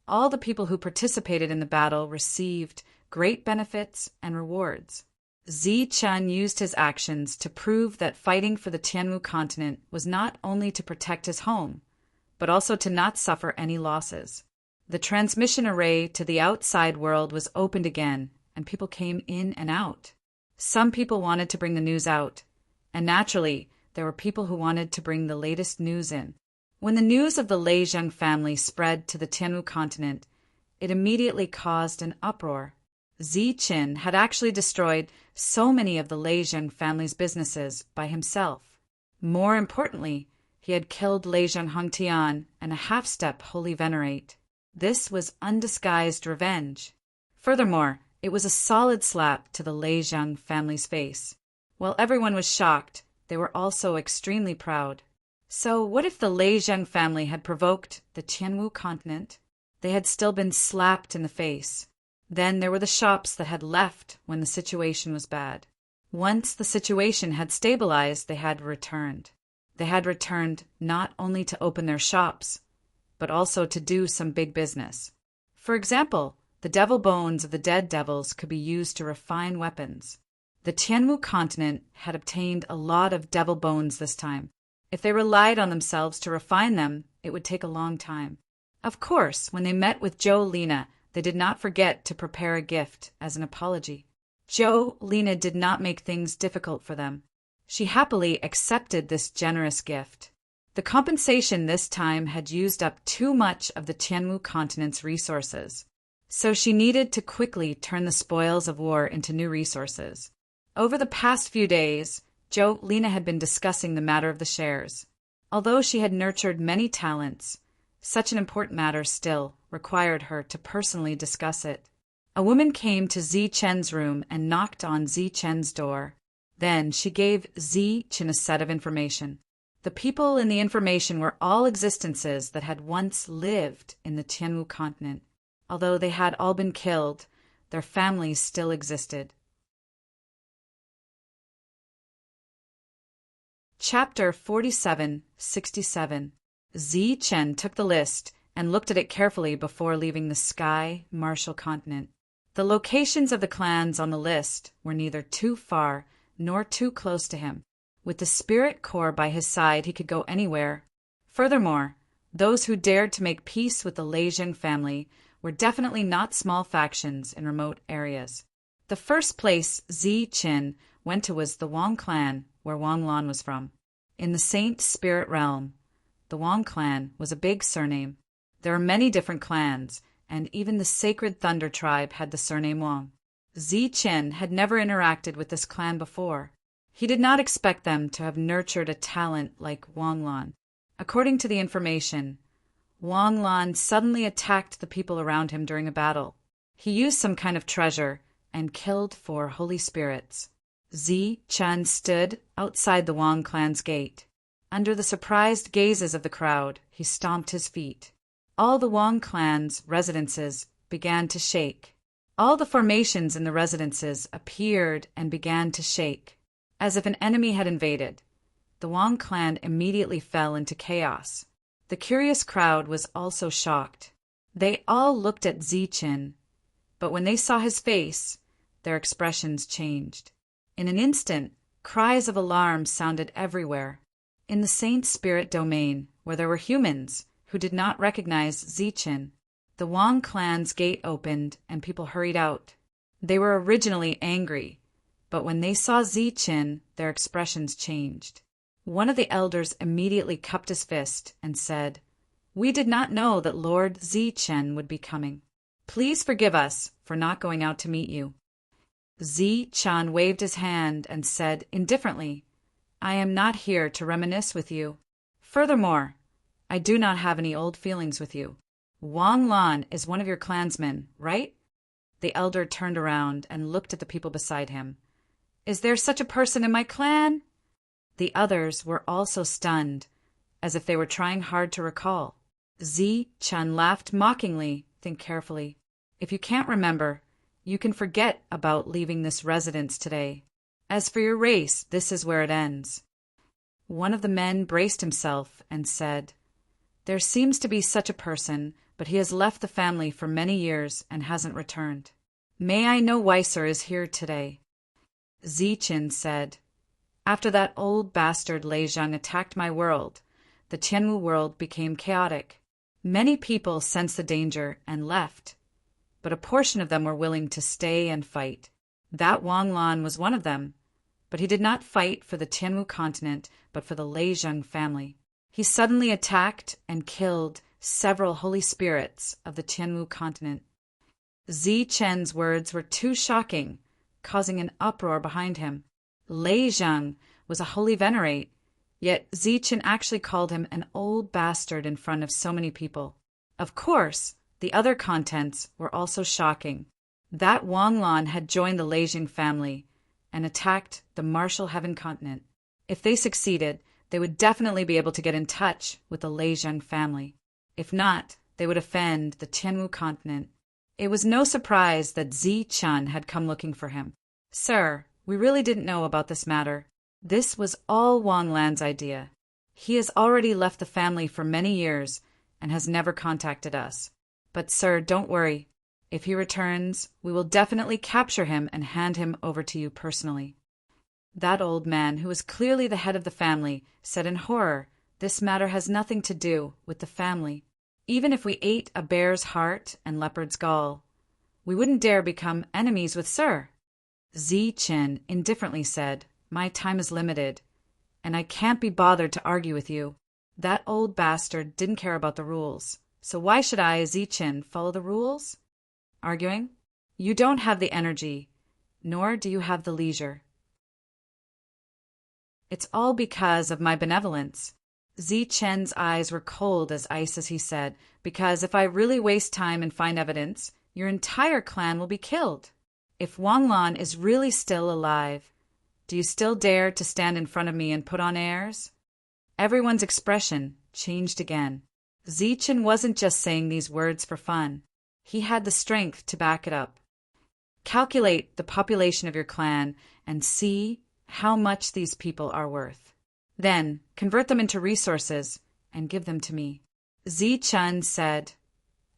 all the people who participated in the battle received great benefits and rewards. Zichen used his actions to prove that fighting for the Tianwu continent was not only to protect his home, but also to not suffer any losses. The transmission array to the outside world was opened again, and people came in and out. Some people wanted to bring the news out, and naturally, there were people who wanted to bring the latest news in. When the news of the Lei Zhang family spread to the Tianwu continent, it immediately caused an uproar. Qin had actually destroyed so many of the Leizhen family's businesses by himself. More importantly, he had killed Leizhen Hongtian and a half-step holy venerate. This was undisguised revenge. Furthermore, it was a solid slap to the Leizhen family's face. While everyone was shocked, they were also extremely proud. So what if the Leizhen family had provoked the Qianwu continent? They had still been slapped in the face. Then there were the shops that had left when the situation was bad. Once the situation had stabilized, they had returned. They had returned not only to open their shops, but also to do some big business. For example, the devil bones of the dead devils could be used to refine weapons. The Qianwu continent had obtained a lot of devil bones this time. If they relied on themselves to refine them, it would take a long time. Of course, when they met with Zhou Lina, they did not forget to prepare a gift as an apology. Zhou Lina did not make things difficult for them. She happily accepted this generous gift. The compensation this time had used up too much of the Qianwu continent's resources, so she needed to quickly turn the spoils of war into new resources. Over the past few days, Zhou Lina had been discussing the matter of the shares. Although she had nurtured many talents, such an important matter still required her to personally discuss it. A woman came to Qin's room and knocked on Qin's door. Then she gave Qin a set of information. The people in the information were all existences that had once lived in the Qianwu continent. Although they had all been killed, their families still existed. Chapter 4767. Qin took the list and looked at it carefully before leaving the Sky Martial continent. The locations of the clans on the list were neither too far nor too close to him. With the spirit core by his side, he could go anywhere. Furthermore, those who dared to make peace with the Leizhen family were definitely not small factions in remote areas. The first place Qin went to was the Wang clan, where Wang Lan was from. In the Saint Spirit realm, the Wang clan was a big surname. There are many different clans, and even the sacred Thunder tribe had the surname Wang. Qin had never interacted with this clan before. He did not expect them to have nurtured a talent like Wang Lan. According to the information, Wang Lan suddenly attacked the people around him during a battle. He used some kind of treasure and killed 4 holy spirits. Qin stood outside the Wang clan's gate. Under the surprised gazes of the crowd, he stomped his feet. All the Wang clan's residences began to shake. All the formations in the residences appeared and began to shake, as if an enemy had invaded. The Wang clan immediately fell into chaos. The curious crowd was also shocked. They all looked at Qin, but when they saw his face, their expressions changed. In an instant, cries of alarm sounded everywhere. In the Saint Spirit domain, where there were humans who did not recognize Qin, the Wang clan's gate opened and people hurried out. They were originally angry, but when they saw Qin, their expressions changed. One of the elders immediately cupped his fist and said, "We did not know that Lord Qin would be coming. Please forgive us for not going out to meet you." Qin waved his hand and said indifferently, "I am not here to reminisce with you. Furthermore, I do not have any old feelings with you. Wang Lan is one of your clansmen, right?" The elder turned around and looked at the people beside him. "Is there such a person in my clan?" The others were also stunned, as if they were trying hard to recall. Qin laughed mockingly. "Think carefully. If you can't remember, you can forget about leaving this residence today. As for your race, this is where it ends." One of the men braced himself and said, "There seems to be such a person, but he has left the family for many years and hasn't returned. May I know why Sir is here today?" Qin said, "After that old bastard Leizhen attacked my world, the Qianwu world became chaotic. Many people sensed the danger and left, but a portion of them were willing to stay and fight. That Wang Lan was one of them, but he did not fight for the Qianwu continent, but for the Leizhen family. He suddenly attacked and killed several holy spirits of the Qianwu continent." Zi Chen's words were too shocking, causing an uproar behind him. Lei Zhang was a holy venerate, yet Zi Chen actually called him an old bastard in front of so many people. Of course, the other contents were also shocking. That Wang Lan had joined the Leijing family and attacked the Martial Heaven continent. If they succeeded, they would definitely be able to get in touch with the Leijing family. If not, they would offend the Tianwu continent. It was no surprise that Zi Chen had come looking for him. Sir, we really didn't know about this matter. This was all Wang Lan's idea. He has already left the family for many years and has never contacted us. But sir, don't worry. If he returns, we will definitely capture him and hand him over to you personally. That old man, who was clearly the head of the family, said in horror, this matter has nothing to do with the family. Even if we ate a bear's heart and leopard's gall, we wouldn't dare become enemies with Sir. Zi Chen indifferently said, my time is limited, and I can't be bothered to argue with you. That old bastard didn't care about the rules, so why should I, Zi Chen, follow the rules? Arguing? You don't have the energy, nor do you have the leisure. It's all because of my benevolence. Zi Chen's eyes were cold as ice as he said, because if I really waste time and find evidence, your entire clan will be killed. If Wang Lan is really still alive, do you still dare to stand in front of me and put on airs? Everyone's expression changed again. Zi Chen wasn't just saying these words for fun. He had the strength to back it up. Calculate the population of your clan and see how much these people are worth. Then convert them into resources and give them to me. Zi Chen said,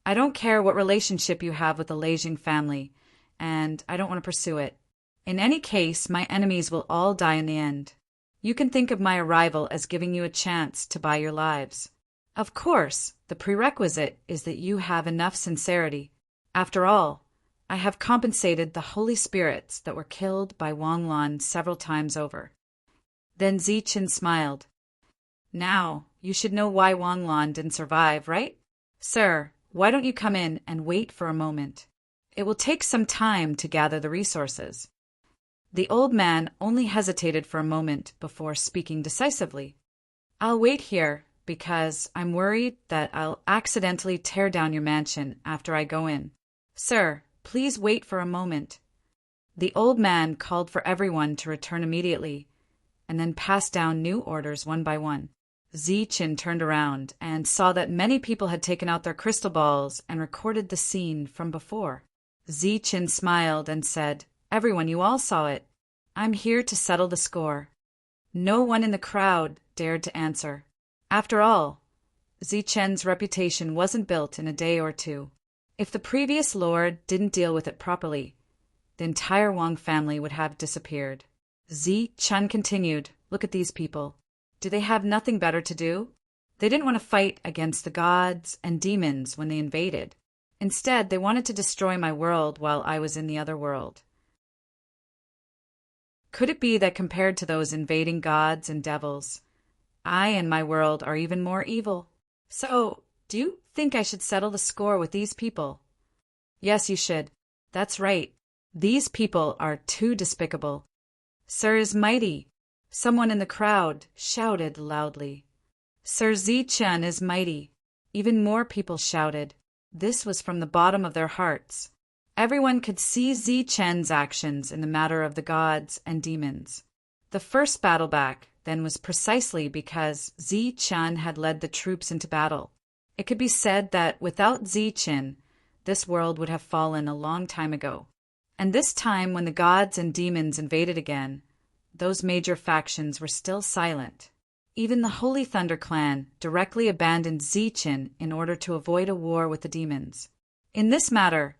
I don't care what relationship you have with the Leijing family, and I don't want to pursue it. In any case, my enemies will all die in the end. You can think of my arrival as giving you a chance to buy your lives. Of course, the prerequisite is that you have enough sincerity. After all, I have compensated the holy spirits that were killed by Wang Lan several times over. Then Zi Chen smiled. Now, you should know why Wang Lan didn't survive, right? Sir, why don't you come in and wait for a moment? It will take some time to gather the resources. The old man only hesitated for a moment before speaking decisively. I'll wait here because I'm worried that I'll accidentally tear down your mansion after I go in. Sir, please wait for a moment. The old man called for everyone to return immediately and then passed down new orders one by one. Zi Chen turned around and saw that many people had taken out their crystal balls and recorded the scene from before. Zi Chen smiled and said, Everyone, you all saw it. I'm here to settle the score. No one in the crowd dared to answer. After all, Zi Chen's reputation wasn't built in a day or two. If the previous lord didn't deal with it properly, the entire Wang family would have disappeared. Zi Chen continued, Look at these people. Do they have nothing better to do? They didn't want to fight against the gods and demons when they invaded. Instead, they wanted to destroy my world while I was in the other world. Could it be that compared to those invading gods and devils, I and my world are even more evil? So, do you think I should settle the score with these people? Yes, you should. That's right. These people are too despicable. Sir is mighty. Someone in the crowd shouted loudly. Sir Zi Chen is mighty. Even more people shouted. This was from the bottom of their hearts. Everyone could see Zi Chen's actions in the matter of the gods and demons. The first battle back, then, was precisely because Zi Chen had led the troops into battle. It could be said that without Zi Chen, this world would have fallen a long time ago. And this time, when the gods and demons invaded again, those major factions were still silent. Even the Holy Thunder clan directly abandoned Zi Chen in order to avoid a war with the demons. In this matter,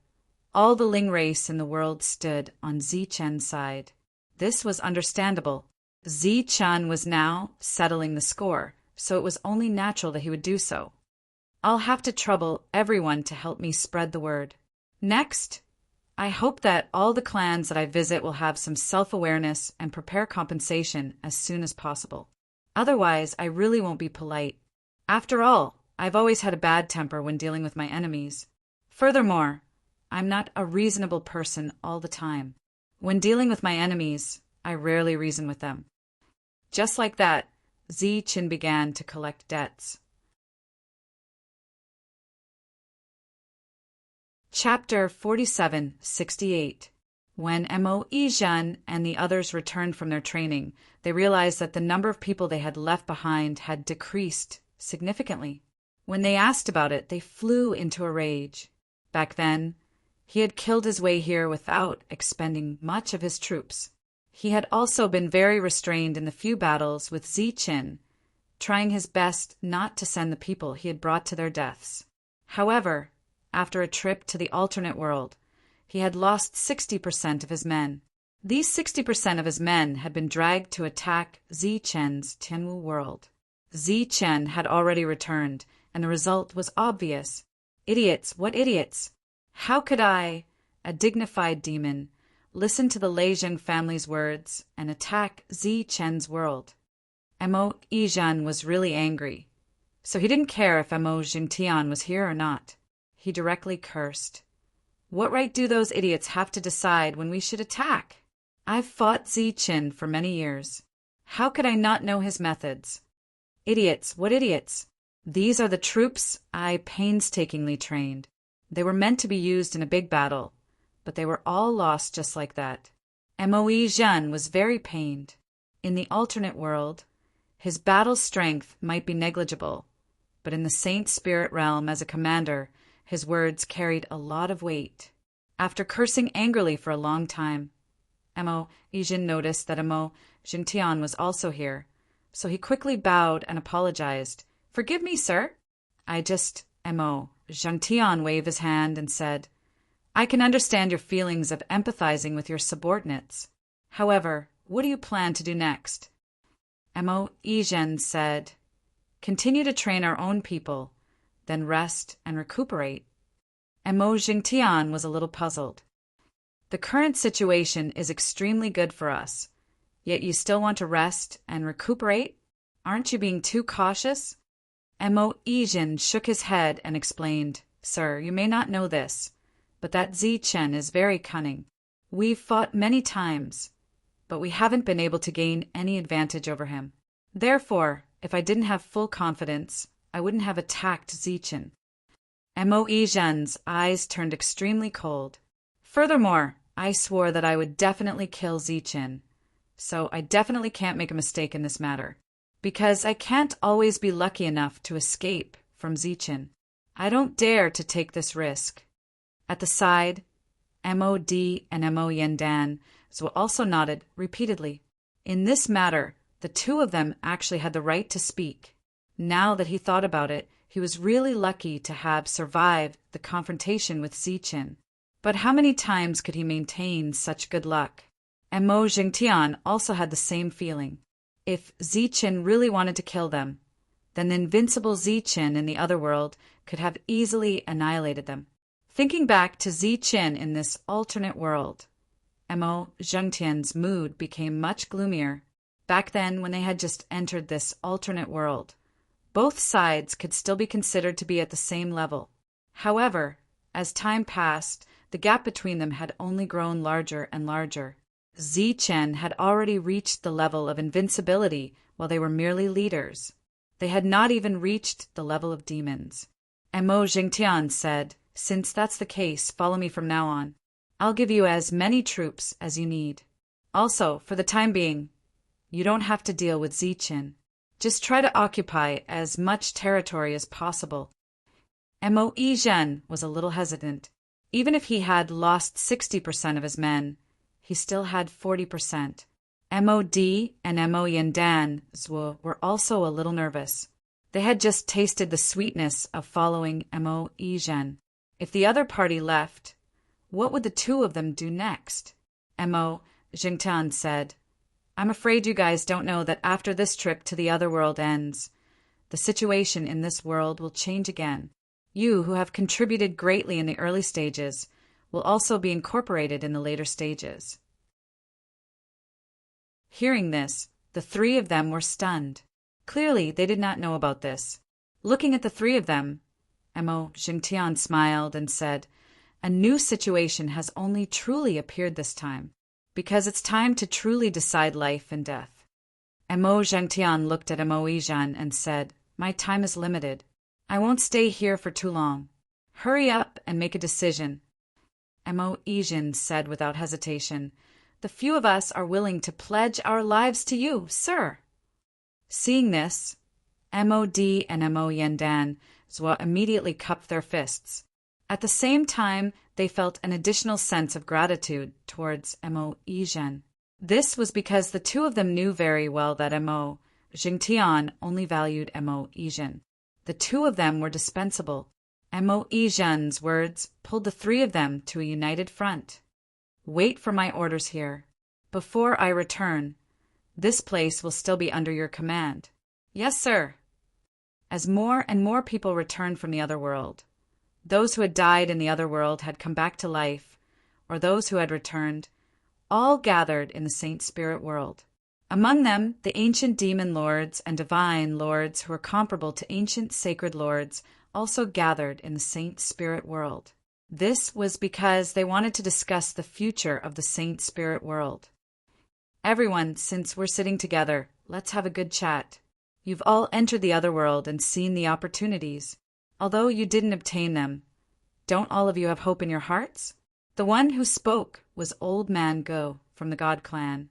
all the Ling race in the world stood on Zi Chen's side. This was understandable. Zi Chen was now settling the score, so it was only natural that he would do so. I'll have to trouble everyone to help me spread the word. Next, I hope that all the clans that I visit will have some self-awareness and prepare compensation as soon as possible. Otherwise, I really won't be polite. After all, I've always had a bad temper when dealing with my enemies. Furthermore, I'm not a reasonable person all the time. When dealing with my enemies, I rarely reason with them. Just like that, Zichen began to collect debts. Chapter 4768. When Mo Yizhen and the others returned from their training, they realized that the number of people they had left behind had decreased significantly. When they asked about it, they flew into a rage. Back then, he had killed his way here without expending much of his troops. He had also been very restrained in the few battles with Zichen, trying his best not to send the people he had brought to their deaths. However, after a trip to the alternate world, he had lost 60% of his men. These 60% of his men had been dragged to attack Zichen's Tianwu world. Zichen had already returned, and the result was obvious. Idiots, what idiots! How could I, a dignified demon, listen to the Leizheng family's words and attack Zichen's world? Mo Yizhen was really angry, so he didn't care if Mo Jingtian was here or not. He directly cursed. What right do those idiots have to decide when we should attack? I've fought Zichen for many years. How could I not know his methods? Idiots, what idiots! These are the troops I painstakingly trained. They were meant to be used in a big battle, but they were all lost just like that. Mo Yizhen was very pained. In the alternate world, his battle strength might be negligible, but in the Saint Spirit realm as a commander, his words carried a lot of weight. After cursing angrily for a long time, Mo Yizhen noticed that Mo Jingtian was also here, so he quickly bowed and apologized. "Forgive me, sir. Mo Jingtian waved his hand and said, "I can understand your feelings of empathizing with your subordinates. However, what do you plan to do next?" Mo Yizhen said, "Continue to train our own people, then rest and recuperate." Mo Jingtian was a little puzzled. "The current situation is extremely good for us, yet you still want to rest and recuperate? Aren't you being too cautious?" Mo Yizhen shook his head and explained, "Sir, you may not know this, but that Zichen is very cunning. We've fought many times, but we haven't been able to gain any advantage over him. Therefore, if I didn't have full confidence, I wouldn't have attacked Zichen." Mo Yizhen's eyes turned extremely cold. "Furthermore, I swore that I would definitely kill Zichen, so I definitely can't make a mistake in this matter, because I can't always be lucky enough to escape from Zichen. I don't dare to take this risk." At the side, MOD and Mo Yandan also nodded repeatedly. In this matter, the two of them actually had the right to speak. Now that he thought about it, he was really lucky to have survived the confrontation with Zichen. But how many times could he maintain such good luck? And Mo Jingtian also had the same feeling. If Zichen really wanted to kill them, then the invincible Zichen in the other world could have easily annihilated them. Thinking back to Zichen in this alternate world, Mo Jingtian's mood became much gloomier. Back then, when they had just entered this alternate world, both sides could still be considered to be at the same level. However, as time passed, the gap between them had only grown larger and larger. Zichen had already reached the level of invincibility while they were merely leaders. They had not even reached the level of demons. And Mo Jingtian said, "Since that's the case, follow me from now on. I'll give you as many troops as you need. Also, for the time being, you don't have to deal with Zichen. Just try to occupy as much territory as possible." Mo Yizhen was a little hesitant. Even if he had lost 60% of his men, he still had 40%. MOD and Mo Yandan were also a little nervous. They had just tasted the sweetness of following Mo Yizhen. If the other party left, what would the two of them do next? Mo Jingtian said, "I'm afraid you guys don't know that after this trip to the other world ends, the situation in this world will change again. You, who have contributed greatly in the early stages, will also be incorporated in the later stages." Hearing this, the three of them were stunned. Clearly, they did not know about this. Looking at the three of them, Mo Jingtian smiled and said, A new situation has only truly appeared this time, because it's time to truly decide life and death. Mo Zhengtian looked at Mo Yizhan and said, "My time is limited. I won't stay here for too long. Hurry up and make a decision." Mo Yizhan said without hesitation, "The few of us are willing to pledge our lives to you, sir." Seeing this, Mod and Mo Yandan Zhua immediately cupped their fists. At the same time, they felt an additional sense of gratitude towards Mo Yizhan. This was because the two of them knew very well that Mo Zhengtian only valued Mo Yizhan. The two of them were dispensable. Mo Yizhan's words pulled the three of them to a united front. "Wait for my orders here. Before I return, this place will still be under your command." "Yes, sir." As more and more people returned from the other world, those who had died in the other world had come back to life, or those who had returned, all gathered in the Saint Spirit world. Among them, the ancient demon lords and divine lords who were comparable to ancient sacred lords also gathered in the Saint Spirit world. This was because they wanted to discuss the future of the Saint Spirit world. "Everyone, since we're sitting together, let's have a good chat. You've all entered the other world and seen the opportunities. Although you didn't obtain them, don't all of you have hope in your hearts?" The one who spoke was Old Man Go from the God clan.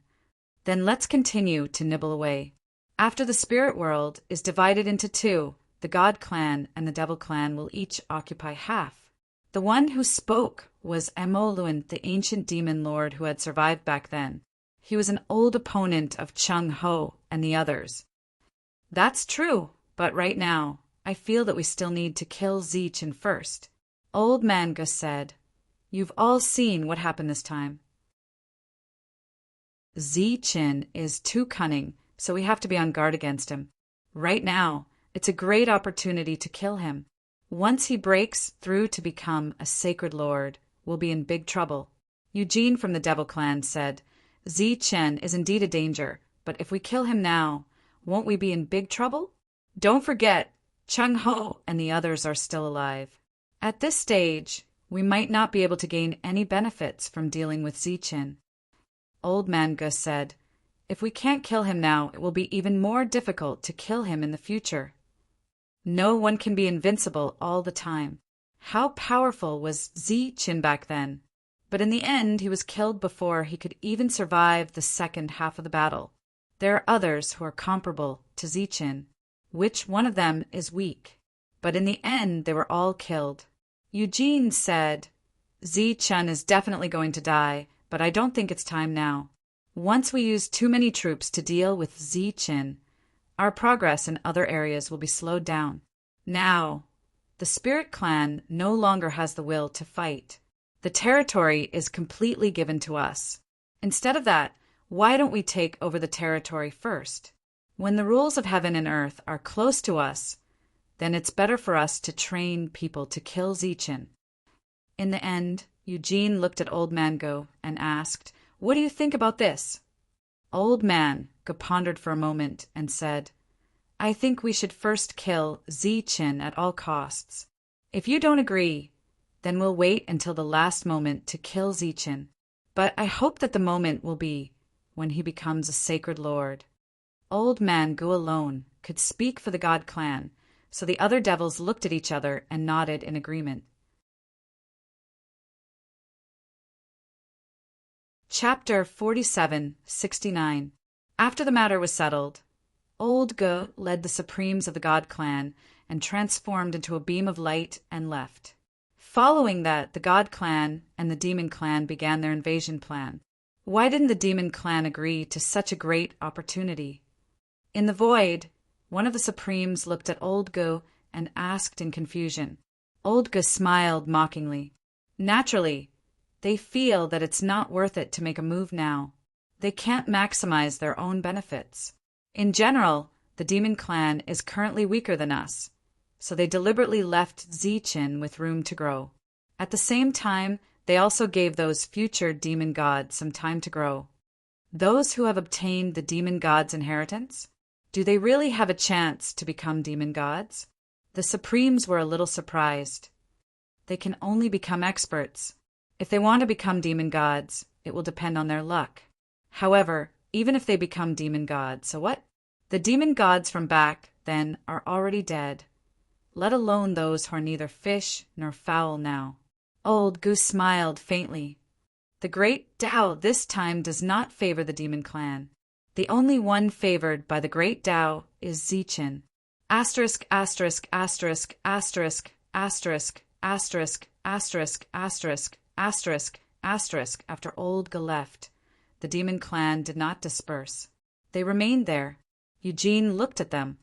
"Then let's continue to nibble away. After the spirit world is divided into two, the God clan and the Devil clan will each occupy half." The one who spoke was Mo Luan, the ancient demon lord who had survived back then. He was an old opponent of Chung Ho and the others. "That's true, but right now, I feel that we still need to kill Zichen first." Old Man Gus said, "You've all seen what happened this time. Zichen is too cunning, so we have to be on guard against him. Right now, it's a great opportunity to kill him. Once he breaks through to become a sacred lord, we'll be in big trouble." Eugene from the Devil clan said, "Zichen is indeed a danger, but if we kill him now, won't we be in big trouble? Don't forget, Chung Ho and the others are still alive. At this stage, we might not be able to gain any benefits from dealing with Zichen." Old Man Gus said, "If we can't kill him now, it will be even more difficult to kill him in the future. No one can be invincible all the time. How powerful was Zichen back then? But in the end, he was killed before he could even survive the second half of the battle. There are others who are comparable to Zichen. Which one of them is weak? But in the end, they were all killed." Eugene said, "Zichen is definitely going to die, but I don't think it's time now. Once we use too many troops to deal with Zichen, our progress in other areas will be slowed down. Now, the Spirit Clan no longer has the will to fight. The territory is completely given to us. Instead of that, why don't we take over the territory first? When the rules of heaven and earth are close to us, then it's better for us to train people to kill Zichen." In the end, Eugene looked at Old Man Go and asked, "What do you think about this?" Old Man Go pondered for a moment and said, "I think we should first kill Zichen at all costs. If you don't agree, then we'll wait until the last moment to kill Zichen. But I hope that the moment will be when he becomes a sacred lord." Old Man Go alone could speak for the God clan, so the other devils looked at each other and nodded in agreement. Chapter 47-69. After the matter was settled, Old Go led the Supremes of the God clan and transformed into a beam of light and left. Following that, the God clan and the Demon clan began their invasion plan. Why didn't the Demon clan agree to such a great opportunity? In the void, one of the Supremes looked at Old Go and asked in confusion. Old Go smiled mockingly. Naturally, they feel that it's not worth it to make a move now. They can't maximize their own benefits. In general, the Demon clan is currently weaker than us, so they deliberately left Zichen with room to grow. At the same time, they also gave those future demon gods some time to grow. Those who have obtained the demon god's inheritance, do they really have a chance to become demon gods? The Supremes were a little surprised. They can only become experts. If they want to become demon gods, it will depend on their luck. However, even if they become demon gods, so what? The demon gods from back then are already dead, let alone those who are neither fish nor fowl now. Old Goose smiled faintly. The great Tao this time does not favor the demon clan. The only one favored by the great Tao is Zichen. Asterisk, asterisk, asterisk, asterisk, asterisk, asterisk, asterisk, asterisk, asterisk, asterisk. After old Ge left, the demon clan did not disperse. They remained there. Eugene looked at them.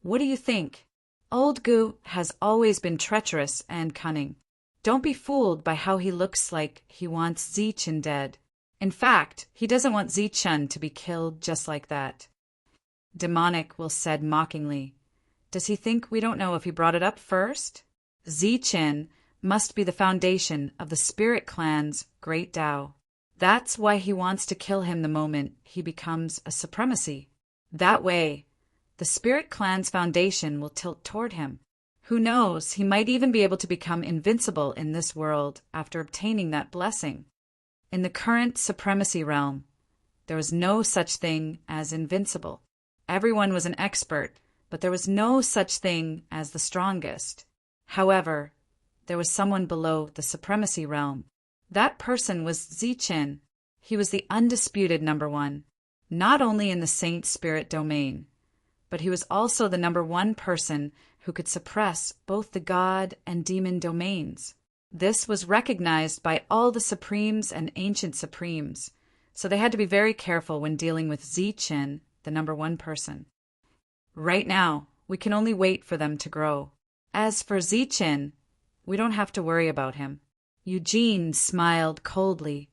What do you think? Old Gu has always been treacherous and cunning. Don't be fooled by how he looks like he wants Zichen dead. In fact, he doesn't want Zichen to be killed just like that. Demonic Will said mockingly. Does he think we don't know if he brought it up first? Zichen must be the foundation of the spirit clan's great Tao. That's why he wants to kill him the moment he becomes a supremacy. That way, the spirit clan's foundation will tilt toward him. Who knows, he might even be able to become invincible in this world after obtaining that blessing. In the current supremacy realm, there was no such thing as invincible. Everyone was an expert, but there was no such thing as the strongest. However, there was someone below the supremacy realm. That person was Zichen. He was the undisputed number one, not only in the saint spirit domain, but he was also the number one person who could suppress both the god and demon domains. This was recognized by all the supremes and ancient supremes, so they had to be very careful when dealing with Zichen, the number one person. Right now, we can only wait for them to grow. As for Zichen, we don't have to worry about him. Eugene smiled coldly.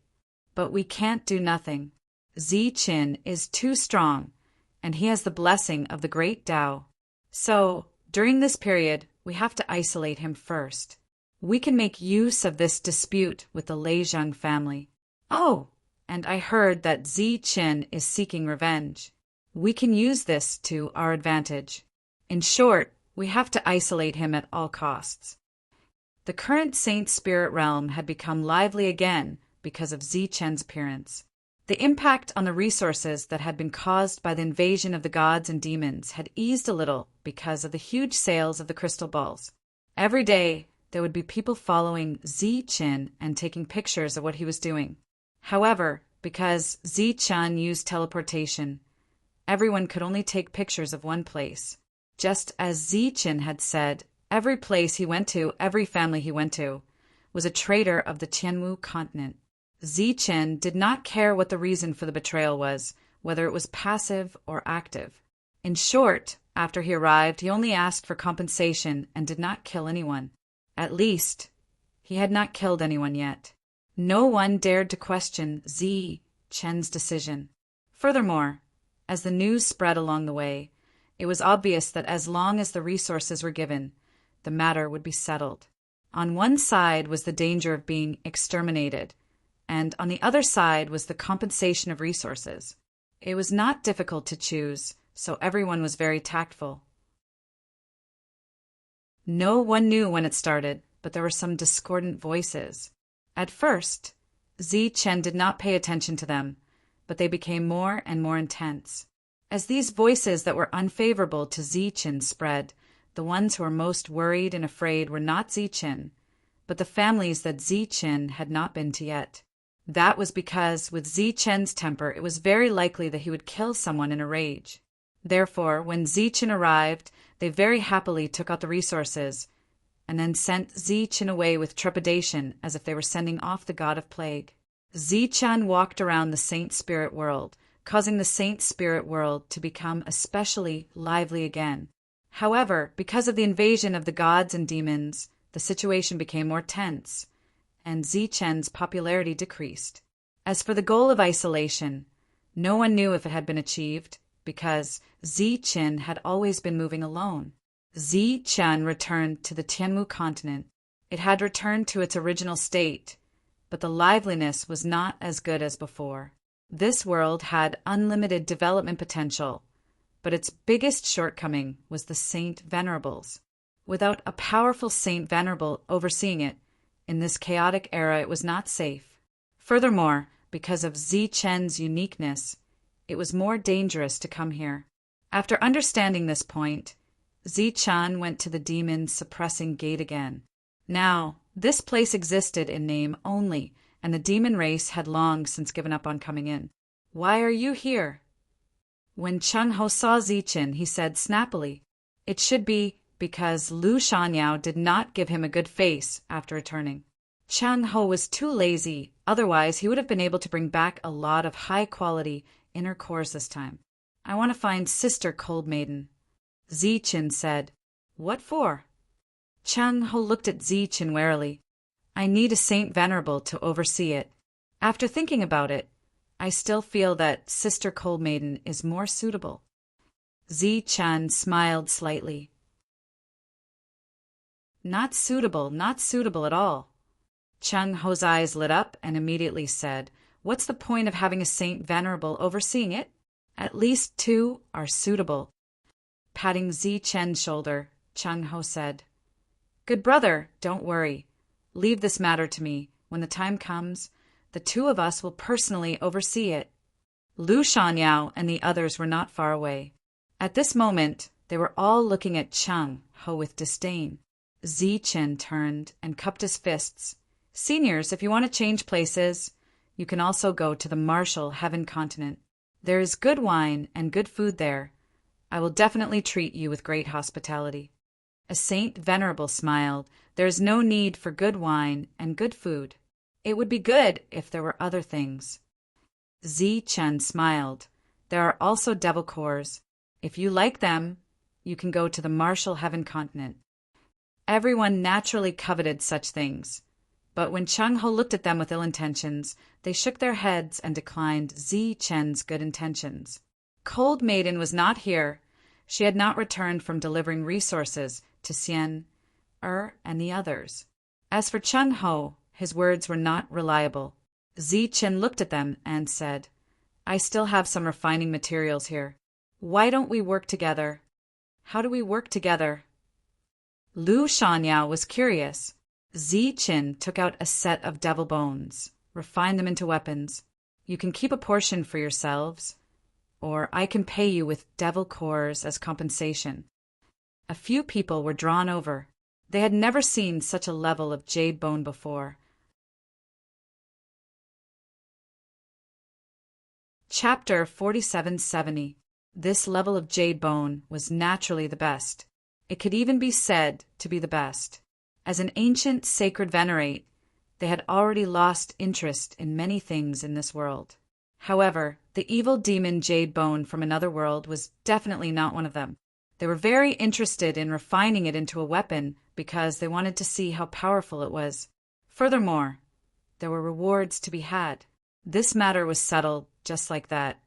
But we can't do nothing. Zichen is too strong, and he has the blessing of the great Tao. So, during this period, we have to isolate him first. We can make use of this dispute with the Leizheng family. Oh, and I heard that Zichen is seeking revenge. We can use this to our advantage. In short, we have to isolate him at all costs. The current Saint Spirit realm had become lively again because of Zichen's appearance. The impact on the resources that had been caused by the invasion of the gods and demons had eased a little because of the huge sales of the crystal balls. Every day, there would be people following Zichen and taking pictures of what he was doing. However, because Zichen used teleportation, everyone could only take pictures of one place. Just as Zichen had said, every place he went to, every family he went to, was a traitor of the Tianwu continent. Zichen did not care what the reason for the betrayal was, whether it was passive or active. In short, after he arrived, he only asked for compensation and did not kill anyone. At least, he had not killed anyone yet. No one dared to question Zichen's decision. Furthermore, as the news spread along the way, it was obvious that as long as the resources were given, the matter would be settled. On one side was the danger of being exterminated, and on the other side was the compensation of resources. It was not difficult to choose, so everyone was very tactful. No one knew when it started, but there were some discordant voices. At first, Zichen did not pay attention to them, but they became more and more intense. As these voices that were unfavorable to Zichen spread, the ones who were most worried and afraid were not Zichen, but the families that Zichen had not been to yet. That was because, with Zichen's temper, it was very likely that he would kill someone in a rage. Therefore, when Zichen arrived, they very happily took out the resources, and then sent Zichen away with trepidation as if they were sending off the god of plague. Zichen walked around the Saint Spirit world, causing the Saint Spirit world to become especially lively again. However, because of the invasion of the gods and demons, the situation became more tense, and Zichen's popularity decreased. As for the goal of isolation, no one knew if it had been achieved, because Zichen had always been moving alone. Zichen returned to the Tianwu continent. It had returned to its original state, but the liveliness was not as good as before. This world had unlimited development potential, but its biggest shortcoming was the Saint Venerables. Without a powerful Saint Venerable overseeing it, in this chaotic era it was not safe. Furthermore, because of Zichen's uniqueness, it was more dangerous to come here. After understanding this point, Zichen went to the demon-suppressing gate again. Now, this place existed in name only, and the demon race had long since given up on coming in. "Why are you here?" When Cheng Ho saw Zichen, he said snappily, "It should be because Lu Shanyao did not give him a good face after returning." Cheng Ho was too lazy, otherwise he would have been able to bring back a lot of high-quality inner cores this time. "I want to find Sister Cold Maiden." Zichen said, "What for?" Cheng Ho looked at Zichen warily. "I need a Saint Venerable to oversee it. After thinking about it, I still feel that Sister Cold Maiden is more suitable." Zichen smiled slightly. Not suitable at all." Cheng Ho's eyes lit up and immediately said, "What's the point of having a Saint Venerable overseeing it? At least 2 are suitable." Patting Zichen's shoulder, Cheng Ho said, "Good brother, don't worry. Leave this matter to me. When the time comes, the 2 of us will personally oversee it." Lu Shanyao and the others were not far away. At this moment, they were all looking at Cheng Ho with disdain. Zichen turned and cupped his fists. "Seniors, if you want to change places, you can also go to the martial heaven continent. There is good wine and good food there. I will definitely treat you with great hospitality." A Saint Venerable smiled. "There is no need for good wine and good food. It would be good if there were other things." Zichen smiled. "There are also devil cores. If you like them, you can go to the martial heaven continent." Everyone naturally coveted such things. But when Cheng Ho looked at them with ill intentions, they shook their heads and declined Zichen's good intentions. Cold Maiden was not here. She had not returned from delivering resources to Xian, and the others. As for Cheng Ho, his words were not reliable. Zichen looked at them and said, "I still have some refining materials here. Why don't we work together?" "How do we work together?" Lu Shanyao was curious. Zichen took out a set of devil bones, refined them into weapons. "You can keep a portion for yourselves, or I can pay you with devil cores as compensation." A few people were drawn over. They had never seen such a level of jade bone before. Chapter 4770. This level of jade bone was naturally the best. It could even be said to be the best. As an ancient sacred venerate, they had already lost interest in many things in this world. However, the evil demon jade bone from another world was definitely not one of them. They were very interested in refining it into a weapon because they wanted to see how powerful it was. Furthermore, there were rewards to be had. This matter was settled just like that.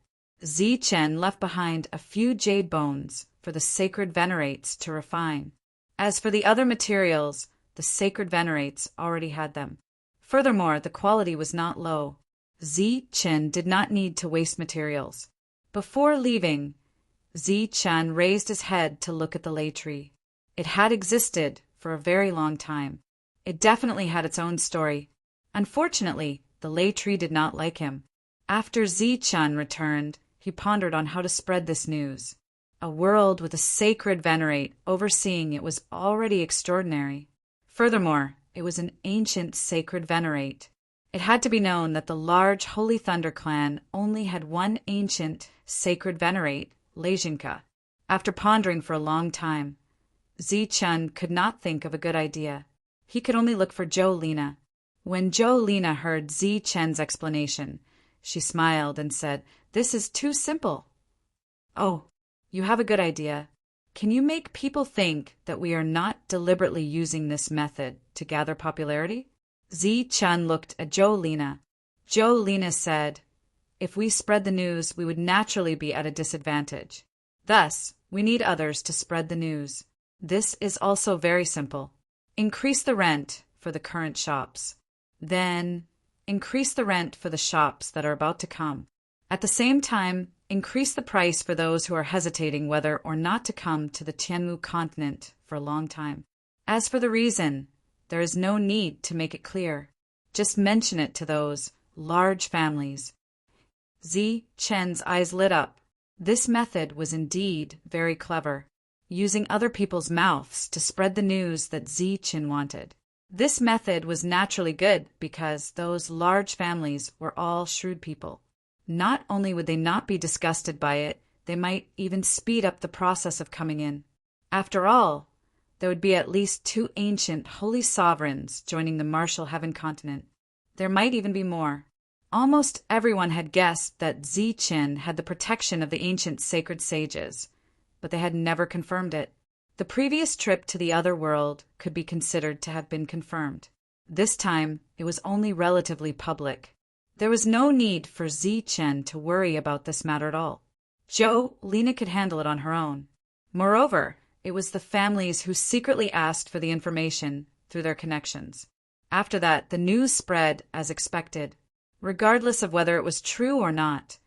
Zichen left behind a few jade bones for the sacred venerates to refine. As for the other materials, the sacred venerates already had them. Furthermore, the quality was not low. Zichen did not need to waste materials. Before leaving, Zichen raised his head to look at the lei tree. It had existed for a very long time. It definitely had its own story. Unfortunately, the lei tree did not like him. After Zichen returned, he pondered on how to spread this news. A world with a sacred venerate overseeing it was already extraordinary. Furthermore, it was an ancient sacred venerate. It had to be known that the large Holy Thunder clan only had one ancient sacred venerate, Lejinka. After pondering for a long time, Zichen could not think of a good idea. He could only look for Jolina. When Jolina heard Zichen's explanation, she smiled and said, "This is too simple." "Oh, you have a good idea. Can you make people think that we are not deliberately using this method to gather popularity?" Zichen looked at Jolina. Jolina said, "If we spread the news, we would naturally be at a disadvantage. Thus, we need others to spread the news. This is also very simple. Increase the rent for the current shops. Then, increase the rent for the shops that are about to come. At the same time, increase the price for those who are hesitating whether or not to come to the Tianmu continent for a long time. As for the reason, there is no need to make it clear. Just mention it to those large families. Zi Chen's eyes lit up. This method was indeed very clever, using other people's mouths to spread the news that Zi Chen wanted. This method was naturally good because those large families were all shrewd people. Not only would they not be disgusted by it, they might even speed up the process of coming in. After all, there would be at least 2 ancient holy sovereigns joining the martial heaven continent. There might even be more. Almost everyone had guessed that Zi Chen had the protection of the ancient sacred sages, but they had never confirmed it. The previous trip to the other world could be considered to have been confirmed. This time, it was only relatively public. There was no need for Zi Chen to worry about this matter at all. Lena could handle it on her own. Moreover, it was the families who secretly asked for the information through their connections. After that, the news spread as expected. Regardless of whether it was true or not,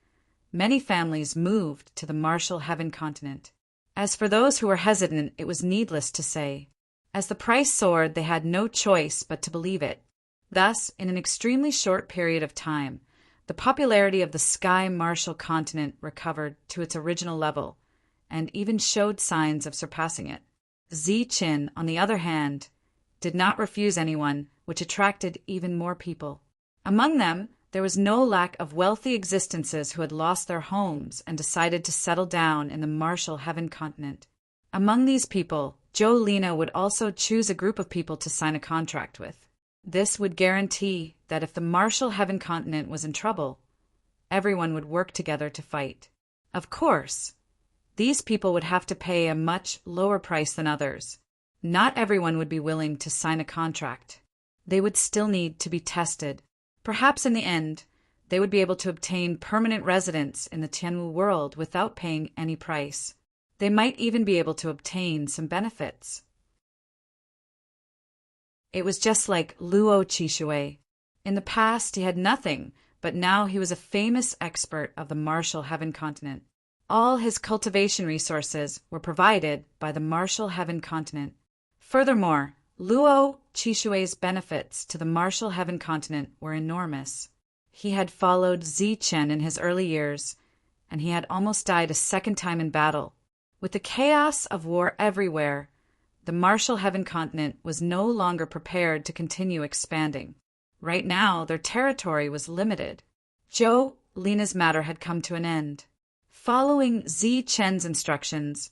many families moved to the martial heaven continent. As for those who were hesitant, it was needless to say. As the price soared, they had no choice but to believe it. Thus, in an extremely short period of time, the popularity of the Sky Martial continent recovered to its original level, and even showed signs of surpassing it. Zi Chen, on the other hand, did not refuse anyone, which attracted even more people. Among them, there was no lack of wealthy existences who had lost their homes and decided to settle down in the martial heaven continent. Among these people, Lena would also choose a group of people to sign a contract with. This would guarantee that if the martial heaven continent was in trouble, everyone would work together to fight. Of course, these people would have to pay a much lower price than others. Not everyone would be willing to sign a contract. They would still need to be tested. Perhaps in the end, they would be able to obtain permanent residence in the Tianmu world without paying any price. They might even be able to obtain some benefits. It was just like Luo Qishui. In the past, he had nothing, but now he was a famous expert of the martial heaven continent. All his cultivation resources were provided by the martial heaven continent. Furthermore, Luo Qishui's benefits to the martial heaven continent were enormous. He had followed Zi Chen in his early years, and he had almost died a second time in battle. With the chaos of war everywhere, the martial heaven continent was no longer prepared to continue expanding. Right now, their territory was limited. Lena's matter had come to an end. Following Zi Chen's instructions,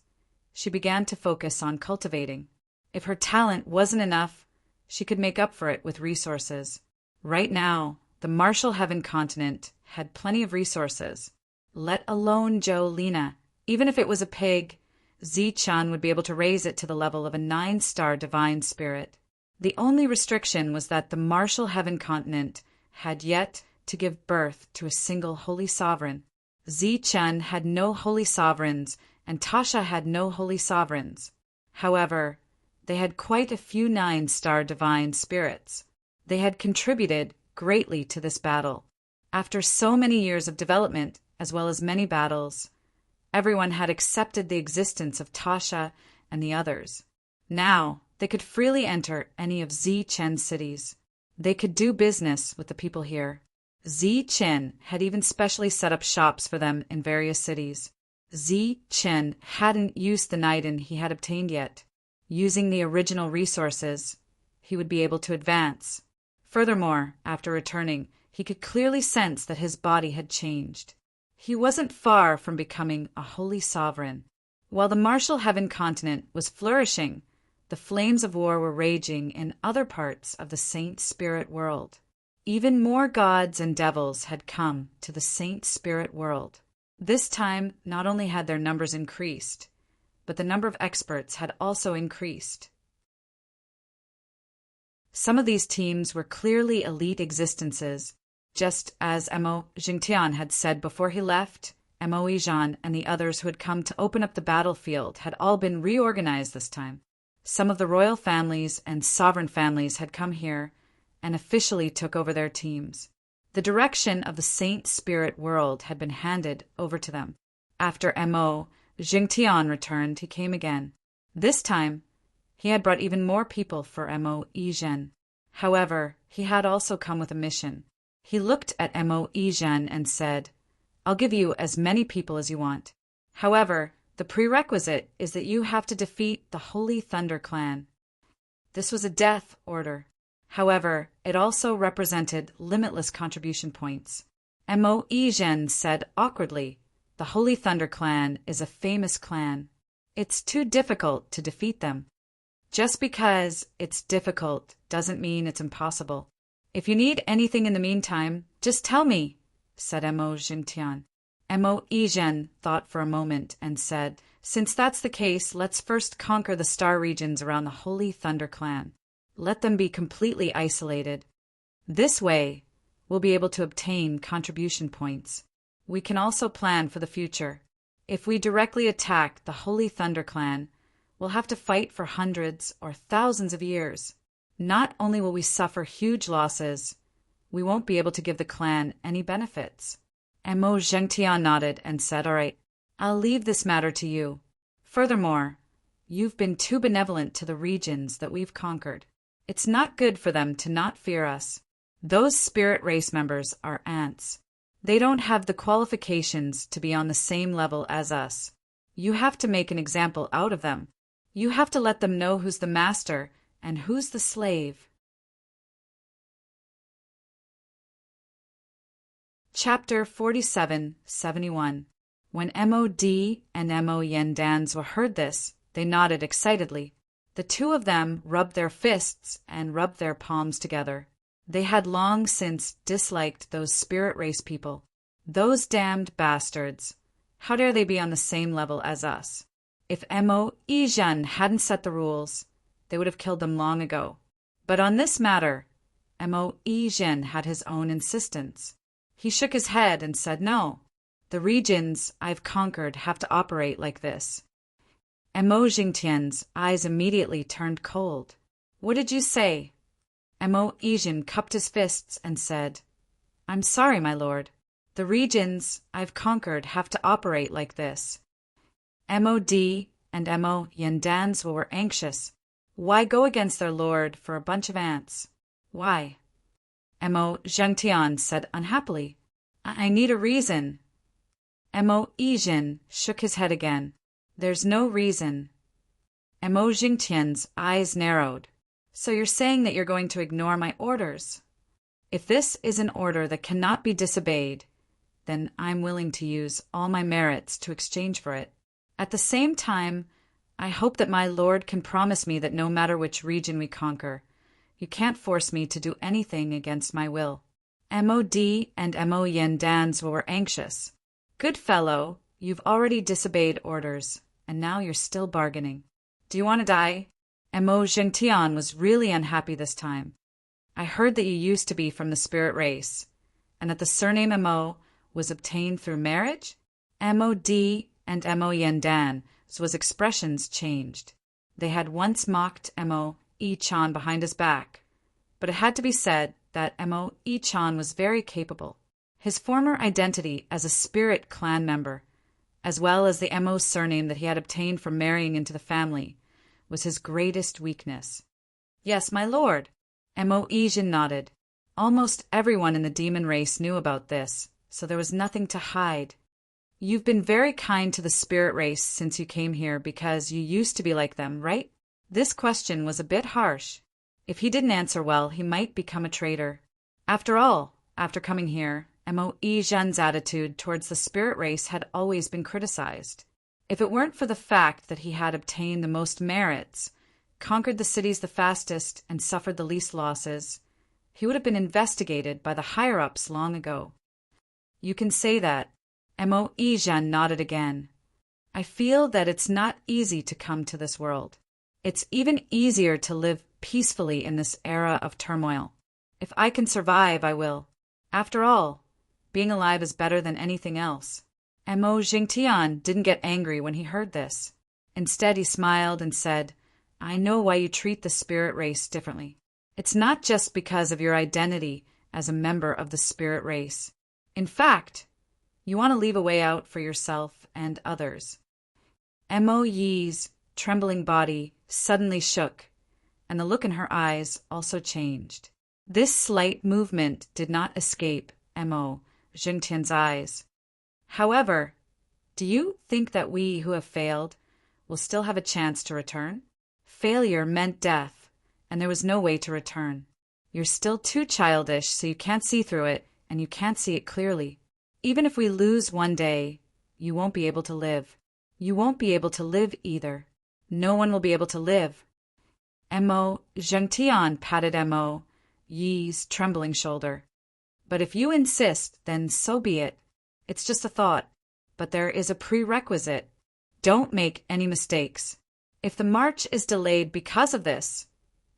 she began to focus on cultivating. If her talent wasn't enough, she could make up for it with resources. Right now, the martial heaven continent had plenty of resources. Let alone Lena. Even if it was a pig, Zi Chen would be able to raise it to the level of a 9-star divine spirit. The only restriction was that the martial heaven continent had yet to give birth to a single holy sovereign. Zi Chen had no holy sovereigns, and Tasha had no holy sovereigns. However, they had quite a few 9-star divine spirits. They had contributed greatly to this battle. After so many years of development, as well as many battles, everyone had accepted the existence of Tasha and the others. Now, they could freely enter any of Zi Chen's cities. They could do business with the people here. Zi Chen had even specially set up shops for them in various cities. Zi Chen hadn't used the Niden he had obtained yet. Using the original resources, he would be able to advance. Furthermore, after returning, he could clearly sense that his body had changed. He wasn't far from becoming a holy sovereign. While the martial heaven continent was flourishing, the flames of war were raging in other parts of the saint spirit world. Even more gods and devils had come to the saint spirit world. This time, not only had their numbers increased, but the number of experts had also increased. Some of these teams were clearly elite existences, just as Mo Jingtian had said before he left. Mo Yijan and the others who had come to open up the battlefield had all been reorganized this time. Some of the royal families and sovereign families had come here and officially took over their teams. The direction of the Saint Spirit world had been handed over to them. After Mo Jingtian returned, he came again. This time, he had brought even more people for Mo Yizhen. However, he had also come with a mission. He looked at Mo Yizhen and said, "I'll give you as many people as you want. However, the prerequisite is that you have to defeat the Holy Thunder Clan." This was a death order. However, it also represented limitless contribution points. Mo Yizhen said awkwardly, "The Holy Thunder Clan is a famous clan. It's too difficult to defeat them." Just because it's difficult doesn't mean it's impossible. "If you need anything in the meantime, just tell me," said Mo Jingtian. Mo Yizhen thought for a moment and said, "Since that's the case, let's first conquer the star regions around the Holy Thunder Clan. Let them be completely isolated. This way, we'll be able to obtain contribution points. We can also plan for the future. If we directly attack the Holy Thunder Clan, we'll have to fight for hundreds or thousands of years. Not only will we suffer huge losses, we won't be able to give the clan any benefits." Mo Zhengtian nodded and said, "All right, I'll leave this matter to you. Furthermore, you've been too benevolent to the regions that we've conquered. It's not good for them to not fear us. Those spirit race members are ants. They don't have the qualifications to be on the same level as us. You have to make an example out of them. You have to let them know who's the master and who's the slave." Chapter 47-71. When Mod and Mo Yendans heard this, they nodded excitedly. The two of them rubbed their fists and rubbed their palms together. They had long since disliked those spirit race people. Those damned bastards. How dare they be on the same level as us? If Mo Yizhen hadn't set the rules, they would have killed them long ago. But on this matter, Mo Yizhen had his own insistence. He shook his head and said, "No, the regions I've conquered have to operate like this." Mo Jingtian's eyes immediately turned cold. "What did you say?" Mo Yizhen cupped his fists and said, "I'm sorry, my lord. The regions I've conquered have to operate like this." Mod and Mo Yendans were anxious. Why go against their lord for a bunch of ants? Why? Mo Zhengtian said unhappily, "I need a reason." Mo Yizhen shook his head again. "There's no reason." Mo Jingtian's eyes narrowed. "So you're saying that you're going to ignore my orders? If this is an order that cannot be disobeyed, then I'm willing to use all my merits to exchange for it. At the same time, I hope that my lord can promise me that no matter which region we conquer, you can't force me to do anything against my will." Mod and Mo Yendans were anxious. "Good fellow, you've already disobeyed orders, and now you're still bargaining. Do you want to die?" Mo Jingtian was really unhappy this time. "I heard that you used to be from the spirit race, and that the surname Mo was obtained through marriage?" Mod and Mo Yendan's expressions changed. They had once mocked Mo Yi-chan behind his back, but it had to be said that Mo Yi-chan was very capable. His former identity as a spirit clan member, as well as the Mo surname that he had obtained from marrying into the family, was his greatest weakness. "Yes, my lord." Mo Yizhen nodded. Almost everyone in the demon race knew about this, so there was nothing to hide. "You've been very kind to the spirit race since you came here because you used to be like them, right?" This question was a bit harsh. If he didn't answer well, he might become a traitor. After all, after coming here, Mo Yizhen's attitude towards the spirit race had always been criticized. If it weren't for the fact that he had obtained the most merits, conquered the cities the fastest, and suffered the least losses, he would have been investigated by the higher-ups long ago. "You can say that." Mo Yizhen nodded again. "I feel that it's not easy to come to this world. It's even easier to live peacefully in this era of turmoil. If I can survive, I will. After all, being alive is better than anything else." Mo Jingtian didn't get angry when he heard this. Instead, he smiled and said, "I know why you treat the spirit race differently. It's not just because of your identity as a member of the spirit race. In fact, you want to leave a way out for yourself and others. Mo Yi's trembling body suddenly shook, and the look in her eyes also changed. This slight movement did not escape Mo Jingtian's eyes. However, do you think that we who have failed will still have a chance to return? Failure meant death, and there was no way to return. You're still too childish, so you can't see through it, and you can't see it clearly. Even if we lose one day, you won't be able to live. You won't be able to live either. No one will be able to live. Mo Zhengtian patted Mo Yi's trembling shoulder. But if you insist, then so be it. It's just a thought, but there is a prerequisite. Don't make any mistakes. If the march is delayed because of this,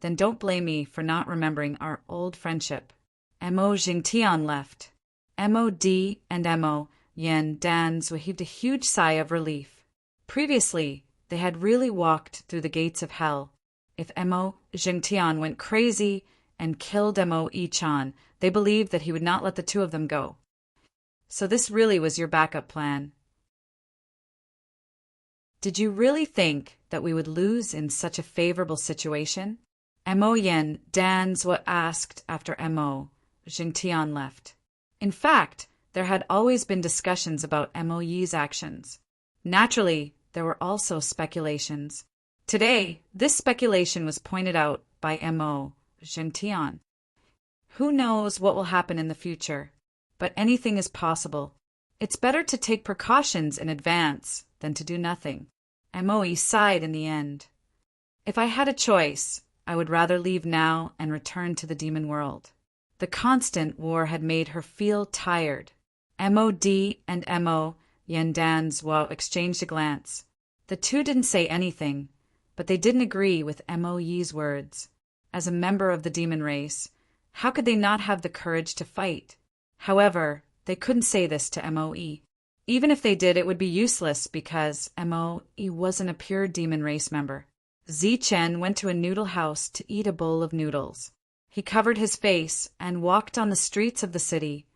then don't blame me for not remembering our old friendship. Mo Jingtian left. Mod and Mo Yen Dan's heaved a huge sigh of relief. Previously, they had really walked through the gates of hell. If Mo Jingtian went crazy and killed Mo Yichan, they believed that he would not let the two of them go. So this really was your backup plan. Did you really think that we would lose in such a favorable situation? Mo Yen Dan's asked after Mo Jingtian left. In fact, there had always been discussions about Mo Yi's actions. Naturally, there were also speculations. Today, this speculation was pointed out by Mo Jingtian. Who knows what will happen in the future? But anything is possible. It's better to take precautions in advance than to do nothing. Mo Yi sighed in the end. If I had a choice, I would rather leave now and return to the demon world. The constant war had made her feel tired. Mod and Mo Yandan's exchanged a glance. The two didn't say anything, but they didn't agree with Mo Yi's words. As a member of the demon race, how could they not have the courage to fight? However, they couldn't say this to Mo Yi. Even if they did, it would be useless because Mo Yi wasn't a pure demon race member. Zi Chen went to a noodle house to eat a bowl of noodles. He covered his face and walked on the streets of the city,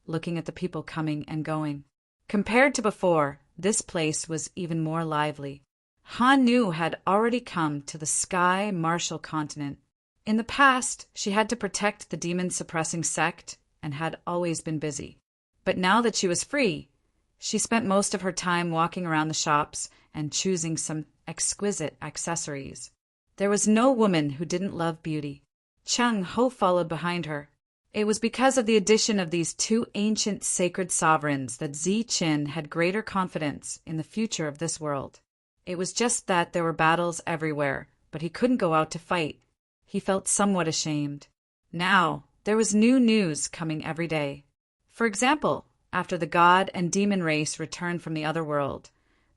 looking at the people coming and going. Compared to before, this place was even more lively. Han Nu had already come to the Sky Martial continent. In the past, she had to protect the demon-suppressing sect and had always been busy. But now that she was free, she spent most of her time walking around the shops and choosing some exquisite accessories. There was no woman who didn't love beauty. Cheng Ho followed behind her. It was because of the addition of these two ancient sacred sovereigns that Zi Qin had greater confidence in the future of this world. It was just that there were battles everywhere, but he couldn't go out to fight. He felt somewhat ashamed. Now, there was new news coming every day. For example, after the god and demon race returned from the other world,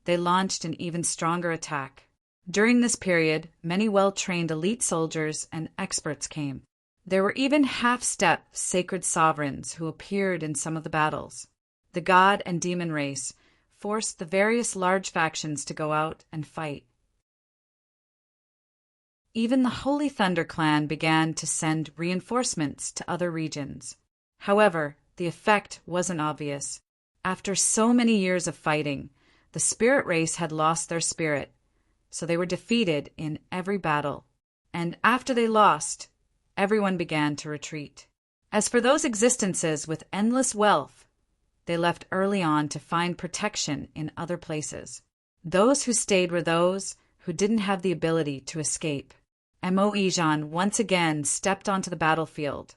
they launched an even stronger attack. During this period, many well-trained elite soldiers and experts came. There were even half-step sacred sovereigns who appeared in some of the battles. The god and demon race forced the various large factions to go out and fight. Even the Holy Thunder clan began to send reinforcements to other regions. However, the effect wasn't obvious. After so many years of fighting, the spirit race had lost their spirit, so they were defeated in every battle. And after they lost, everyone began to retreat. As for those existences with endless wealth, they left early on to find protection in other places. Those who stayed were those who didn't have the ability to escape. Mo Yijan once again stepped onto the battlefield,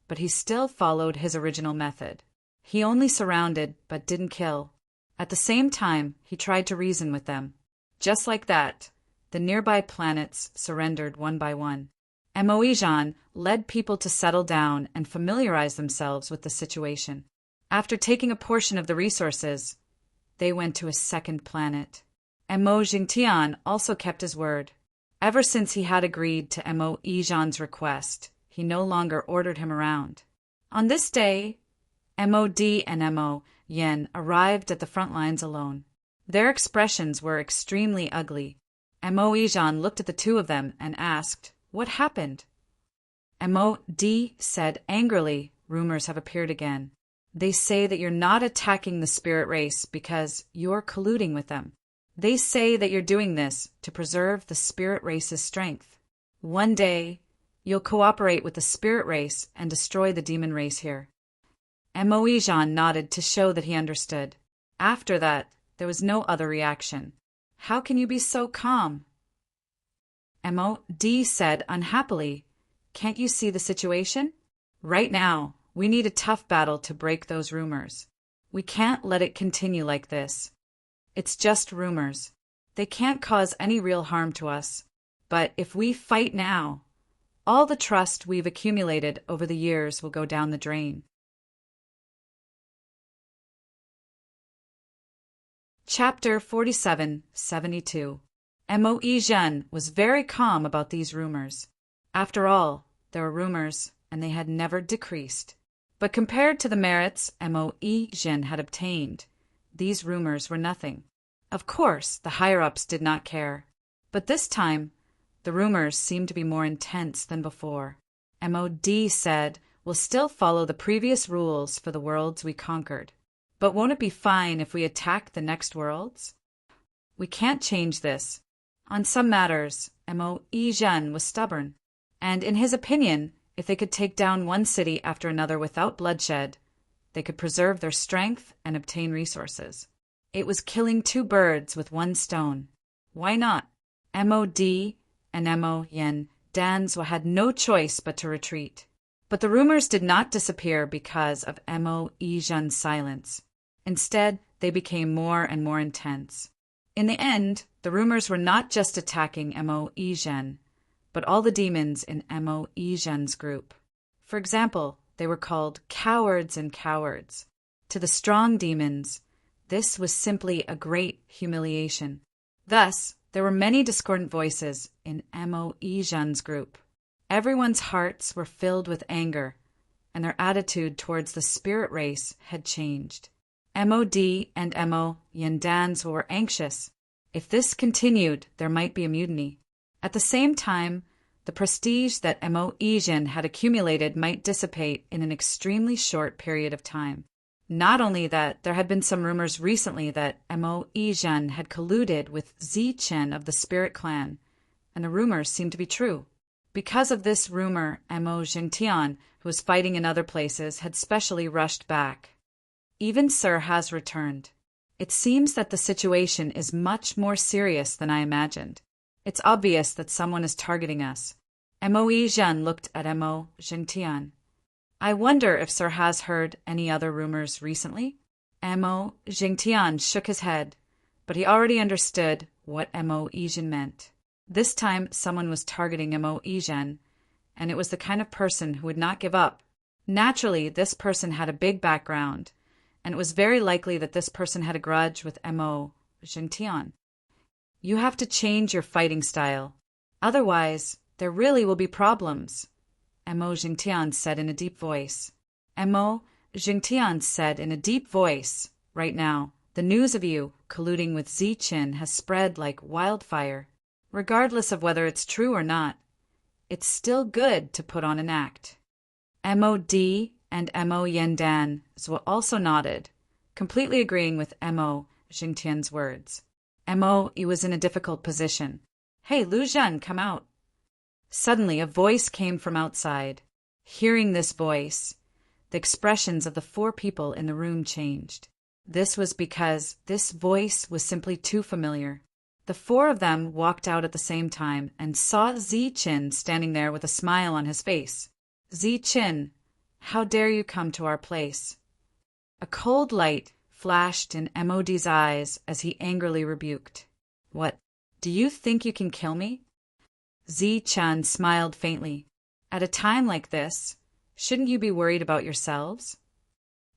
but he still followed his original method. He only surrounded but didn't kill. At the same time, he tried to reason with them. Just like that, the nearby planets surrendered one by one. Mo Yijan led people to settle down and familiarize themselves with the situation. After taking a portion of the resources, they went to a second planet. Mo Jingtian also kept his word. Ever since he had agreed to Mo Yijan's request, he no longer ordered him around. On this day, Mod and Mo Yen arrived at the front lines alone. Their expressions were extremely ugly. Mo Yijan looked at the two of them and asked, "What happened?" MOD said angrily, rumors have appeared again. They say that you're not attacking the spirit race because you're colluding with them. They say that you're doing this to preserve the spirit race's strength. One day, you'll cooperate with the spirit race and destroy the demon race here. Moe Jean nodded to show that he understood. After that, there was no other reaction. How can you be so calm? MOD said unhappily, can't you see the situation? Right now, we need a tough battle to break those rumors. We can't let it continue like this. It's just rumors. They can't cause any real harm to us. But if we fight now, all the trust we've accumulated over the years will go down the drain. Chapter 47-72. Moe Jean was very calm about these rumors. After all, there were rumors, and they had never decreased. But compared to the merits Moe Jean had obtained, these rumors were nothing. Of course, the higher-ups did not care. But this time, the rumors seemed to be more intense than before. MOD said, we'll still follow the previous rules for the worlds we conquered. But won't it be fine if we attack the next worlds? We can't change this. On some matters, Moe Jean was stubborn. And in his opinion, if they could take down one city after another without bloodshed, they could preserve their strength and obtain resources. It was killing two birds with one stone. Why not? MOD and Moe Danzo had no choice but to retreat. But the rumors did not disappear because of Moe Jean's silence. Instead, they became more and more intense. In the end, the rumors were not just attacking Moe Jean, but all the demons in Moe Jean's group. For example, they were called cowards and cowards. To the strong demons, this was simply a great humiliation. Thus, there were many discordant voices in Moe Jean's group. Everyone's hearts were filled with anger, and their attitude towards the spirit race had changed. MOD and Moe Danzo were anxious. If this continued, there might be a mutiny. At the same time, the prestige that Moe Jean had accumulated might dissipate in an extremely short period of time. Not only that, there had been some rumors recently that Moe Jean had colluded with Chen of the Spirit Clan, and the rumors seemed to be true. Because of this rumor, Moe Tian, who was fighting in other places, had specially rushed back. Even Sir has returned. It seems that the situation is much more serious than I imagined. It's obvious that someone is targeting us. Moe Jean looked at Moe Tian. I wonder if Sir has heard any other rumors recently? Moe Tian shook his head, but he already understood what Moe Jean meant. This time someone was targeting Moe Jean, and it was the kind of person who would not give up. Naturally, this person had a big background, and it was very likely that this person had a grudge with Moe Tian. You have to change your fighting style. Otherwise, there really will be problems, Moe Tian said in a deep voice. Moe Tian said in a deep voice, right now, the news of you colluding with Chen has spread like wildfire. Regardless of whether it's true or not, it's still good to put on an act. MOD and Moe Danzo also nodded, completely agreeing with Moe Tian's words. Moe was in a difficult position. Hey, Lu Zhen, come out. Suddenly, a voice came from outside. Hearing this voice, the expressions of the four people in the room changed. This was because this voice was simply too familiar. The four of them walked out at the same time and saw Chen standing there with a smile on his face. Chen, how dare you come to our place? A cold light flashed in MOD's eyes as he angrily rebuked. What, do you think you can kill me? Chen smiled faintly. At a time like this, shouldn't you be worried about yourselves?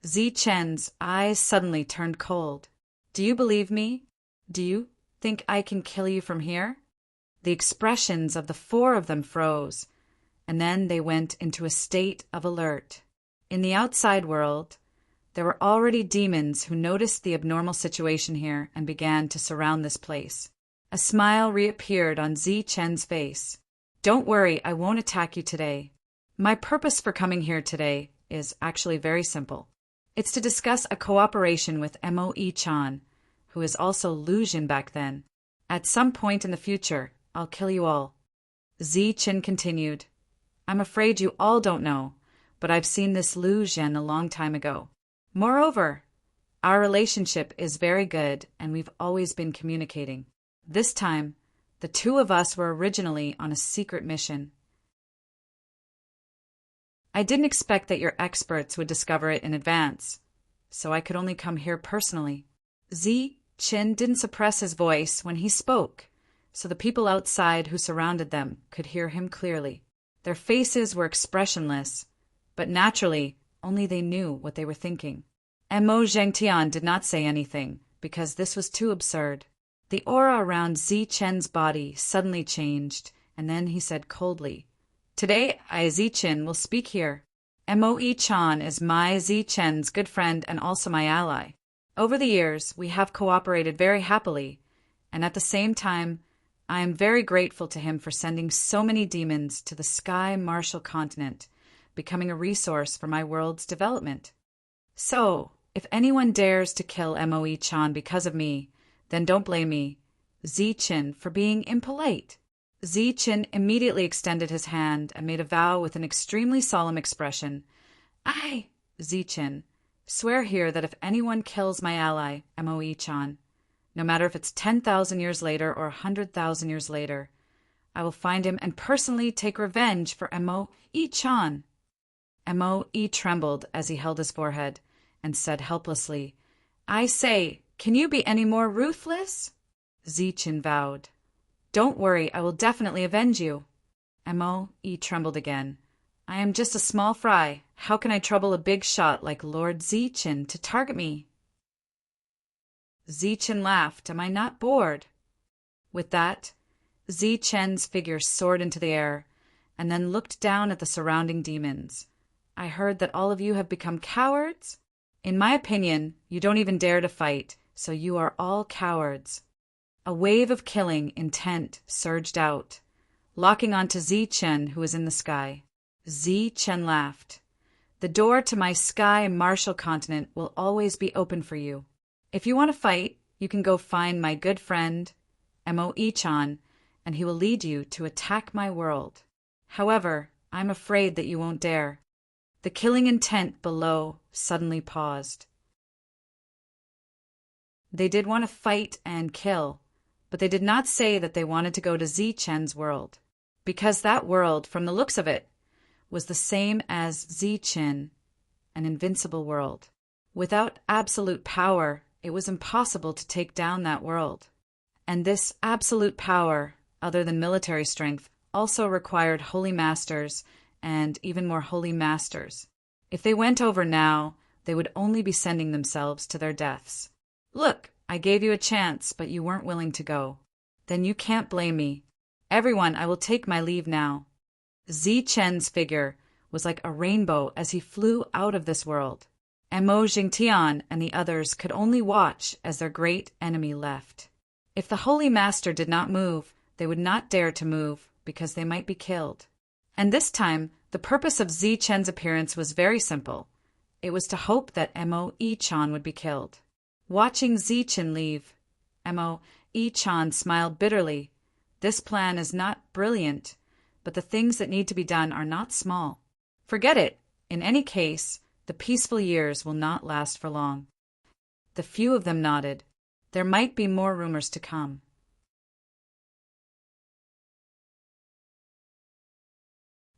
Chen's eyes suddenly turned cold. Do you believe me? Do you think I can kill you from here? The expressions of the four of them froze, and then they went into a state of alert. In the outside world, there were already demons who noticed the abnormal situation here and began to surround this place. A smile reappeared on Chen's face. Don't worry, I won't attack you today. My purpose for coming here today is actually very simple. It's to discuss a cooperation with Moe-chan, who is also Lujin back then. At some point in the future, I'll kill you all. Zi-chin continued. I'm afraid you all don't know, but I've seen this Lujin a long time ago. Moreover, our relationship is very good and we've always been communicating. This time, the two of us were originally on a secret mission. I didn't expect that your experts would discover it in advance, so I could only come here personally. Zi-chin didn't suppress his voice when he spoke, so the people outside who surrounded them could hear him clearly. Their faces were expressionless, but naturally, only they knew what they were thinking. Mo Zhengtian did not say anything, because this was too absurd. The aura around Zi-chen's body suddenly changed, and then he said coldly, Today, I, Zi-chin, will speak here. Moe-chan is my Zi-chen's good friend and also my ally. Over the years, we have cooperated very happily, and at the same time, I am very grateful to him for sending so many demons to the Sky Martial Continent, becoming a resource for my world's development. So, if anyone dares to kill Moe-chan because of me, then don't blame me, Zi-chin, for being impolite. Zi-chin immediately extended his hand and made a vow with an extremely solemn expression. I, Zi-chin, swear here that if anyone kills my ally, Moe-chan, no matter if it's 10,000 years later or 100,000 years later, I will find him and personally take revenge for Moe-chan. Moe trembled as he held his forehead and said helplessly, I say, can you be any more ruthless? Zi-chin vowed. Don't worry, I will definitely avenge you. Moe trembled again. I am just a small fry. How can I trouble a big shot like Lord Zi-chin to target me? Zi-chin laughed. Am I not bored? With that, Zi-chen's figure soared into the air, and then looked down at the surrounding demons. I heard that all of you have become cowards? In my opinion, you don't even dare to fight, so you are all cowards. A wave of killing intent surged out, locking onto Zi-chen, who was in the sky. Zi-chen laughed. The door to my Sky Martial Continent will always be open for you. If you want to fight, you can go find my good friend, Moe-chan, and he will lead you to attack my world. However, I'm afraid that you won't dare. The killing intent below suddenly paused. They did want to fight and kill, but they did not say that they wanted to go to Zi-chen's world, because that world, from the looks of it, was the same as Zi-chen, an invincible world. Without absolute power, it was impossible to take down that world. And this absolute power, other than military strength, also required holy masters and even more holy masters. If they went over now, they would only be sending themselves to their deaths. Look, I gave you a chance, but you weren't willing to go. Then you can't blame me. Everyone, I will take my leave now. Zi-chen's figure was like a rainbow as he flew out of this world. And Mo Jingtian and the others could only watch as their great enemy left. If the Holy Master did not move, they would not dare to move, because they might be killed. And this time, the purpose of Zi-chen's appearance was very simple. It was to hope that Moe-chan would be killed. Watching Zi-chen leave, Moe-chan smiled bitterly. This plan is not brilliant, but the things that need to be done are not small. Forget it. In any case, the peaceful years will not last for long. The few of them nodded. There might be more rumors to come.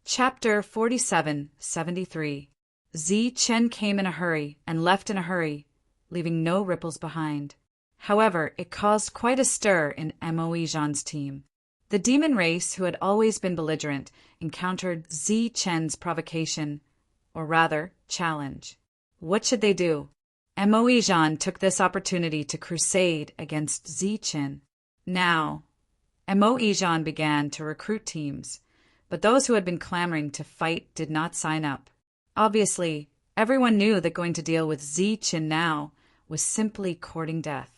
Chapter 47-73. Zi-chen came in a hurry and left in a hurry, leaving no ripples behind. However, it caused quite a stir in Moe-jan's team. The demon race, who had always been belligerent, encountered Zi-chen's provocation, or rather, challenge. What should they do? Moe-jan took this opportunity to crusade against Zi-chen. Now, Moe-jan began to recruit teams, but those who had been clamoring to fight did not sign up. Obviously, everyone knew that going to deal with Zi-chen now was simply courting death.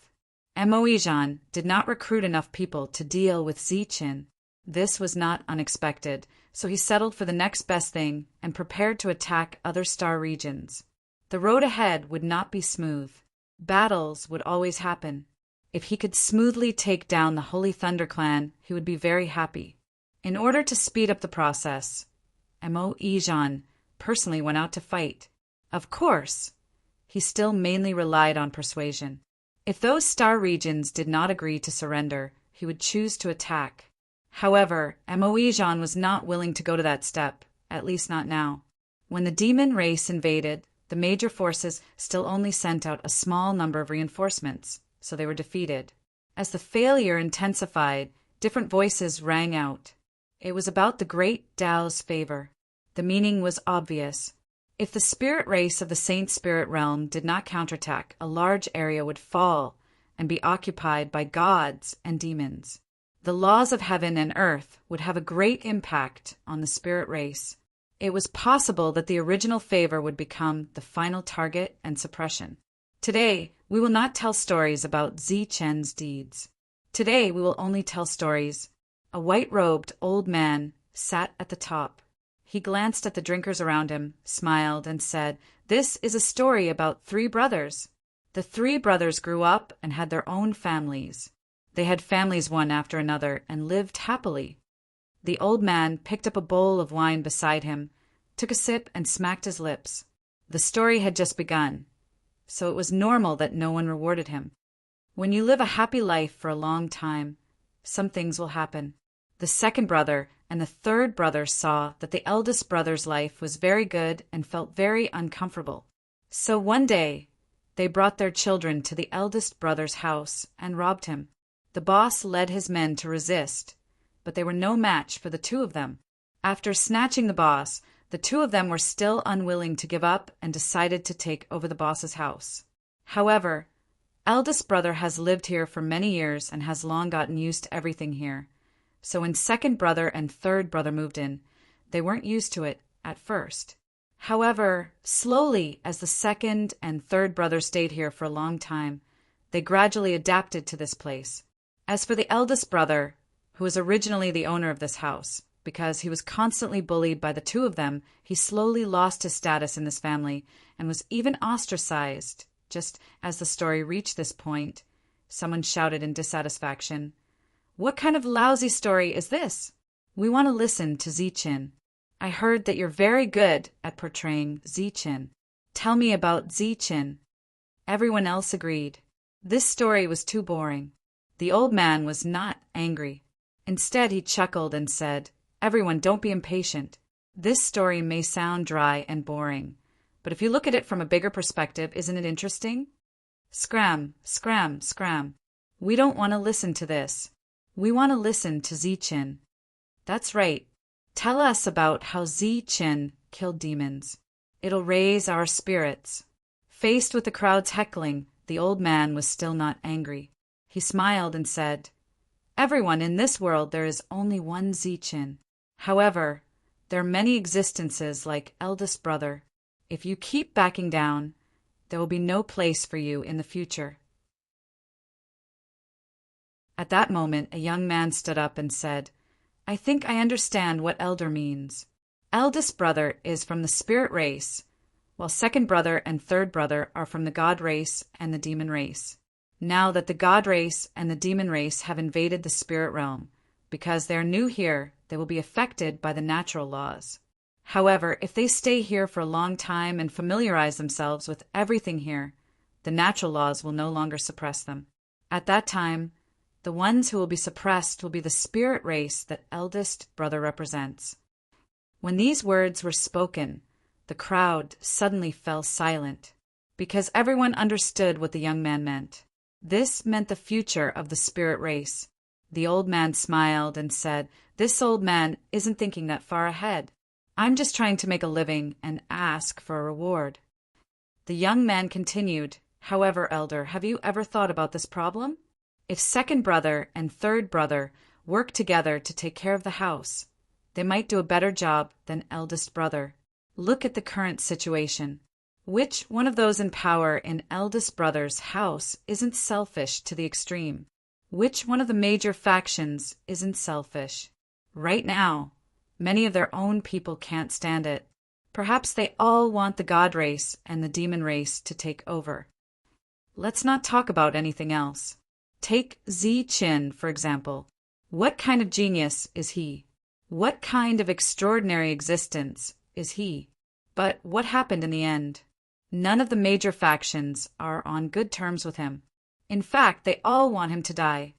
Moe-jan did not recruit enough people to deal with Zi-chen. This was not unexpected, so he settled for the next best thing and prepared to attack other star regions. The road ahead would not be smooth. Battles would always happen. If he could smoothly take down the Holy Thunder Clan, he would be very happy. In order to speed up the process, Mo Ijan personally went out to fight. Of course, he still mainly relied on persuasion. If those star regions did not agree to surrender, he would choose to attack. However, Mo Ijan was not willing to go to that step, at least not now. When the demon race invaded, the major forces still only sent out a small number of reinforcements, so they were defeated. As the failure intensified, different voices rang out. It was about the great Tao's favor. The meaning was obvious. If the spirit race of the Saint Spirit realm did not counterattack, a large area would fall and be occupied by gods and demons. The laws of heaven and earth would have a great impact on the spirit race. It was possible that the original favor would become the final target and suppression. Today, we will not tell stories about Zichen's deeds. Today, we will only tell stories. A white-robed old man sat at the top. He glanced at the drinkers around him, smiled, and said, "This is a story about 3 brothers. The 3 brothers grew up and had their own families. They had families one after another and lived happily." The old man picked up a bowl of wine beside him, took a sip, and smacked his lips. The story had just begun, so it was normal that no one rewarded him. When you live a happy life for a long time, some things will happen. The second brother and the third brother saw that the eldest brother's life was very good and felt very uncomfortable. So one day, they brought their children to the eldest brother's house and robbed him. The boss led his men to resist, but they were no match for the 2 of them. After snatching the boss, the 2 of them were still unwilling to give up and decided to take over the boss's house. However, eldest brother has lived here for many years and has long gotten used to everything here. So when second brother and third brother moved in, they weren't used to it at first. However, slowly, as the second and third brothers stayed here for a long time, they gradually adapted to this place. As for the eldest brother, who was originally the owner of this house, because he was constantly bullied by the 2 of them, he slowly lost his status in this family and was even ostracized. Just as the story reached this point, someone shouted in dissatisfaction, "What kind of lousy story is this? We want to listen to Zichin. I heard that you're very good at portraying Zichin. Tell me about Zichin." Everyone else agreed. This story was too boring. The old man was not angry. Instead, he chuckled and said, "Everyone, don't be impatient. This story may sound dry and boring, but if you look at it from a bigger perspective, isn't it interesting? Scram, scram, scram. We don't want to listen to this. We want to listen to Zichin." "That's right. Tell us about how Zichin killed demons. It'll raise our spirits." Faced with the crowd's heckling, the old man was still not angry. He smiled and said, "Everyone, in this world there is only one Zichin. However, there are many existences like eldest brother. If you keep backing down, there will be no place for you in the future." At that moment, a young man stood up and said, "I think I understand what elder means. Eldest brother is from the spirit race, while second brother and third brother are from the god race and the demon race. Now that the god race and the demon race have invaded the spirit realm, because they are new here, they will be affected by the natural laws. However, if they stay here for a long time and familiarize themselves with everything here, the natural laws will no longer suppress them. At that time, the ones who will be suppressed will be the spirit race that eldest brother represents." When these words were spoken, the crowd suddenly fell silent, because everyone understood what the young man meant. This meant the future of the spirit race. The old man smiled and said, "This old man isn't thinking that far ahead. I'm just trying to make a living and ask for a reward." The young man continued, "However, elder, have you ever thought about this problem? If second brother and third brother work together to take care of the house, they might do a better job than eldest brother. Look at the current situation. Which one of those in power in eldest brother's house isn't selfish to the extreme? Which one of the major factions isn't selfish? Right now, Many of their own people can't stand it. Perhaps they all want the god race and the demon race to take over. Let's not talk about anything else. Take Zi Qin, for example. What kind of genius is he? What kind of extraordinary existence is he? But what happened in the end? None of the major factions are on good terms with him. In fact, they all want him to die.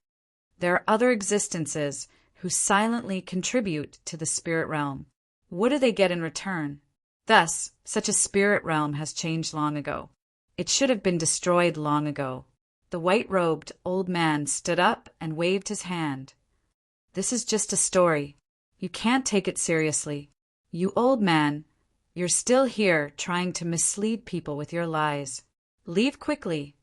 There are other existences who silently contribute to the spirit realm. What do they get in return? Thus, such a spirit realm has changed long ago. It should have been destroyed long ago. The white-robed old man stood up and waved his hand. This is just a story. You can't take it seriously. You old man, you're still here trying to mislead people with your lies. Leave quickly.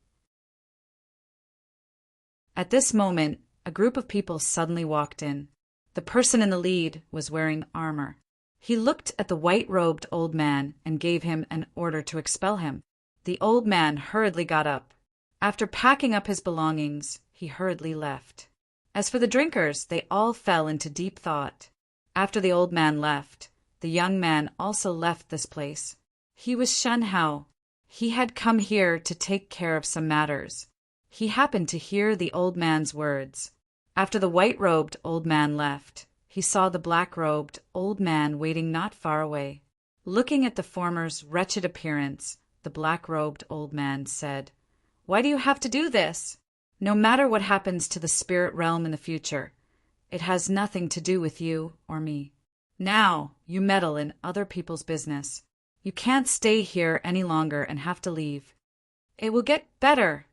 At this moment, a group of people suddenly walked in. The person in the lead was wearing armor. He looked at the white-robed old man and gave him an order to expel him. The old man hurriedly got up. After packing up his belongings, he hurriedly left. As for the drinkers, they all fell into deep thought. After the old man left, the young man also left this place. He was Shen Hao. He had come here to take care of some matters. He happened to hear the old man's words. After the white-robed old man left, he saw the black-robed old man waiting not far away. Looking at the former's wretched appearance, the black-robed old man said, "Why do you have to do this? No matter what happens to the spirit realm in the future, it has nothing to do with you or me. Now you meddle in other people's business. You can't stay here any longer and have to leave." "It will get better,"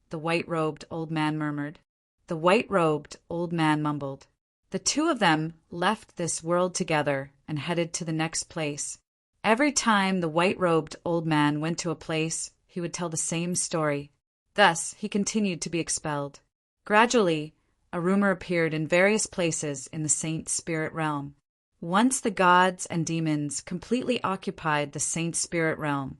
the white-robed old man murmured. The white-robed old man mumbled. The two of them left this world together and headed to the next place. Every time the white-robed old man went to a place, he would tell the same story. Thus, he continued to be expelled. Gradually, a rumor appeared in various places in the saint spirit realm. Once the gods and demons completely occupied the saint spirit realm,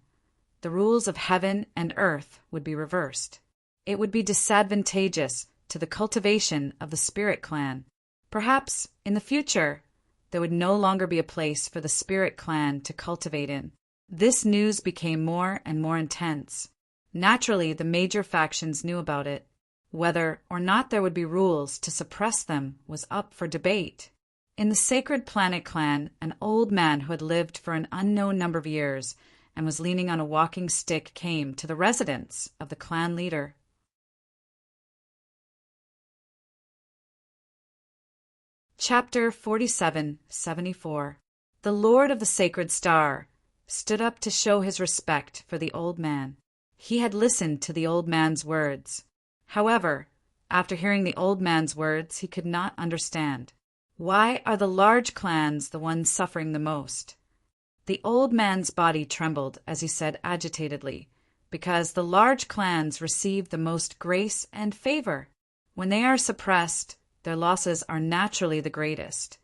the rules of heaven and earth would be reversed. It would be disadvantageous to the cultivation of the spirit clan. Perhaps, in the future, there would no longer be a place for the spirit clan to cultivate in. This news became more and more intense. Naturally, the major factions knew about it. Whether or not there would be rules to suppress them was up for debate. In the Sacred Planet clan, an old man who had lived for an unknown number of years and was leaning on a walking stick came to the residence of the clan leader. Chapter 4774. The Lord of the Sacred Star stood up to show his respect for the old man. He had listened to the old man's words. However, after hearing the old man's words, he could not understand. Why are the large clans the ones suffering the most? The old man's body trembled as he said agitatedly, because the large clans receive the most grace and favor. When they are suppressed, their losses are naturally the greatest.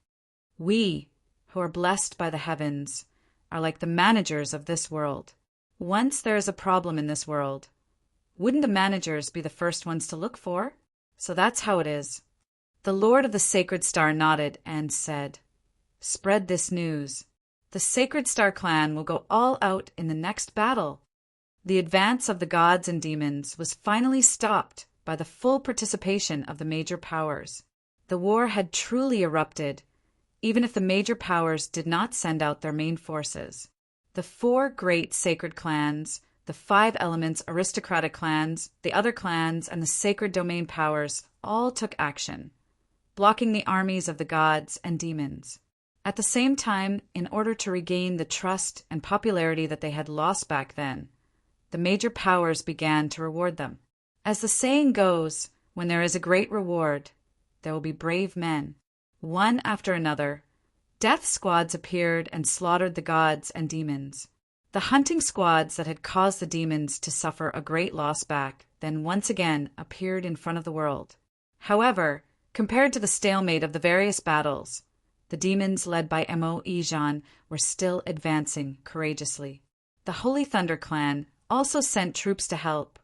We, who are blessed by the heavens, are like the managers of this world. Once there is a problem in this world, wouldn't the managers be the first ones to look for? So that's how it is. The Lord of the Sacred Star nodded and said, "Spread this news. The Sacred Star clan will go all out in the next battle." The advance of the gods and demons was finally stopped by the full participation of the major powers. The war had truly erupted, even if the major powers did not send out their main forces. The 4 great sacred clans, the 5 elements aristocratic clans, the other clans, and the sacred domain powers all took action, blocking the armies of the gods and demons. At the same time, in order to regain the trust and popularity that they had lost back then, the major powers began to reward them. As the saying goes, when there is a great reward, there will be brave men. One after another, death squads appeared and slaughtered the gods and demons. The hunting squads that had caused the demons to suffer a great loss back then once again appeared in front of the world. However, compared to the stalemate of the various battles, the demons led by Mo Ijan were still advancing courageously. The Holy Thunder clan also sent troops to help,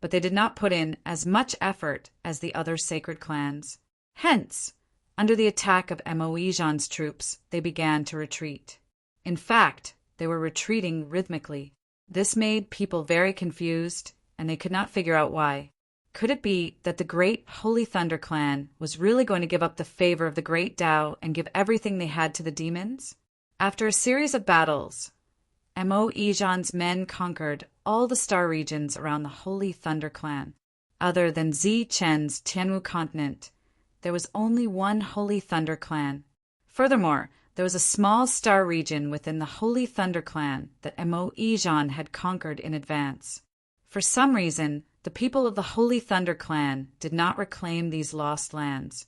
but they did not put in as much effort as the other sacred clans. Hence, Under the attack of Mo Yijan's troops, they began to retreat. In fact, they were retreating rhythmically. This made people very confused, and they could not figure out why. Could it be that the great Holy Thunder clan was really going to give up the favor of the great Tao and give everything they had to the demons? After a series of battles, Mo Yijan's men conquered all the star regions around the Holy Thunder clan. Other than Zi Chen's Tianwu continent, there was only one Holy Thunder clan. Furthermore, there was a small star region within the Holy Thunder clan that Mo Yijan had conquered in advance. For some reason, the people of the Holy Thunder clan did not reclaim these lost lands,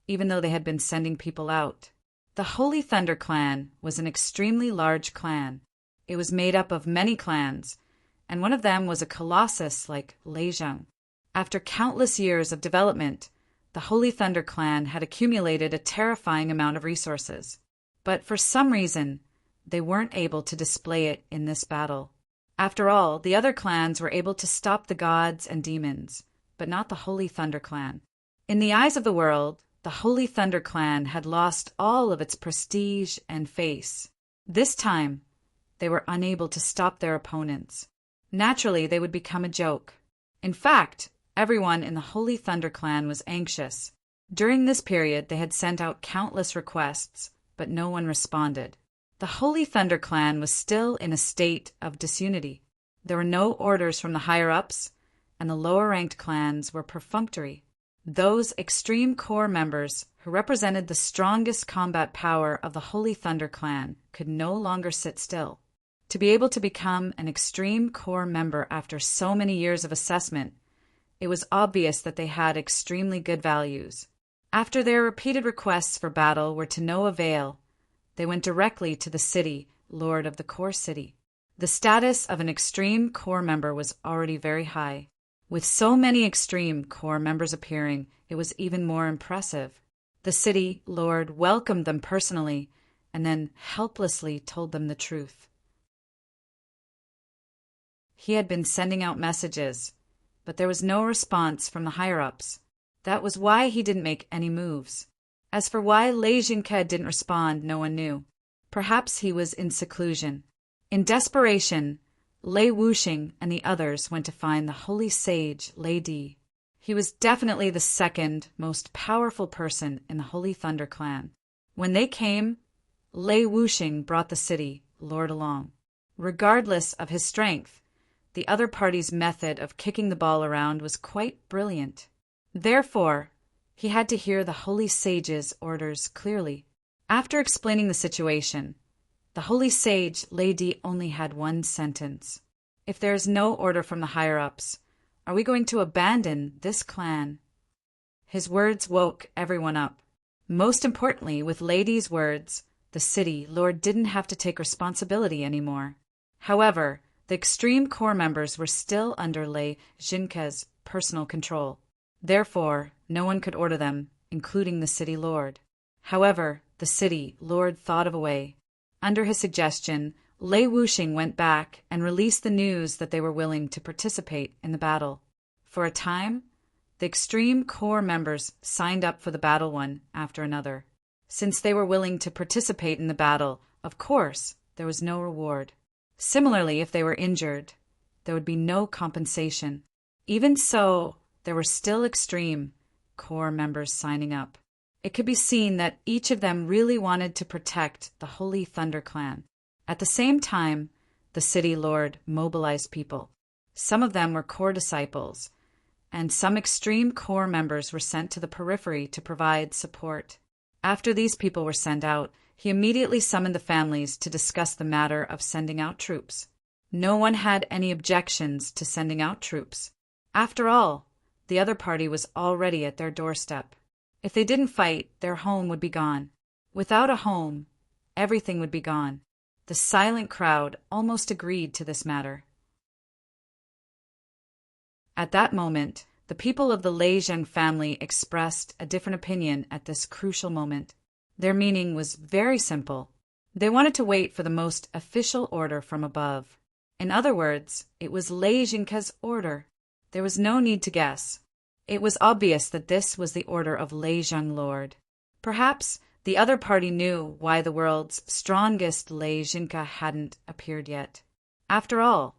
even though they had been sending people out. The Holy Thunder clan was an extremely large clan. It was made up of many clans, and one of them was a colossus like Leizheng. After countless years of development, the Holy Thunder clan had accumulated a terrifying amount of resources. But for some reason, they weren't able to display it in this battle. After all, the other clans were able to stop the gods and demons, but not the Holy Thunder clan. In the eyes of the world, the Holy Thunder clan had lost all of its prestige and face. This time, they were unable to stop their opponents. Naturally, they would become a joke. In fact, everyone in the Holy Thunder clan was anxious. During this period, they had sent out countless requests, but no one responded. The Holy Thunder clan was still in a state of disunity. There were no orders from the higher-ups, and the lower-ranked clans were perfunctory. Those extreme core members who represented the strongest combat power of the Holy Thunder clan could no longer sit still. To be able to become an extreme core member after so many years of assessment, it was obvious that they had extremely good values. After their repeated requests for battle were to no avail, they went directly to the city, lord of the core city. The status of an extreme core member was already very high. With so many extreme core members appearing, it was even more impressive. The city lord welcomed them personally and then helplessly told them the truth. He had been sending out messages, but there was no response from the higher-ups. That was why he didn't make any moves. As for why Lei Jinke didn't respond, no one knew. Perhaps he was in seclusion. In desperation, Lei Wuxing and the others went to find the holy sage Lei Di. He was definitely the second most powerful person in the Holy Thunder clan. When they came, Lei Wuxing brought the city lord along. Regardless of his strength, the other party's method of kicking the ball around was quite brilliant. Therefore, he had to hear the holy sage's orders clearly. After explaining the situation, the holy sage Lei Di only had one sentence. If there is no order from the higher-ups, are we going to abandon this clan? His words woke everyone up. Most importantly, with Lei Di's words, the city lord didn't have to take responsibility anymore. However, the extreme core members were still under Lei Jinke's personal control. Therefore, no one could order them, including the city lord. However, the city lord thought of a way. Under his suggestion, Lei Wuxing went back and released the news that they were willing to participate in the battle. For a time, the extreme core members signed up for the battle one after another. Since they were willing to participate in the battle, of course, there was no reward. Similarly, if they were injured, there would be no compensation. Even so, there were still extreme core members signing up. It could be seen that each of them really wanted to protect the Holy Thunder clan. At the same time, the city lord mobilized people. Some of them were core disciples, and some extreme core members were sent to the periphery to provide support. After these people were sent out, he immediately summoned the families to discuss the matter of sending out troops. No one had any objections to sending out troops. After all, the other party was already at their doorstep. If they didn't fight, their home would be gone. Without a home, everything would be gone. The silent crowd almost agreed to this matter. At that moment, the people of the Lei Zheng family expressed a different opinion at this crucial moment. Their meaning was very simple. They wanted to wait for the most official order from above. In other words, it was Lei Jinke's order. There was no need to guess. It was obvious that this was the order of Lei Zheng Lord. Perhaps the other party knew why the world's strongest Lei Jinka hadn't appeared yet. After all,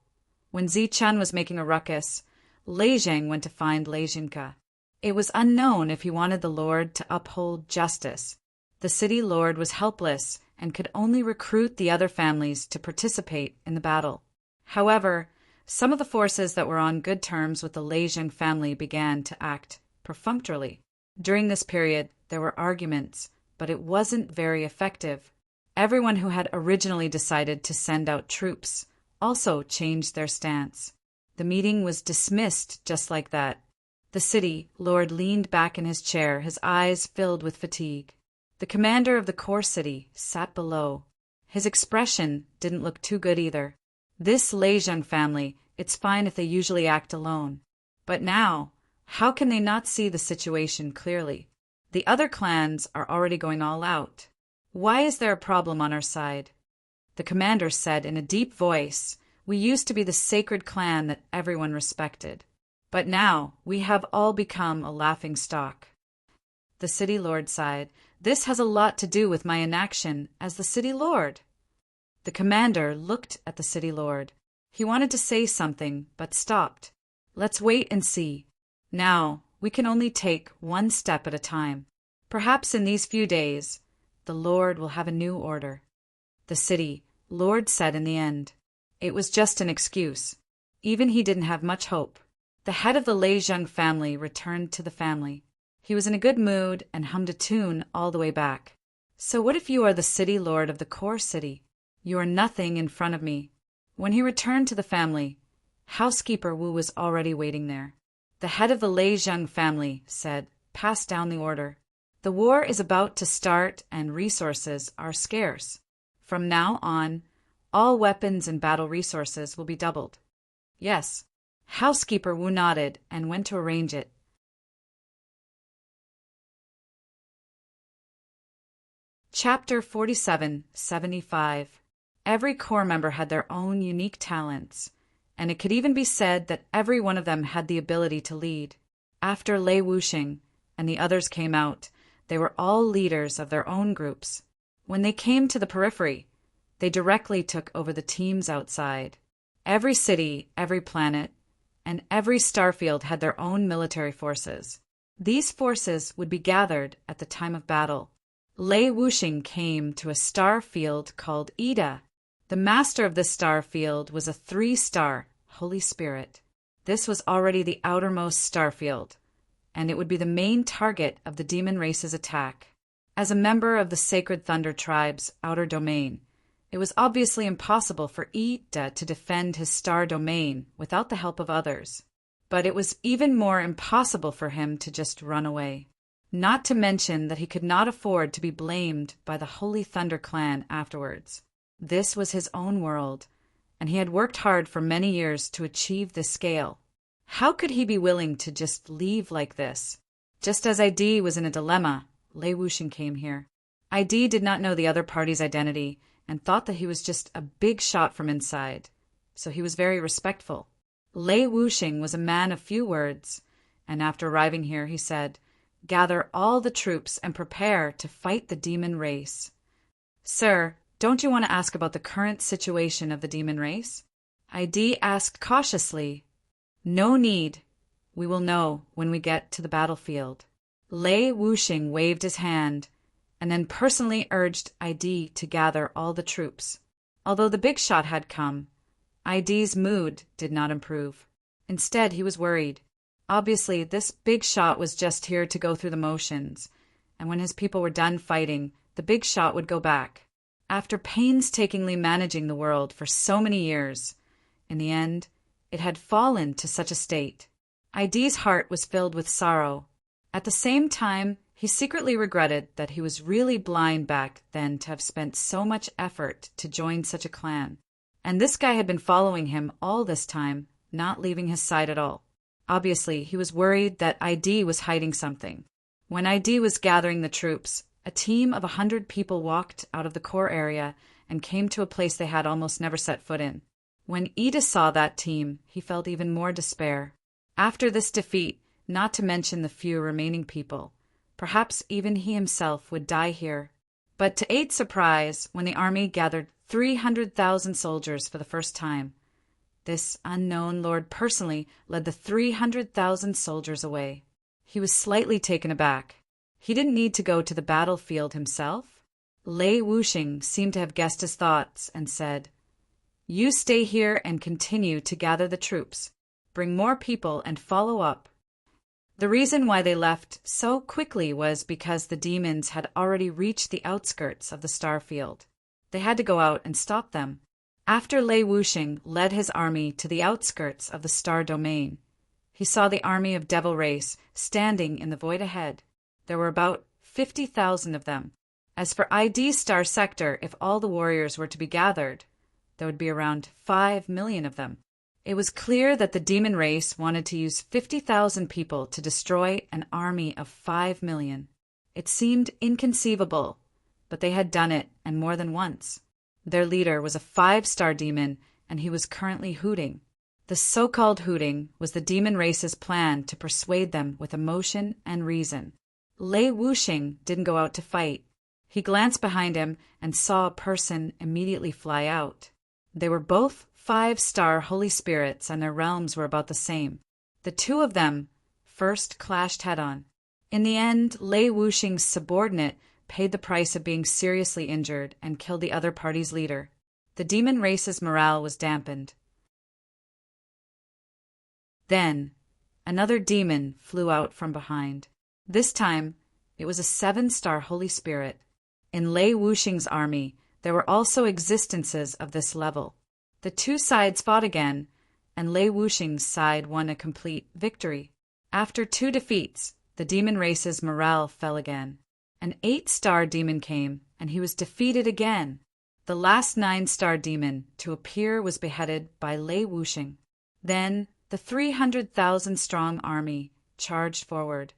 when Zi-Chun was making a ruckus, Lei Zhang went to find Lei Jinka. It was unknown if he wanted the Lord to uphold justice. The city lord was helpless and could only recruit the other families to participate in the battle. However, some of the forces that were on good terms with the Lei Zhang family began to act perfunctorily. During this period, there were arguments, but it wasn't very effective. Everyone who had originally decided to send out troops also changed their stance. The meeting was dismissed just like that. The city lord leaned back in his chair, his eyes filled with fatigue. The commander of the core city sat below. His expression didn't look too good either. This Lei Zhang family, it's fine if they usually act alone. But now, how can they not see the situation clearly? The other clans are already going all out. Why is there a problem on our side? The commander said in a deep voice, "We used to be the sacred clan that everyone respected. But now we have all become a laughing stock." The city lord sighed. "This has a lot to do with my inaction as the city lord." The commander looked at the city lord. He wanted to say something, but stopped. "Let's wait and see. Now, we can only take one step at a time. Perhaps in these few days, the Lord will have a new order." The city lord said in the end. It was just an excuse. Even he didn't have much hope. The head of the Lei Zhang family returned to the family. He was in a good mood and hummed a tune all the way back. "So what if you are the city lord of the core city? You are nothing in front of me." When he returned to the family, housekeeper Wu was already waiting there. The head of the Lei Zhang family said, "Pass down the order. The war is about to start and resources are scarce. From now on, all weapons and battle resources will be doubled." "Yes." Housekeeper Wu nodded and went to arrange it. Chapter 47-75. Every core member had their own unique talents, and it could even be said that every one of them had the ability to lead. After Lei Wuxing and the others came out, they were all leaders of their own groups. When they came to the periphery, they directly took over the teams outside. Every city, every planet, and every starfield had their own military forces. These forces would be gathered at the time of battle. Lei Wuxing came to a star field called Ida. The master of this star field was a 3-star Holy Spirit. This was already the outermost star field, and it would be the main target of the demon race's attack. As a member of the sacred Thunder tribe's outer domain, it was obviously impossible for Ida to defend his star domain without the help of others. But it was even more impossible for him to just run away. Not to mention that he could not afford to be blamed by the Holy Thunder clan afterwards. This was his own world, and he had worked hard for many years to achieve this scale. How could he be willing to just leave like this? Just as ID was in a dilemma, Lei Wuxing came here. ID did not know the other party's identity and thought that he was just a big shot from inside, so he was very respectful. Lei Wuxing was a man of few words, and after arriving here he said, "Gather all the troops and prepare to fight the demon race." "Sir, don't you want to ask about the current situation of the demon race?" ID asked cautiously. "No need. We will know when we get to the battlefield." Lei Wuxing waved his hand and then personally urged ID to gather all the troops. Although the big shot had come, ID's mood did not improve. Instead, he was worried. Obviously, this big shot was just here to go through the motions, and when his people were done fighting, the big shot would go back. After painstakingly managing the world for so many years, in the end, it had fallen to such a state. ID's heart was filled with sorrow. At the same time, he secretly regretted that he was really blind back then to have spent so much effort to join such a clan. And this guy had been following him all this time, not leaving his side at all. Obviously, he was worried that ID was hiding something. When ID was gathering the troops, a team of 100 people walked out of the core area and came to a place they had almost never set foot in. When Ida saw that team, he felt even more despair. After this defeat, not to mention the few remaining people, Perhaps even he himself would die here. But to Eight's surprise, when the army gathered 300,000 soldiers for the first time, this unknown lord personally led the 300,000 soldiers away. He was slightly taken aback. He didn't need to go to the battlefield himself. Lei Wuxing seemed to have guessed his thoughts and said, "You stay here and continue to gather the troops. Bring more people and follow up." The reason why they left so quickly was because the demons had already reached the outskirts of the star field. They had to go out and stop them. After Lei Wuxing led his army to the outskirts of the star domain, he saw the army of Devil Race standing in the void ahead. There were about 50,000 of them. As for ID Star Sector, if all the warriors were to be gathered, there would be around 5 million of them. It was clear that the demon race wanted to use 50,000 people to destroy an army of 5 million. It seemed inconceivable, but they had done it, and more than once. Their leader was a 5-star demon, and he was currently hooting. The so-called hooting was the demon race's plan to persuade them with emotion and reason. Lei Wuxing didn't go out to fight. He glanced behind him and saw a person immediately fly out. They were both 5-star holy spirits, and their realms were about the same. The two of them first clashed head-on. In the end, Lei Wuxing's subordinate paid the price of being seriously injured and killed the other party's leader. The demon race's morale was dampened. Then, another demon flew out from behind. This time, it was a 7-star holy spirit. In Lei Wuxing's army, there were also existences of this level. The two sides fought again, and Lei Wuxing's side won a complete victory. After 2 defeats, the demon race's morale fell again. An 8-star demon came, and he was defeated again. The last 9-star demon to appear was beheaded by Lei Wuxing. Then the 300,000-strong army charged forward,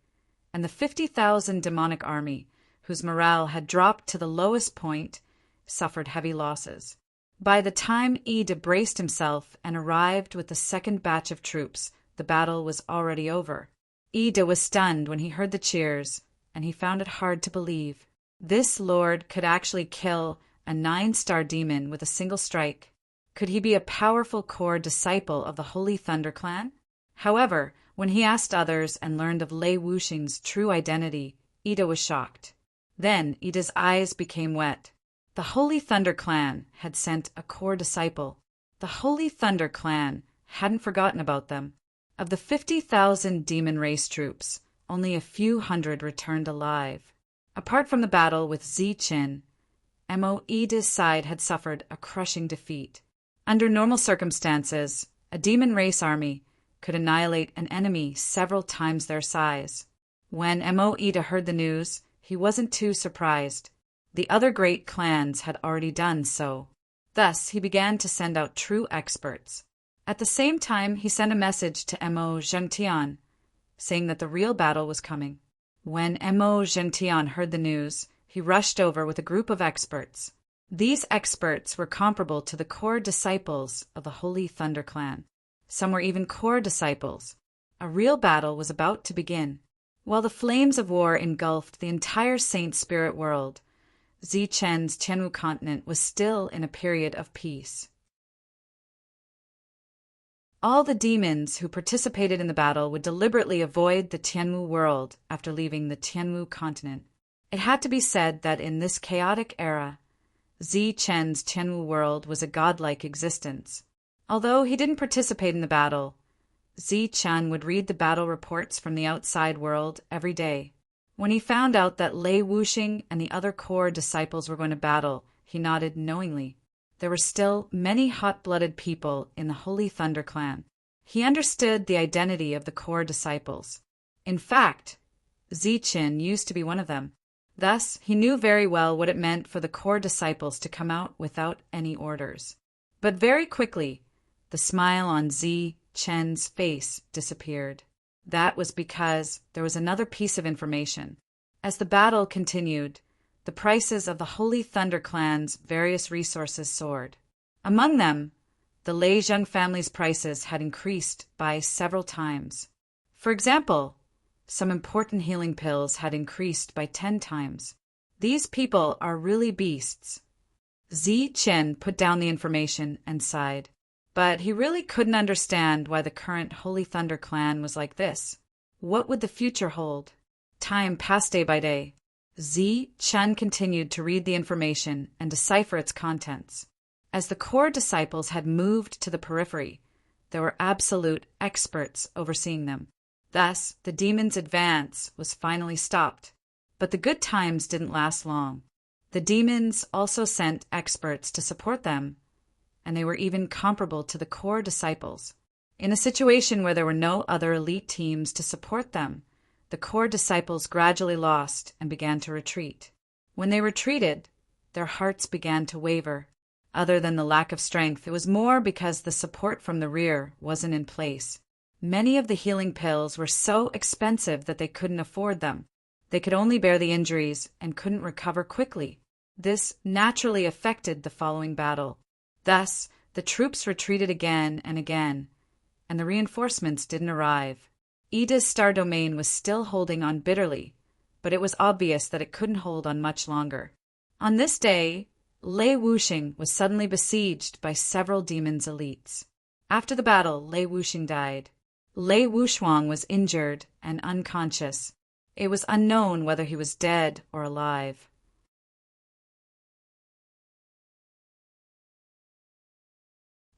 and the 50,000 demonic army, whose morale had dropped to the lowest point, suffered heavy losses. By the time Ida braced himself and arrived with the second batch of troops, the battle was already over. Ida was stunned when he heard the cheers, and he found it hard to believe. This lord could actually kill a 9-star demon with a single strike. Could he be a powerful core disciple of the Holy Thunder Clan? However, when he asked others and learned of Lei Wuxing's true identity, Ida was shocked. Then Ida's eyes became wet. The Holy Thunder Clan had sent a core disciple. The Holy Thunder Clan hadn't forgotten about them. Of the 50,000 demon race troops, only a few hundred returned alive. Apart from the battle with Zichen, Ida's side had suffered a crushing defeat. Under normal circumstances, a demon race army could annihilate an enemy several times their size. When Ida heard the news, he wasn't too surprised. The other great clans had already done so. Thus, he began to send out true experts. At the same time, he sent a message to Zhengtian, saying that the real battle was coming. When Zhengtian heard the news, he rushed over with a group of experts. These experts were comparable to the core disciples of the Holy Thunder Clan. Some were even core disciples. A real battle was about to begin. While the flames of war engulfed the entire Saint Spirit world, Zichen's Tianwu continent was still in a period of peace. All the demons who participated in the battle would deliberately avoid the Tianwu world after leaving the Tianwu continent. It had to be said that in this chaotic era, Zichen's Tianwu world was a godlike existence. Although he didn't participate in the battle, Zichen would read the battle reports from the outside world every day. When he found out that Lei Wuxing and the other core disciples were going to battle, he nodded knowingly. There were still many hot-blooded people in the Holy Thunder Clan. He understood the identity of the core disciples. In fact, Zichen used to be one of them. Thus, he knew very well what it meant for the core disciples to come out without any orders. But very quickly, the smile on Zichen's face disappeared. That was because there was another piece of information. As the battle continued, the prices of the Holy Thunder Clan's various resources soared. Among them, the Lei Zheng family's prices had increased by several times. For example, some important healing pills had increased by 10 times. These people are really beasts. Zi Chen put down the information and sighed. But he really couldn't understand why the current Holy Thunder clan was like this. What would the future hold? Time passed day by day. Zi Chen continued to read the information and decipher its contents. As the core disciples had moved to the periphery, there were absolute experts overseeing them. Thus, the demons' advance was finally stopped. But the good times didn't last long. The demons also sent experts to support them, and they were even comparable to the core disciples. In a situation where there were no other elite teams to support them, the core disciples gradually lost and began to retreat. When they retreated, their hearts began to waver. Other than the lack of strength, it was more because the support from the rear wasn't in place. Many of the healing pills were so expensive that they couldn't afford them. They could only bear the injuries and couldn't recover quickly. This naturally affected the following battle. Thus, the troops retreated again and again, and the reinforcements didn't arrive. Ida's star domain was still holding on bitterly, but it was obvious that it couldn't hold on much longer. On this day, Lei Wuxing was suddenly besieged by several demons' elites. After the battle, Lei Wuxing died. Lei Wuxuang was injured and unconscious. It was unknown whether he was dead or alive.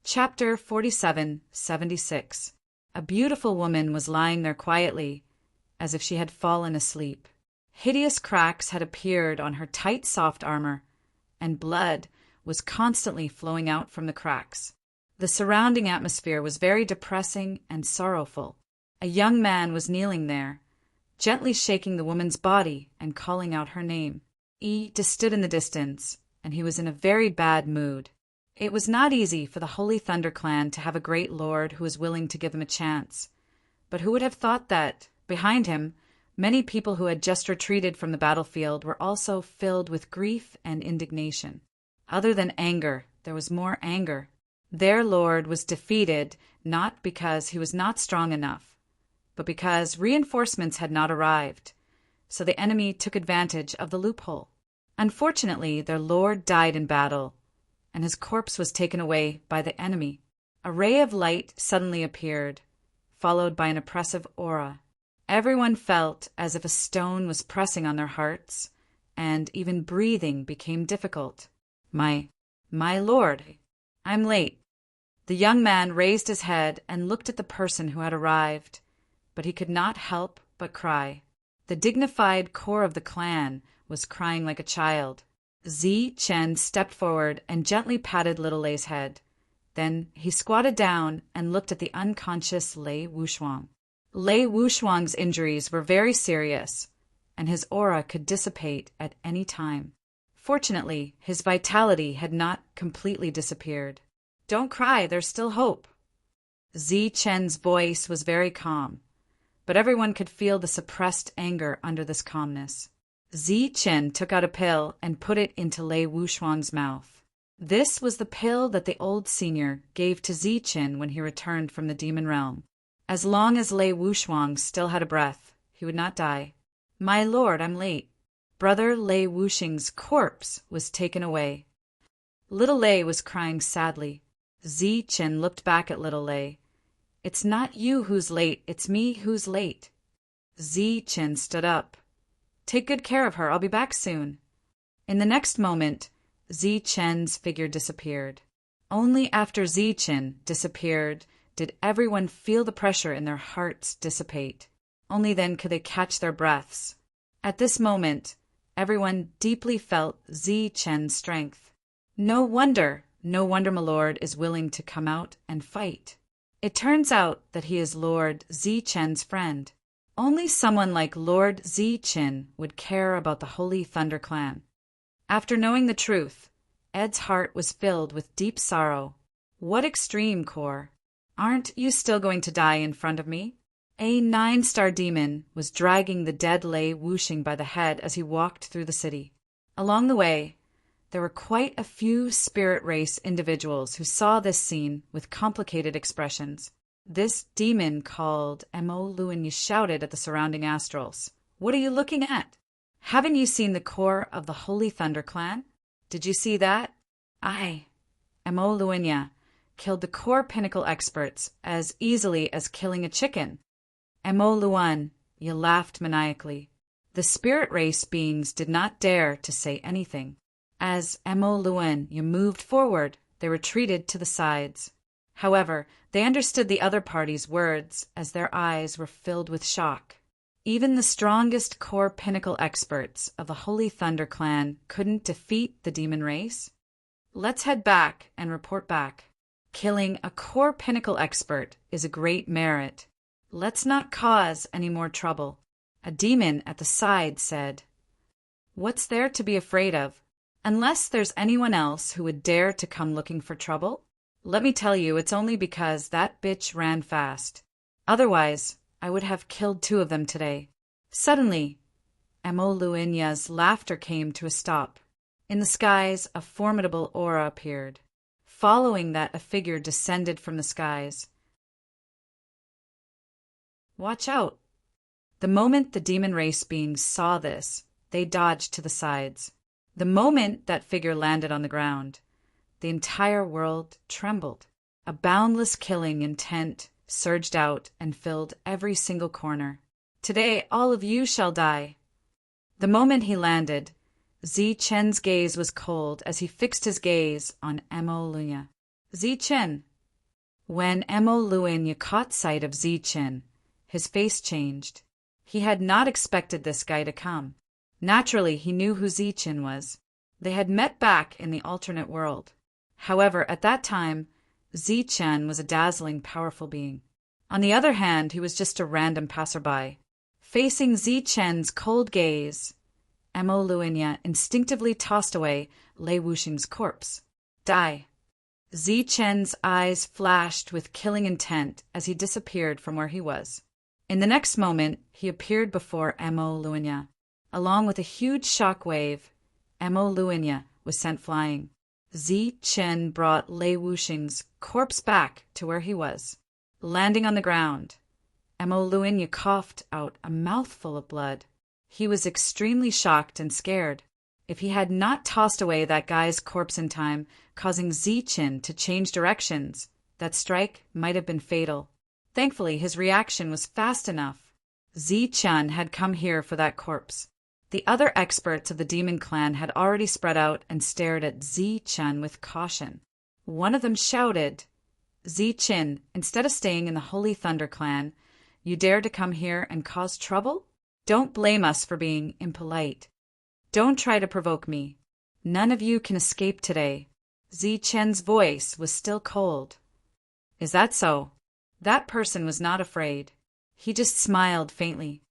Chapter 4776. A beautiful woman was lying there quietly, as if she had fallen asleep. Hideous cracks had appeared on her tight, soft armor, and blood was constantly flowing out from the cracks. The surrounding atmosphere was very depressing and sorrowful. A young man was kneeling there, gently shaking the woman's body and calling out her name. Ida stood in the distance, and he was in a very bad mood. It was not easy for the Holy Thunder Clan to have a great lord who was willing to give them a chance. But who would have thought that, behind him, many people who had just retreated from the battlefield were also filled with grief and indignation. Other than anger, there was more anger. Their lord was defeated not because he was not strong enough, but because reinforcements had not arrived, so the enemy took advantage of the loophole. Unfortunately, their lord died in battle, and his corpse was taken away by the enemy. A ray of light suddenly appeared, followed by an oppressive aura. Everyone felt as if a stone was pressing on their hearts, and even breathing became difficult. My lord, I'm late. The young man raised his head and looked at the person who had arrived, but he could not help but cry. The dignified core of the clan was crying like a child. Zi Chen stepped forward and gently patted little Lei's head. Then he squatted down and looked at the unconscious Lei Wuxuang. Lei Wuxuang's injuries were very serious, and his aura could dissipate at any time. Fortunately, his vitality had not completely disappeared. Don't cry, there's still hope. Zi Chen's voice was very calm, but everyone could feel the suppressed anger under this calmness. Zi Chen took out a pill and put it into Lei Wuxuang's mouth. This was the pill that the old senior gave to Zi Chen when he returned from the demon realm. As long as Lei Wuxuang still had a breath, he would not die. My lord, I'm late. Brother Lei Wuxing's corpse was taken away. Little Lei was crying sadly. Zi Chen looked back at little Lei. It's not you who's late, it's me who's late. Zi Chen stood up. Take good care of her, I'll be back soon. In the next moment, Zi Chen's figure disappeared. Only after Zi Chen disappeared did everyone feel the pressure in their hearts dissipate. Only then could they catch their breaths. At this moment, everyone deeply felt Zi Chen's strength. No wonder my lord is willing to come out and fight. It turns out that he is Lord Zi Chen's friend. Only someone like Lord Zi Chen would care about the Holy Thunder Clan. After knowing the truth, Ed's heart was filled with deep sorrow. What extreme, Core! Aren't you still going to die in front of me? A 9-star demon was dragging the dead Lei Wuxing by the head as he walked through the city. Along the way, there were quite a few spirit race individuals who saw this scene with complicated expressions. This demon called Mo Luanya shouted at the surrounding astrals. What are you looking at? Haven't you seen the core of the Holy Thunder Clan? Did you see that? I, Mo Luanya, killed the core pinnacle experts as easily as killing a chicken. Mo Luan, you laughed maniacally. The spirit race beings did not dare to say anything. As Mo Luan, you moved forward, they retreated to the sides. However, they understood the other party's words as their eyes were filled with shock. Even the strongest core pinnacle experts of the Holy Thunder Clan couldn't defeat the demon race. Let's head back and report back. Killing a core pinnacle expert is a great merit. Let's not cause any more trouble. A demon at the side said, What's there to be afraid of? Unless there's anyone else who would dare to come looking for trouble? Let me tell you, it's only because that bitch ran fast. Otherwise, I would have killed 2 of them today. Suddenly, Mo Luanya's laughter came to a stop. In the skies, a formidable aura appeared. Following that, a figure descended from the skies. Watch out! The moment the demon race beings saw this, they dodged to the sides. The moment that figure landed on the ground, the entire world trembled. A boundless killing intent surged out and filled every single corner. Today, all of you shall die. The moment he landed, Zi-Chen's gaze was cold as he fixed his gaze on Mo Luanya. Zi-Chen. When Mo Luanya caught sight of Zi-Chen, his face changed. He had not expected this guy to come. Naturally, he knew who Zi-Chen was. They had met back in the alternate world. However, at that time, Zi-Chen was a dazzling, powerful being. On the other hand, he was just a random passerby. Facing Zi-Chen's cold gaze, Mo Luanya instinctively tossed away Lei Wuxing's corpse. Die. Zi-Chen's eyes flashed with killing intent as he disappeared from where he was. In the next moment, he appeared before Mo Luanya. Along with a huge shock wave, Mo Luanya was sent flying. Zi-Chen brought Lei Wuxing's corpse back to where he was. Landing on the ground, Mo Luanya coughed out a mouthful of blood. He was extremely shocked and scared. If he had not tossed away that guy's corpse in time, causing Zi-Chen to change directions, that strike might have been fatal. Thankfully, his reaction was fast enough. Zi-Chen had come here for that corpse. The other experts of the demon clan had already spread out and stared at Zi-Chen with caution. One of them shouted, Zi-Chen, instead of staying in the Holy Thunder Clan, you dare to come here and cause trouble? Don't blame us for being impolite. Don't try to provoke me. None of you can escape today. Zi-Chen's voice was still cold. Is that so? That person was not afraid. He just smiled faintly.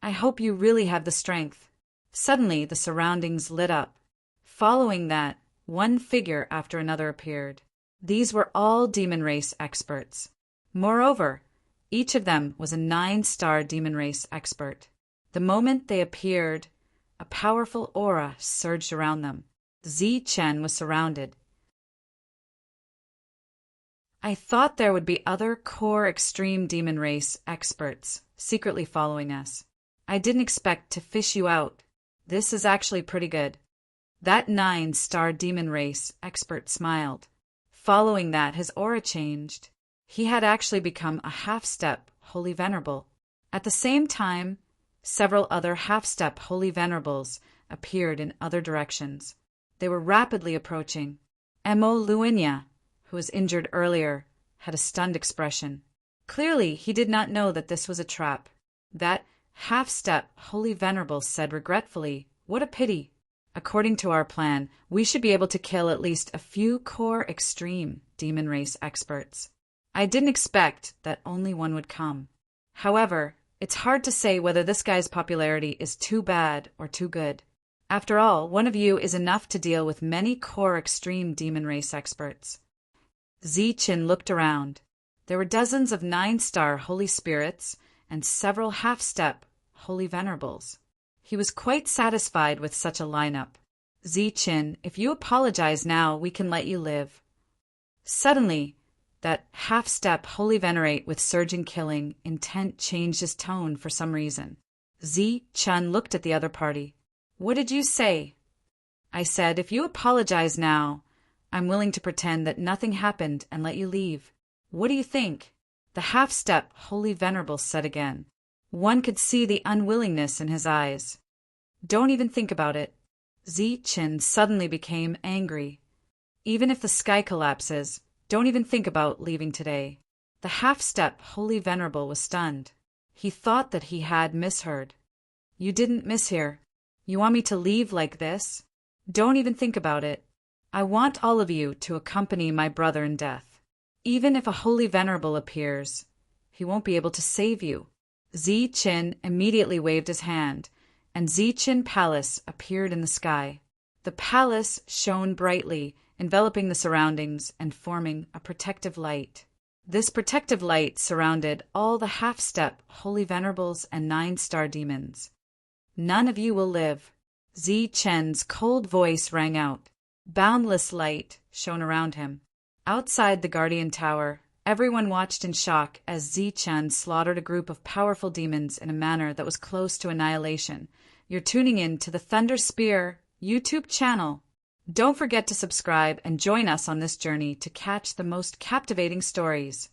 I hope you really have the strength. Suddenly, the surroundings lit up. Following that, one figure after another appeared. These were all demon race experts. Moreover, each of them was a 9-star demon race expert. The moment they appeared, a powerful aura surged around them. Zi-Chen was surrounded. I thought there would be other core extreme demon race experts secretly following us. I didn't expect to fish you out. This is actually pretty good. That 9-star demon race expert smiled. Following that, his aura changed. He had actually become a half-step Holy Venerable. At the same time, several other half-step Holy Venerables appeared in other directions. They were rapidly approaching. Mo Luanya, who was injured earlier, had a stunned expression. Clearly, he did not know that this was a trap. That half-step Holy Venerable said regretfully, What a pity. According to our plan, we should be able to kill at least a few core extreme demon race experts. I didn't expect that only one would come. However, it's hard to say whether this guy's popularity is too bad or too good. After all, one of you is enough to deal with many core extreme demon race experts. Zi-Chen looked around. There were dozens of 9-star Holy Spirits and several half-step Holy Venerables. He was quite satisfied with such a lineup. Zi-Chen, if you apologize now, we can let you live. Suddenly, That half-step holy venerate with surging killing intent changed his tone for some reason. Chun looked at the other party. What did you say? I said, if you apologize now, I'm willing to pretend that nothing happened and let you leave. What do you think? The half-step holy venerable said again. One could see the unwillingness in his eyes. Don't even think about it. Chin suddenly became angry. Even if the sky collapses, don't even think about leaving today. The half-step holy venerable was stunned. He thought that he had misheard. You didn't mishear. You want me to leave like this? Don't even think about it. I want all of you to accompany my brother in death. Even if a holy venerable appears, he won't be able to save you. Chin immediately waved his hand, and Chin Palace appeared in the sky. The palace shone brightly, enveloping the surroundings and forming a protective light. This protective light surrounded all the half-step holy venerables and 9-star demons. None of you will live. Chen's cold voice rang out. Boundless light shone around him. Outside the Guardian Tower, everyone watched in shock as Chen slaughtered a group of powerful demons in a manner that was close to annihilation. You're tuning in to the Thunder Spear YouTube channel. Don't forget to subscribe and join us on this journey to catch the most captivating stories.